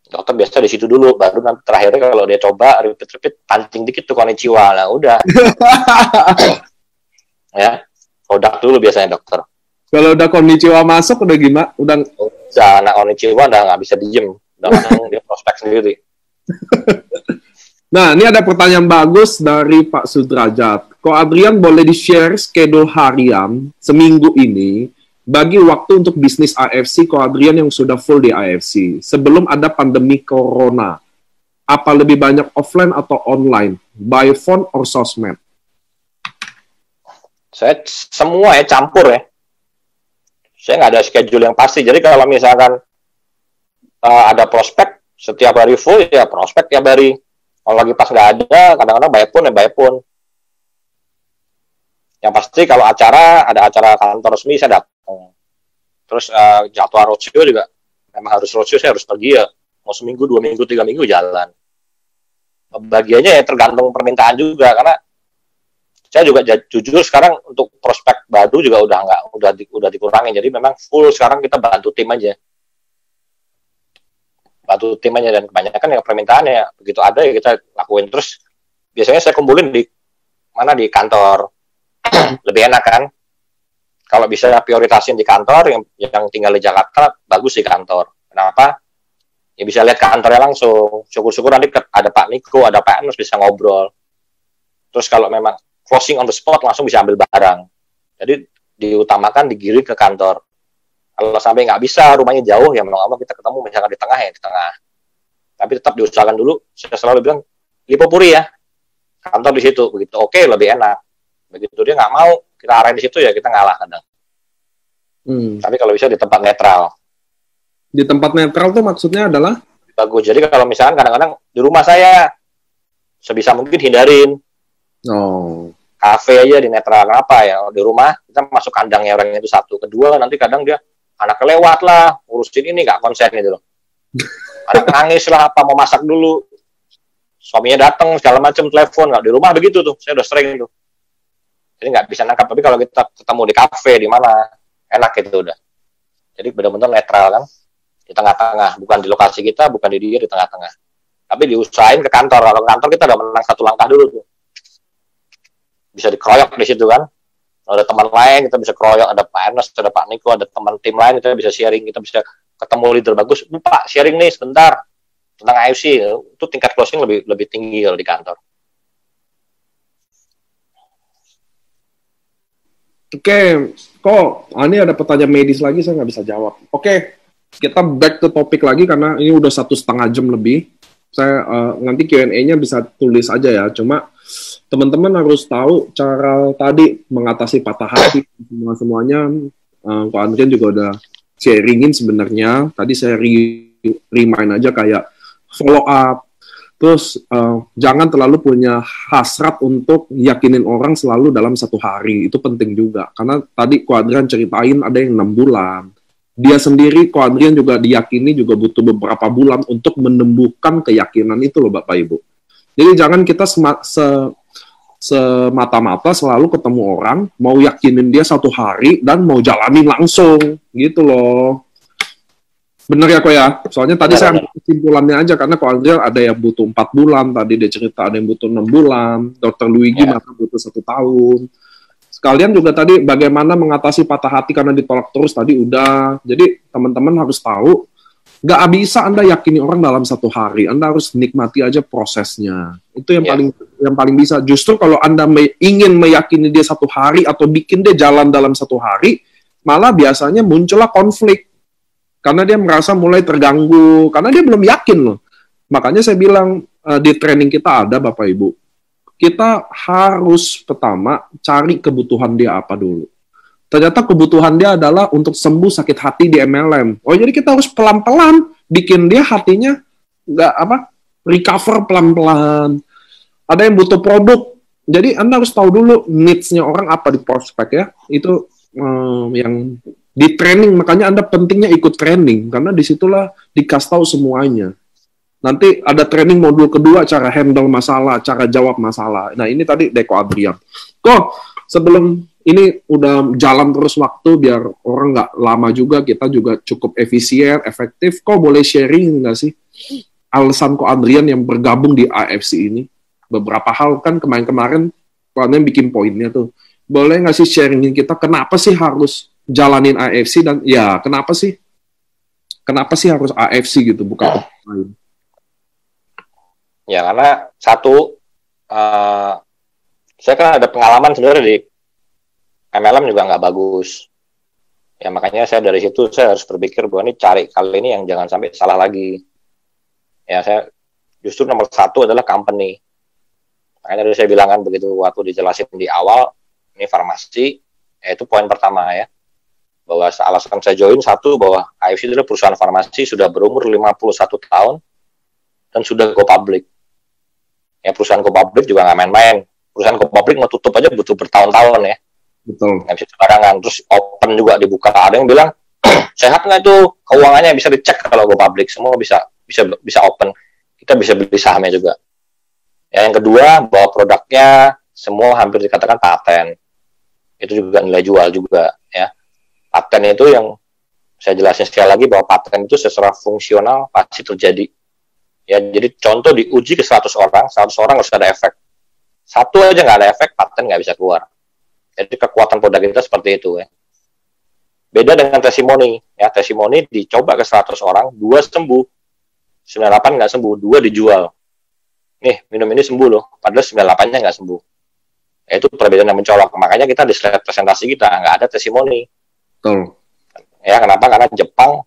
Dokter biasa di situ dulu, baru nanti terakhirnya kalau dia coba repeat pancing dikit tuh konnichiwa, nah udah. Ya, produk dulu biasanya dokter. Kalau udah konnichiwa masuk udah gimana? Udah anak konnichiwa udah nggak bisa diem, udah langsung dia prospek sendiri. Nah, ini ada pertanyaan bagus dari Pak Sudrajat. Ko Adrian boleh di-share schedule harian seminggu ini bagi waktu untuk bisnis AFC Ko Adrian yang sudah full di AFC sebelum ada pandemi corona. Apa lebih banyak offline atau online? By phone or sosmed? Saya semua ya campur ya. Saya nggak ada schedule yang pasti. Jadi kalau misalkan ada prospek setiap hari full ya prospek tiap hari. Kalau lagi pas nggak ada, kadang-kadang by phone. Yang pasti kalau ada acara kantor resmi saya datang. Terus jadwal roadshow juga memang harus roadshow, saya harus pergi ya. Mau seminggu, 2 minggu, 3 minggu jalan. Bagiannya ya tergantung permintaan juga, karena saya juga jujur sekarang untuk prospek baru juga udah dikurangin. Jadi memang full sekarang kita bantu tim aja. Dan kebanyakan yang permintaannya begitu ada ya kita lakuin. Terus biasanya saya kumpulin di kantor. Lebih enak kan? Kalau bisa prioritasin di kantor, yang tinggal di Jakarta, bagus di kantor. Kenapa? Ya bisa lihat kantornya langsung. Syukur-syukur nanti ada Pak Niko, ada Pak Anus, bisa ngobrol. Terus kalau memang closing on the spot, langsung bisa ambil barang. Jadi diutamakan digiring ke kantor. Kalau sampai nggak bisa, rumahnya jauh, ya mau kita ketemu misalkan di tengah. Tapi tetap diusahakan dulu. Saya selalu bilang, Lipopuri ya, kantor di situ. Begitu oke, lebih enak. Begitu dia nggak mau, kita arahin di situ ya kita ngalah kadang. Tapi kalau bisa di tempat netral. Di tempat netral tuh maksudnya adalah? Bagus. Jadi kalau misalkan kadang-kadang di rumah saya, sebisa mungkin hindarin. Kafe aja di netral. Kenapa ya? Di rumah kita masuk kandangnya orang itu satu. Kedua, nanti kadang dia anak kelewat lah, urusin ini nggak konsen gitu loh. Anak nangis lah, apa mau masak dulu. Suaminya datang segala macam, telepon. Nggak di rumah begitu tuh. Saya udah sering tuh. Jadi nggak bisa nangkap. Tapi kalau kita ketemu di kafe di mana, enak gitu udah. Jadi benar-benar netral kan, di tengah-tengah. Bukan di lokasi kita, bukan di dia, di tengah-tengah. Tapi diusahain ke kantor. Kalau ke kantor kita udah menang 1 langkah dulu tuh. Bisa dikeroyok di situ kan. Kalau ada teman lain kita bisa keroyok, ada Pak Ernest, ada Pak Niko, ada teman tim lain, kita bisa sharing, kita bisa ketemu leader bagus. Pak, sharing nih sebentar tentang AFC. Itu tingkat closing lebih tinggi kalau di kantor. Oke, kok ini ada pertanyaan medis lagi, saya nggak bisa jawab. Oke, kita back to topik lagi karena ini udah 1,5 jam lebih. Saya nanti Q&A-nya bisa tulis aja ya. Cuma teman-teman harus tahu cara tadi mengatasi patah hati semuanya. Kok Andrian juga udah sharingin sebenarnya. Tadi saya remind aja kayak follow up. Terus jangan terlalu punya hasrat untuk yakinin orang selalu dalam 1 hari. Itu penting juga. Karena tadi Ko Adrian ceritain ada yang 6 bulan. dia sendiri, Ko Adrian juga diyakini juga butuh beberapa bulan untuk menumbuhkan keyakinan itu loh Bapak Ibu. Jadi jangan kita semata-mata selalu ketemu orang, mau yakinin dia 1 hari dan mau jalanin langsung, gitu loh. Bener ya Ko ya? Soalnya tadi saya ambil kesimpulannya aja, karena Ko Adrian ada yang butuh 4 bulan, tadi dia cerita ada yang butuh 6 bulan, Dr. Luigi maka butuh 1 tahun. Sekalian juga tadi bagaimana mengatasi patah hati karena ditolak terus tadi udah. Jadi teman-teman harus tahu, nggak bisa Anda yakini orang dalam 1 hari. Anda harus nikmati aja prosesnya. Itu yang paling bisa. Justru kalau Anda ingin meyakini dia 1 hari atau bikin dia jalan dalam 1 hari, malah biasanya muncullah konflik. Karena dia merasa mulai terganggu, karena dia belum yakin loh. Makanya saya bilang di training kita ada Bapak Ibu. Kita harus pertama cari kebutuhan dia apa dulu. Ternyata kebutuhan dia adalah untuk sembuh sakit hati di MLM. Oh, jadi kita harus pelan-pelan bikin dia hatinya recover pelan-pelan. Ada yang butuh produk. Jadi Anda harus tahu dulu needs-nya orang apa di prospek ya. Itu yang di training, makanya Anda pentingnya ikut training karena disitulah dikasih tahu semuanya. Nanti ada training modul kedua, cara handle masalah, cara jawab masalah. Nah, ini tadi Ko Adrian. Kok sebelum ini udah jalan terus waktu, biar orang nggak lama juga, kita juga cukup efisien, efektif. Kok boleh sharing nggak sih alasan Ko Adrian yang bergabung di AFC ini? Beberapa hal kan kemarin-kemarin, Ko Adrian bikin poinnya tuh. Boleh nggak sih sharingin kita, kenapa sih harus jalanin AFC, dan ya kenapa sih harus AFC gitu, bukan lain? Ya karena satu, saya kan ada pengalaman sebenarnya di MLM juga nggak bagus. Ya makanya saya dari situ saya harus berpikir bahwa ini cari kali ini yang jangan sampai salah lagi. Ya saya justru nomor 1 adalah company. Makanya dari saya bilang kan begitu waktu dijelasin di awal, ini farmasi, itu poin pertama ya. Bahwa alasan saya join satu, bahwa AFC adalah perusahaan farmasi sudah berumur 51 tahun dan sudah go public. Ya perusahaan go public juga nggak main-main. Perusahaan go public mau tutup aja butuh bertahun-tahun ya. Betul. Nggak bisa sembarangan. Terus open juga dibuka. Ada yang bilang sehat nggak itu, keuangannya bisa dicek kalau go public, semua bisa open. Kita bisa beli sahamnya juga. Ya, yang kedua, bahwa produknya semua hampir dikatakan paten. Itu juga nilai jual juga ya. Paten itu yang saya jelasin sekali lagi, bahwa paten itu secara fungsional pasti terjadi. Ya, jadi contoh diuji ke 100 orang harus ada efek. 1 aja nggak ada efek, paten nggak bisa keluar. Jadi kekuatan produk kita seperti itu ya. Beda dengan testimoni. Ya, testimoni dicoba ke 100 orang, 2 sembuh, 98 nggak sembuh, 2 dijual. Nih, minum ini sembuh loh, padahal 98-nya nggak sembuh. Ya, itu perbedaan yang mencolok. Makanya kita di slide presentasi kita nggak ada testimoni. Betul. Ya, kenapa? Karena Jepang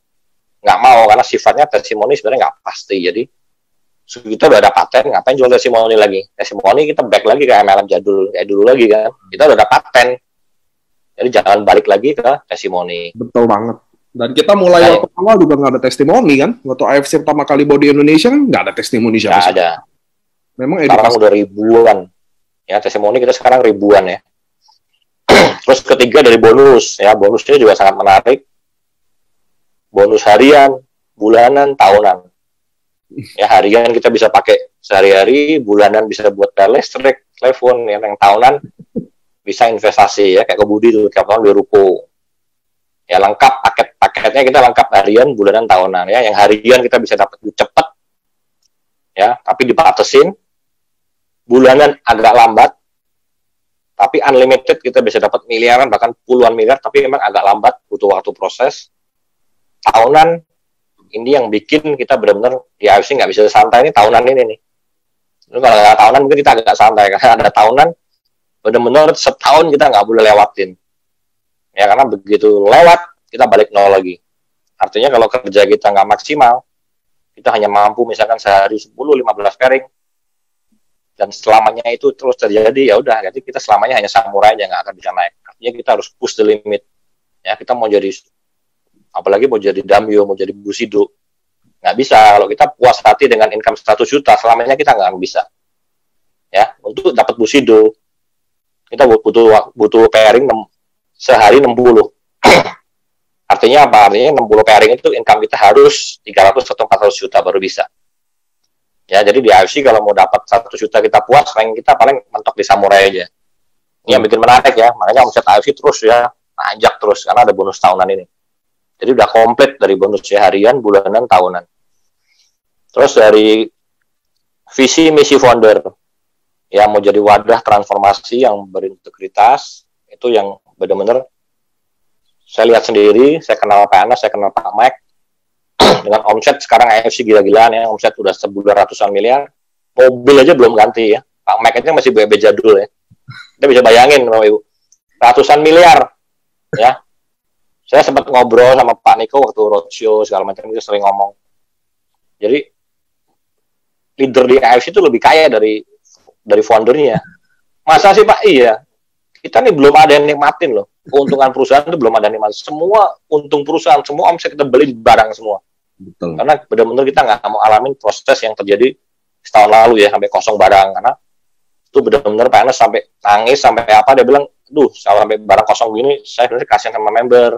nggak mau, karena sifatnya testimoni sebenarnya nggak pasti. Jadi kita udah ada paten, ngapain jual testimoni lagi? Testimoni kita back lagi ke MLM jadul, kayak dulu lagi kan. Kita udah ada paten. Jadi jangan balik lagi ke testimoni. Betul banget. Dan kita mulai waktu awal juga nggak ada testimoni kan. Waktu AFC pertama kali bawa di Indonesia kan nggak ada testimoni siapa. Nggak ada. Memang sekarang udah ribuan. Ya, testimoni kita sekarang ribuan ya. Terus ketiga dari bonus. Ya, bonusnya juga sangat menarik. Bonus harian, bulanan, tahunan. Ya, harian kita bisa pakai sehari-hari, bulanan bisa buat bayar listrik, telepon, yang tahunan bisa investasi ya, kayak ke Budi tuh tiap tahun di ruko. Ya lengkap, paketnya kita lengkap harian, bulanan, tahunan ya. Yang harian kita bisa dapat cepat ya, tapi dibatasin. Bulanan agak lambat, tapi unlimited kita bisa dapat miliaran bahkan puluhan miliar, tapi memang agak lambat, butuh waktu proses. Tahunan ini yang bikin kita benar-benar di AFC nggak bisa santai, ini tahunan ini nih. Lalu kalau nggak tahunan mungkin kita agak santai, karena ada tahunan benar-benar setahun kita nggak boleh lewatin. Ya karena begitu lewat kita balik nol lagi. Artinya kalau kerja kita nggak maksimal, kita hanya mampu misalkan sehari 10-15 pairing, dan selamanya itu terus terjadi, ya udah, jadi kita selamanya hanya samurai aja, nggak akan bisa naik. Artinya kita harus push the limit. Ya kita mau jadi, apalagi mau jadi Damyo, mau jadi Bushido, nggak bisa. Kalau kita puas hati dengan income 100 juta, selamanya kita nggak bisa. Ya, untuk dapat Bushido, kita butuh pairing sehari 60. Artinya apa? Artinya 60 pairing itu income kita harus 300 atau 400 juta baru bisa. Ya, jadi di AFC kalau mau dapat 1 juta kita puas, ranking kita paling mentok di Samurai aja. Ini yang bikin menarik ya, makanya omset AFC terus ya, nanjak terus, karena ada bonus tahunan ini. Jadi udah komplit dari bonus ya, harian, bulanan, tahunan. Terus dari visi misi founder, yang mau jadi wadah transformasi yang berintegritas, itu yang benar-benar saya lihat sendiri, saya kenal Pak Anas, saya kenal Pak Mike, dengan omset sekarang AFC gila-gilaan ya, omset udah sebulan ratusan miliar, mobil aja belum ganti ya, Pak Mike itu masih BB jadul ya, kita bisa bayangin Bapak Ibu, ratusan miliar ya. Saya sempat ngobrol sama Pak Niko waktu roadshow segala macam, itu sering ngomong, jadi leader di AFC itu lebih kaya dari foundernya. Masa sih Pak? Iya, kita nih belum ada yang nikmatin loh. Keuntungan perusahaan itu belum ada yang nikmatin. Semua untung perusahaan, semua omset kita beli barang semua. Betul. Karena benar-benar kita nggak mau alamin proses yang terjadi setahun lalu ya, sampai kosong barang. Karena itu benar-benar Pak Anas sampai nangis, sampai apa, dia bilang, duh, sampai barang kosong gini, saya sebenarnya kasihan sama member.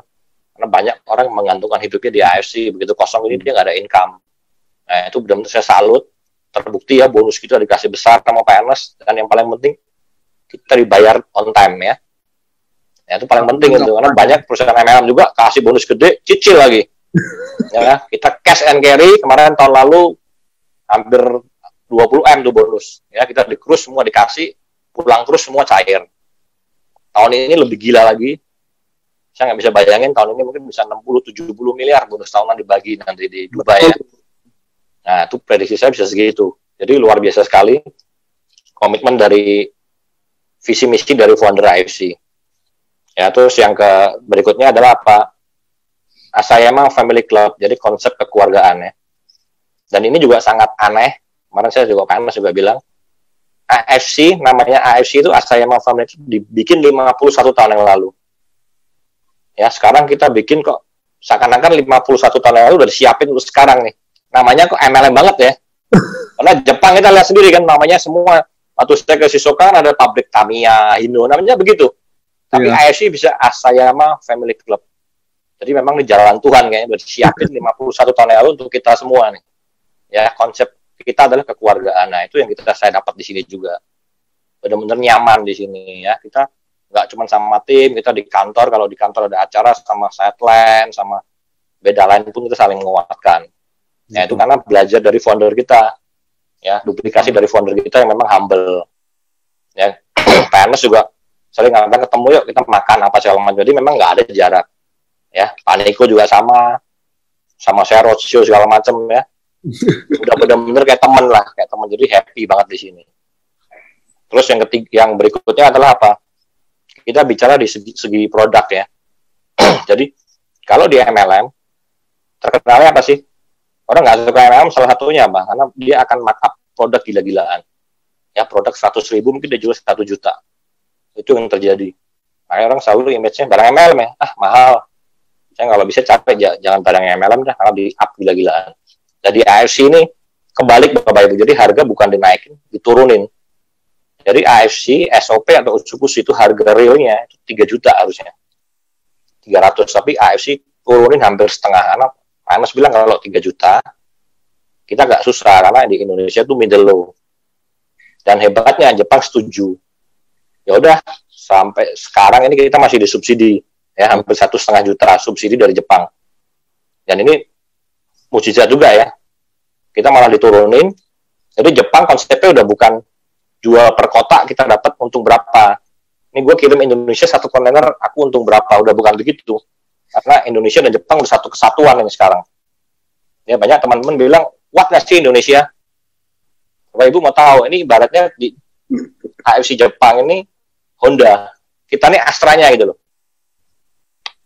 Karena banyak orang yang menggantungkan hidupnya di AFC, begitu kosong ini dia nggak ada income. Nah, itu benar-benar saya salut. Terbukti ya, bonus kita dikasih besar sama Pak Anas, dan yang paling penting kita dibayar on time ya. Ya itu paling penting itu, karena banyak perusahaan MLM juga kasih bonus gede, cicil lagi. Ya, kita cash and carry kemarin tahun lalu hampir 20M tuh bonus. Ya, kita di cruise semua dikasih, pulang terus semua cair. Tahun ini lebih gila lagi. Saya nggak bisa bayangin tahun ini mungkin bisa 60-70 miliar bonus tahunan dibagi nanti di Dubai ya. Nah, itu prediksi saya bisa segitu. Jadi luar biasa sekali komitmen dari visi misi dari founder AFC. Ya, terus yang berikutnya adalah apa? Asayama Family Club, jadi konsep kekeluargaan ya. Dan ini juga sangat aneh. Kemarin saya juga Pak Anas juga bilang, AFC, namanya AFC itu Asayama Family Club dibikin 51 tahun yang lalu. Ya, sekarang kita bikin kok seakan-akan 51 tahun yang lalu udah disiapin untuk sekarang nih. Namanya kok MLM banget ya. Karena Jepang kita lihat sendiri kan namanya semua. Waktu saya ke Shizuoka ada pabrik Tamiya, Hino, namanya begitu. Tapi AFC bisa Asayama Family Club. Jadi memang di jalan Tuhan kayaknya udah disiapin 51 tahun yang lalu untuk kita semua nih. Ya, konsep kita adalah kekeluargaan. Nah, itu yang saya dapat di sini juga. Benar-benar nyaman di sini ya. Kita nggak cuma sama tim, kita di kantor, kalau di kantor ada acara sama sideline, sama beda lain pun kita saling menguatkan. Ya, itu karena belajar dari founder kita, ya, duplikasi dari founder kita yang memang humble. Ya, Pak Anas juga sering ngatakan ketemu yuk kita makan apa segala macam. Jadi memang nggak ada jarak. Ya, Pak Niko juga sama saya roadshow segala macam ya. Udah benar-benar kayak teman lah, kayak teman. Jadi happy banget di sini. Terus yang berikutnya adalah apa? Kita bicara di segi produk ya. Jadi kalau di MLM terkenalnya apa sih? Orang nggak suka MLM salah satunya apa? Karena dia akan markup produk gila-gilaan. Ya, produk 100.000 mungkin dia jual 1 juta. Itu yang terjadi. Makanya orang selalu image-nya barang MLM ya, mahal. Saya kalau bisa capek jangan barang MLM dah, karena di up gila-gilaan. Jadi AFC ini kebalik Bapak Ibu. Jadi harga bukan dinaikin, diturunin. Jadi AFC, SOP atau Utsukus itu harga realnya itu 3 juta harusnya. 300, tapi AFC turunin hampir setengah. Karena Anas bilang kalau 3 juta, kita nggak susah, karena di Indonesia itu middle low. Dan hebatnya Jepang setuju. Ya udah, sampai sekarang ini kita masih disubsidi, ya hampir 1,5 juta subsidi dari Jepang. Dan ini mujizat juga ya. Kita malah diturunin. Jadi Jepang konsepnya udah bukan jual per kotak kita dapat untung berapa. Ini gue kirim Indonesia 1 kontainer, aku untung berapa, udah bukan begitu. Karena Indonesia dan Jepang udah satu kesatuan ini sekarang. Ya, banyak teman-teman bilang, what nggak sih Indonesia? Bapak Ibu mau tahu, ini ibaratnya di AFC Jepang ini Honda. Kita nih Astranya gitu loh.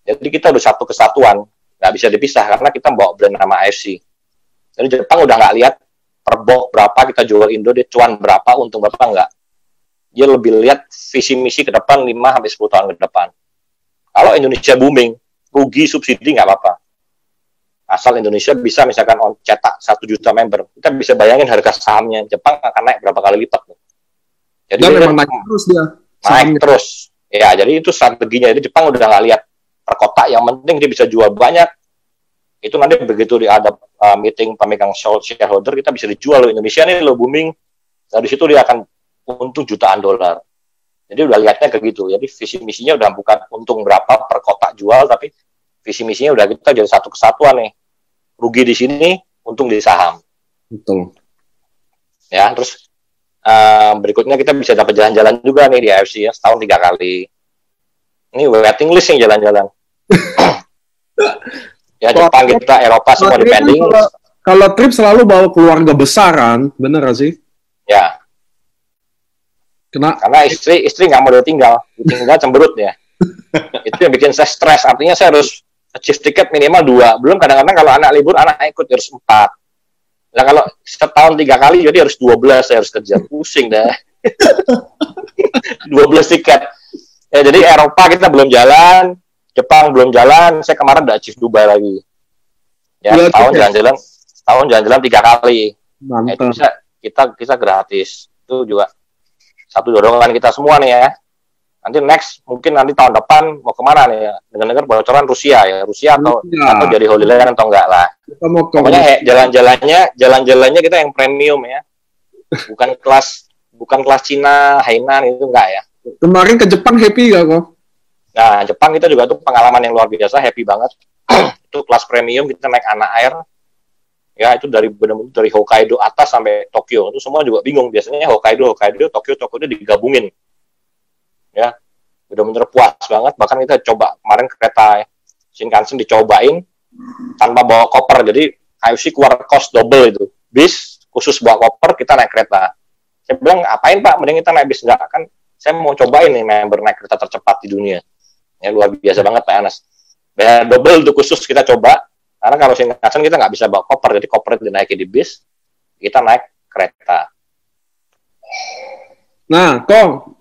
Jadi kita udah satu kesatuan. Nggak bisa dipisah, karena kita bawa brand nama AFC. Jadi Jepang udah nggak lihat per box berapa kita jual Indo, dia cuan berapa, untung berapa, nggak. Dia lebih lihat visi misi ke depan 5-10 tahun ke depan. Kalau Indonesia booming, rugi subsidi nggak apa-apa. Asal Indonesia bisa misalkan cetak 1 juta member, kita bisa bayangin harga sahamnya Jepang akan naik berapa kali lipat. Jadi memang naik terus dia. Naik terus. Ya, jadi itu strateginya. Jadi Jepang udah nggak lihat per kotak, yang penting dia bisa jual banyak. Itu nanti begitu ada meeting pemegang shareholder, kita bisa dijual loh, Indonesia nih lo booming. Dari situ dia akan untung jutaan dolar. Jadi udah lihatnya kayak gitu. Jadi visi misinya udah bukan untung berapa per kotak jual, tapi visi misinya udah kita jadi satu kesatuan nih. Rugi di sini, untung di saham. Betul. Ya, terus berikutnya kita bisa dapat jalan-jalan juga nih di AFC ya, setahun 3 kali. Ini waiting list yang jalan-jalan. Ya, Jepang kita, Eropa semua depending. Kalau trip selalu bawa keluarga besar kan, bener gak sih? Ya. Karena istri nggak mau ditinggal cemberut ya. Itu yang bikin saya stres. Artinya saya harus achieve tiket minimal 2. Belum kadang-kadang kalau anak libur, anak ikut harus 4. Nah kalau setahun 3 kali, jadi harus 12 saya harus kerja. Pusing dah. 12 tiket. Ya, jadi Eropa kita belum jalan, Jepang belum jalan, saya kemarin udah achieve Dubai lagi. Ya, setahun jalan-jalan 3 kali. Mantap. Itu kita gratis. Itu juga satu dorongan kita semua nih ya. Nanti mungkin nanti tahun depan mau kemana nih ya? Dengar-dengar bocoran Rusia atau jadi Holy Land atau enggak lah. Pokoknya jalan-jalannya kita yang premium ya. Bukan kelas Cina, Hainan itu enggak ya. Kemarin ke Jepang happy gak kok? Nah, Jepang kita juga tuh pengalaman yang luar biasa, happy banget. Itu kelas premium, kita naik anak air. Ya, itu benar-benar dari Hokkaido atas sampai Tokyo. Itu semua juga bingung. Biasanya Hokkaido, Tokyo digabungin. Ya, benar-benar puas banget. Bahkan kita coba kemarin kereta Shinkansen dicobain tanpa bawa koper. Jadi, AFC keluar cost double itu. Bis khusus bawa koper, kita naik kereta. Saya bilang, apain Pak? Mending kita naik bis. Enggak, kan saya mau cobain nih member naik kereta tercepat di dunia. Ya, luar biasa banget Pak Anas. Bayar double itu khusus kita coba, karena kalau Shinkansen kita nggak bisa bawa koper, jadi koper dinaikin di bis, kita naik kereta. Nah, Kong,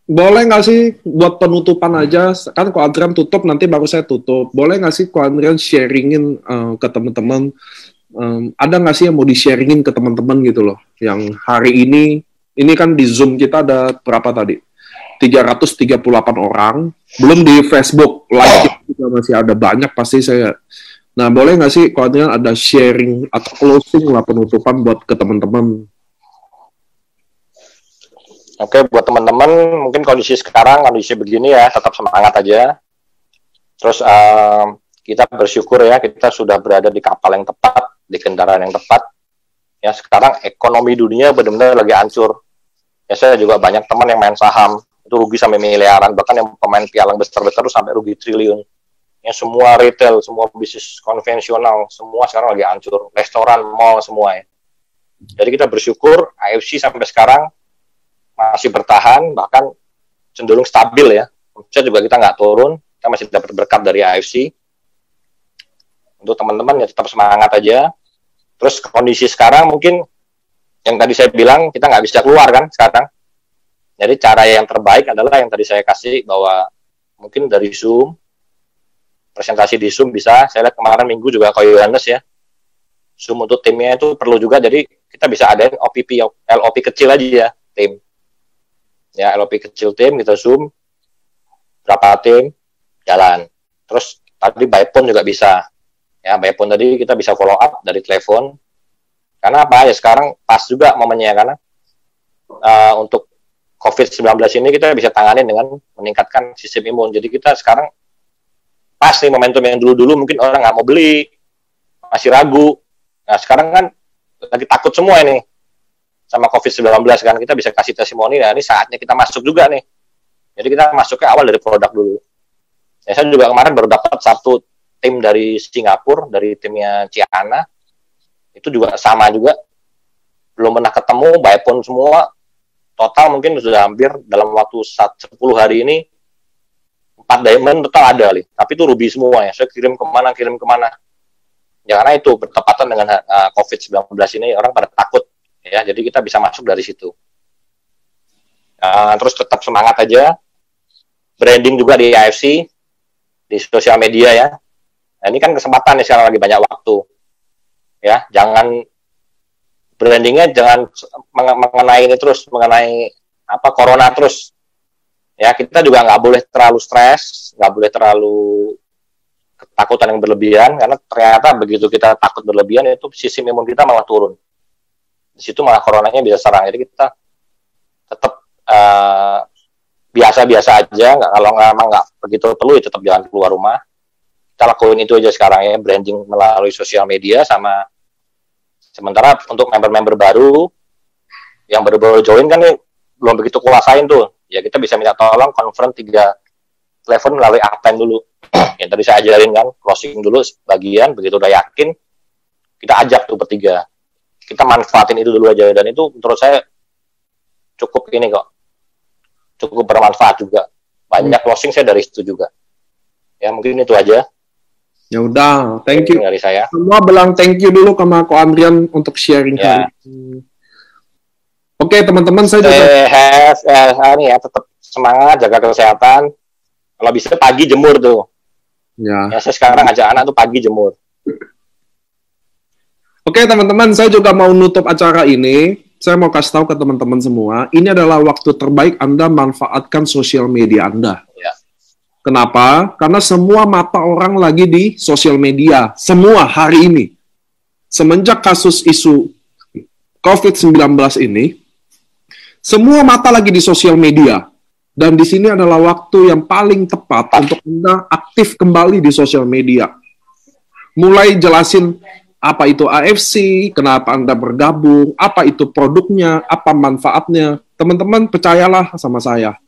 boleh nggak sih buat penutupan aja, kan Ko Adrian tutup, nanti baru saya tutup, boleh nggak sih Ko Adrian sharingin ke teman-teman, ada nggak sih yang mau di-sharingin ke teman-teman gitu loh, yang hari ini kan di Zoom kita ada berapa tadi? 338 orang, belum di Facebook live juga masih ada banyak pasti saya. Nah, boleh nggak sih kalau ada sharing atau closing lah penutupan buat ke teman-teman? Oke, buat teman-teman mungkin kondisi begini ya, tetap semangat aja. Terus kita bersyukur ya, kita sudah berada di kapal yang tepat, di kendaraan yang tepat. Ya, sekarang ekonomi dunia benar-benar lagi hancur. Ya, saya juga banyak teman yang main saham, itu rugi sampai miliaran, bahkan yang pemain pialang besar-besar itu sampai rugi triliun. Ya, semua retail, semua bisnis konvensional, semua sekarang lagi hancur. Restoran, mall, semua ya. Jadi kita bersyukur AFC sampai sekarang masih bertahan, bahkan cenderung stabil ya. Omset juga kita nggak turun, kita masih dapat berkat dari AFC. Untuk teman-teman ya tetap semangat aja. Terus kondisi sekarang mungkin yang tadi saya bilang, kita nggak bisa keluar kan sekarang. Jadi cara yang terbaik adalah yang tadi saya kasih, bahwa mungkin dari Zoom, presentasi di Zoom bisa. Saya lihat kemarin minggu juga Ko Yohanes ya, Zoom untuk timnya itu perlu juga. Jadi kita bisa adain LOP kecil aja ya, tim. Ya, LOP kecil tim, kita Zoom, berapa tim, jalan. Terus tadi by phone juga bisa. Ya, by phone tadi kita bisa follow up dari telepon. Karena apa ya, sekarang pas juga momennya, karena untuk COVID-19 ini kita bisa tangani dengan meningkatkan sistem imun. Jadi kita sekarang pas nih momentum yang dulu-dulu mungkin orang nggak mau beli, masih ragu. Nah sekarang kan lagi takut semua ini sama COVID-19 kan, kita bisa kasih testimoni. Nah ini saatnya kita masuk juga nih. Jadi kita masuknya awal dari produk dulu. Ya, saya juga kemarin baru dapat satu tim dari Singapura, dari timnya Ciana. Itu juga sama juga. Belum pernah ketemu, by phone semua. Total mungkin sudah hampir dalam waktu 10 hari ini 4 diamond total ada nih. Tapi itu ruby semua ya. Saya kirim kemana. Ya karena itu bertepatan dengan COVID-19 ini, orang pada takut. Ya, jadi kita bisa masuk dari situ. Terus tetap semangat aja. Branding juga di AFC, di sosial media ya. Nah, ini kan kesempatan nih, sekarang lagi banyak waktu. Ya, jangan brandingnya jangan mengenai ini terus, mengenai corona terus. Ya, kita juga nggak boleh terlalu stres, nggak boleh terlalu ketakutan yang berlebihan, karena ternyata begitu kita takut berlebihan itu sistem imun kita malah turun. Di situ malah coronanya bisa serang. Jadi kita tetap biasa-biasa aja, kalau memang nggak begitu perlu ya tetap jangan keluar rumah. Kita lakuin itu aja sekarang ya, branding melalui sosial media. Sama sementara untuk member-member baru yang baru-baru join kan nih belum begitu kuasain tuh, ya kita bisa minta tolong conference 3 telepon melalui uptime dulu. Yang tadi saya ajarin kan, closing dulu sebagian, begitu udah yakin kita ajak tuh bertiga, kita manfaatin itu dulu aja, dan itu menurut saya cukup ini kok, cukup bermanfaat juga. Banyak closing saya dari situ juga. Ya mungkin itu aja. Ya udah, thank you dari saya. Semua bilang thank you dulu sama Ko Andrian untuk sharing hari ini. Oke teman-teman, saya juga ini ya, tetap semangat, jaga kesehatan. Kalau bisa pagi jemur tuh. Ya saya sekarang ajak anak tuh pagi jemur. Oke teman-teman, saya juga mau nutup acara ini. Saya mau kasih tahu ke teman-teman semua, ini adalah waktu terbaik Anda manfaatkan sosial media Anda. Ya. Kenapa? Karena semua mata orang lagi di sosial media. Semua hari ini. Semenjak kasus isu COVID-19 ini, semua mata lagi di sosial media. Dan di sini adalah waktu yang paling tepat untuk Anda aktif kembali di sosial media. Mulai jelasin apa itu AFC, kenapa Anda bergabung, apa itu produknya, apa manfaatnya. Teman-teman, percayalah sama saya.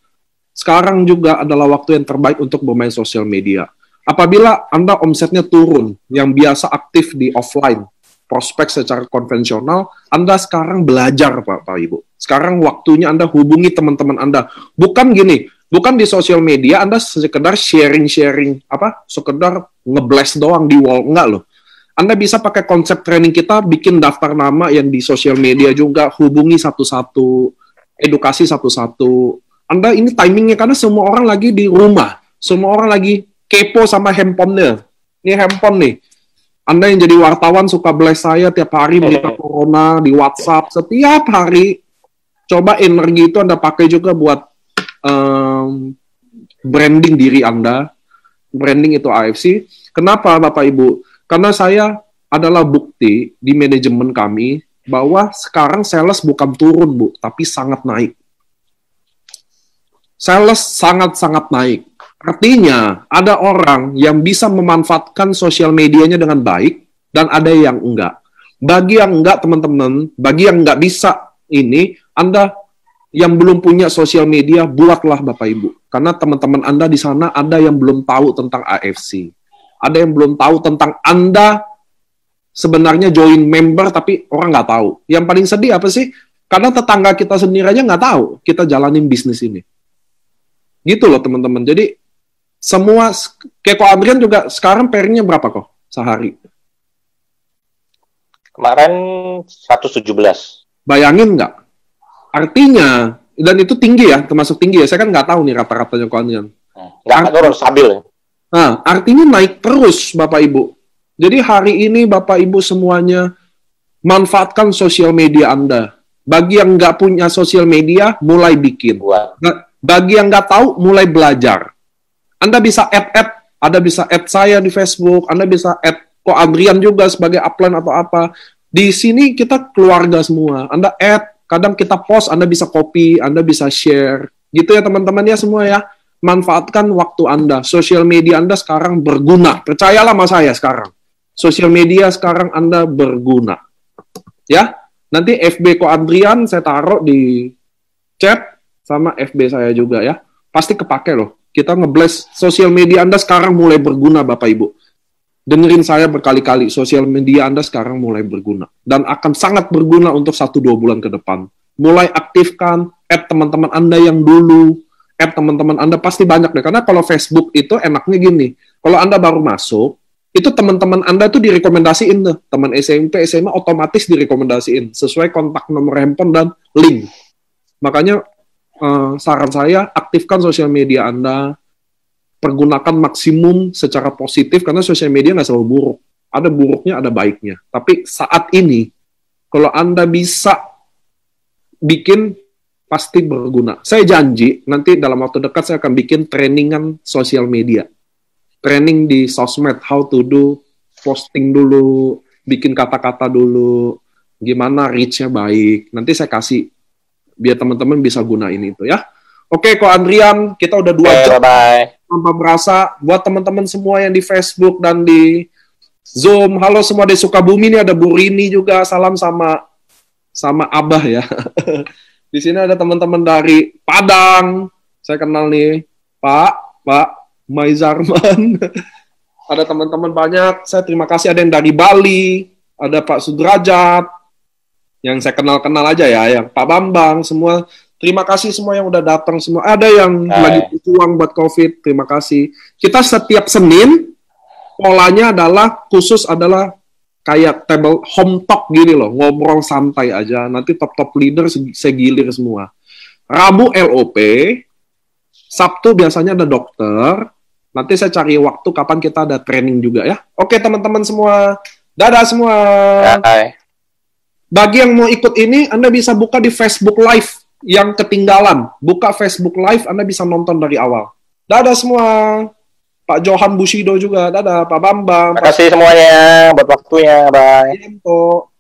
Sekarang juga adalah waktu yang terbaik untuk bermain sosial media. Apabila Anda omsetnya turun, yang biasa aktif di offline, prospek secara konvensional, Anda sekarang belajar, Pak Ibu. Sekarang waktunya Anda hubungi teman-teman Anda. Bukan gini, bukan di sosial media Anda sekedar sharing-sharing, sekedar nge-blast doang di wall, enggak loh. Anda bisa pakai konsep training kita, bikin daftar nama yang di sosial media juga, hubungi satu-satu, edukasi satu-satu. Anda ini timingnya karena semua orang lagi di rumah, semua orang lagi kepo sama handphone-nya. Ini handphone nih. Anda yang jadi wartawan suka blast saya tiap hari berita corona di WhatsApp setiap hari. Coba energi itu Anda pakai juga buat branding diri Anda. Branding itu AFC. Kenapa Bapak Ibu? Karena saya adalah bukti di manajemen kami bahwa sekarang sales bukan turun, Bu, tapi sangat naik. Sales sangat-sangat naik. Artinya, ada orang yang bisa memanfaatkan sosial medianya dengan baik, dan ada yang enggak. Bagi yang enggak, teman-teman, bagi yang enggak bisa ini, Anda yang belum punya sosial media, buatlah Bapak Ibu. Karena teman-teman Anda di sana ada yang belum tahu tentang AFC. Ada yang belum tahu tentang Anda sebenarnya join member, tapi orang nggak tahu. Yang paling sedih apa sih? Karena tetangga kita sendiri aja nggak tahu kita jalanin bisnis ini. Gitu loh teman-teman. Jadi semua, kayak Ko Adrian juga sekarang pairingnya berapa kok sehari? Kemarin 117. Bayangin nggak? Artinya, dan itu tinggi ya, termasuk tinggi ya. Saya kan nggak tahu nih rata-ratanya Ko Adrian. Nggak turun, stabil. Nah, artinya naik terus Bapak Ibu. Jadi hari ini Bapak Ibu semuanya manfaatkan sosial media Anda. Bagi yang nggak punya sosial media, mulai bikin. Bagi yang nggak tahu, mulai belajar. Anda bisa add, Anda bisa add saya di Facebook, Anda bisa add Ko Adrian juga sebagai upline atau apa. Di sini kita keluarga semua. Anda add, kadang kita post, Anda bisa copy, Anda bisa share. Gitu ya teman-teman ya semua ya. Manfaatkan waktu Anda. Sosial media Anda sekarang berguna. Percayalah sama saya sekarang. Sosial media sekarang Anda berguna. Ya, nanti FB Ko Adrian saya taruh di chat sama FB saya juga ya. Pasti kepake loh. Kita nge-blast sosial media Anda sekarang mulai berguna Bapak Ibu. Dengerin saya berkali-kali. Sosial media Anda sekarang mulai berguna. Dan akan sangat berguna untuk 1-2 bulan ke depan. Mulai aktifkan, add teman-teman Anda yang dulu. Add teman-teman Anda pasti banyak deh. Karena kalau Facebook itu enaknya gini. Kalau Anda baru masuk, itu teman-teman Anda tuh direkomendasiin tuh. Teman SMP, SMA otomatis direkomendasiin. Sesuai kontak nomor handphone dan link. Makanya saran saya, aktifkan sosial media Anda. Pergunakan maksimum secara positif. Karena sosial media nggak selalu buruk. Ada buruknya, ada baiknya. Tapi saat ini, kalau Anda bisa bikin pasti berguna. Saya janji, nanti dalam waktu dekat saya akan bikin trainingan sosial media. training di sosmed, how to do posting dulu, bikin kata-kata dulu, gimana reach-nya baik. Nanti saya kasih biar teman-teman bisa gunain itu ya. Oke, Ko Andrian, kita udah 2 jam tanpa berasa. Buat teman-teman semua yang di Facebook dan di Zoom, halo semua di Sukabumi, ini ada Bu Rini juga, salam sama Abah ya. Di sini ada teman-teman dari Padang, saya kenal nih, Pak Maizarman. Ada teman-teman banyak, saya terima kasih. Ada yang dari Bali, ada Pak Sudrajat, yang saya kenal-kenal aja ya, yang Pak Bambang, semua. Terima kasih semua yang udah datang semua. Ada yang lagi berjuang buat COVID, terima kasih. Kita setiap Senin, polanya khusus adalah kayak table home talk gini loh, ngobrol santai aja. Nanti top leader segilir semua. Rabu LOP, Sabtu biasanya ada dokter. Nanti saya cari waktu kapan kita ada training juga ya. Oke teman-teman semua, dadah semua. Bye. Bagi yang mau ikut ini, Anda bisa buka di Facebook Live yang ketinggalan. Buka Facebook Live, Anda bisa nonton dari awal. Dadah semua. Pak Johan Bushido juga, dadah. Pak Bambang. Terima kasih semuanya buat waktunya. Bye.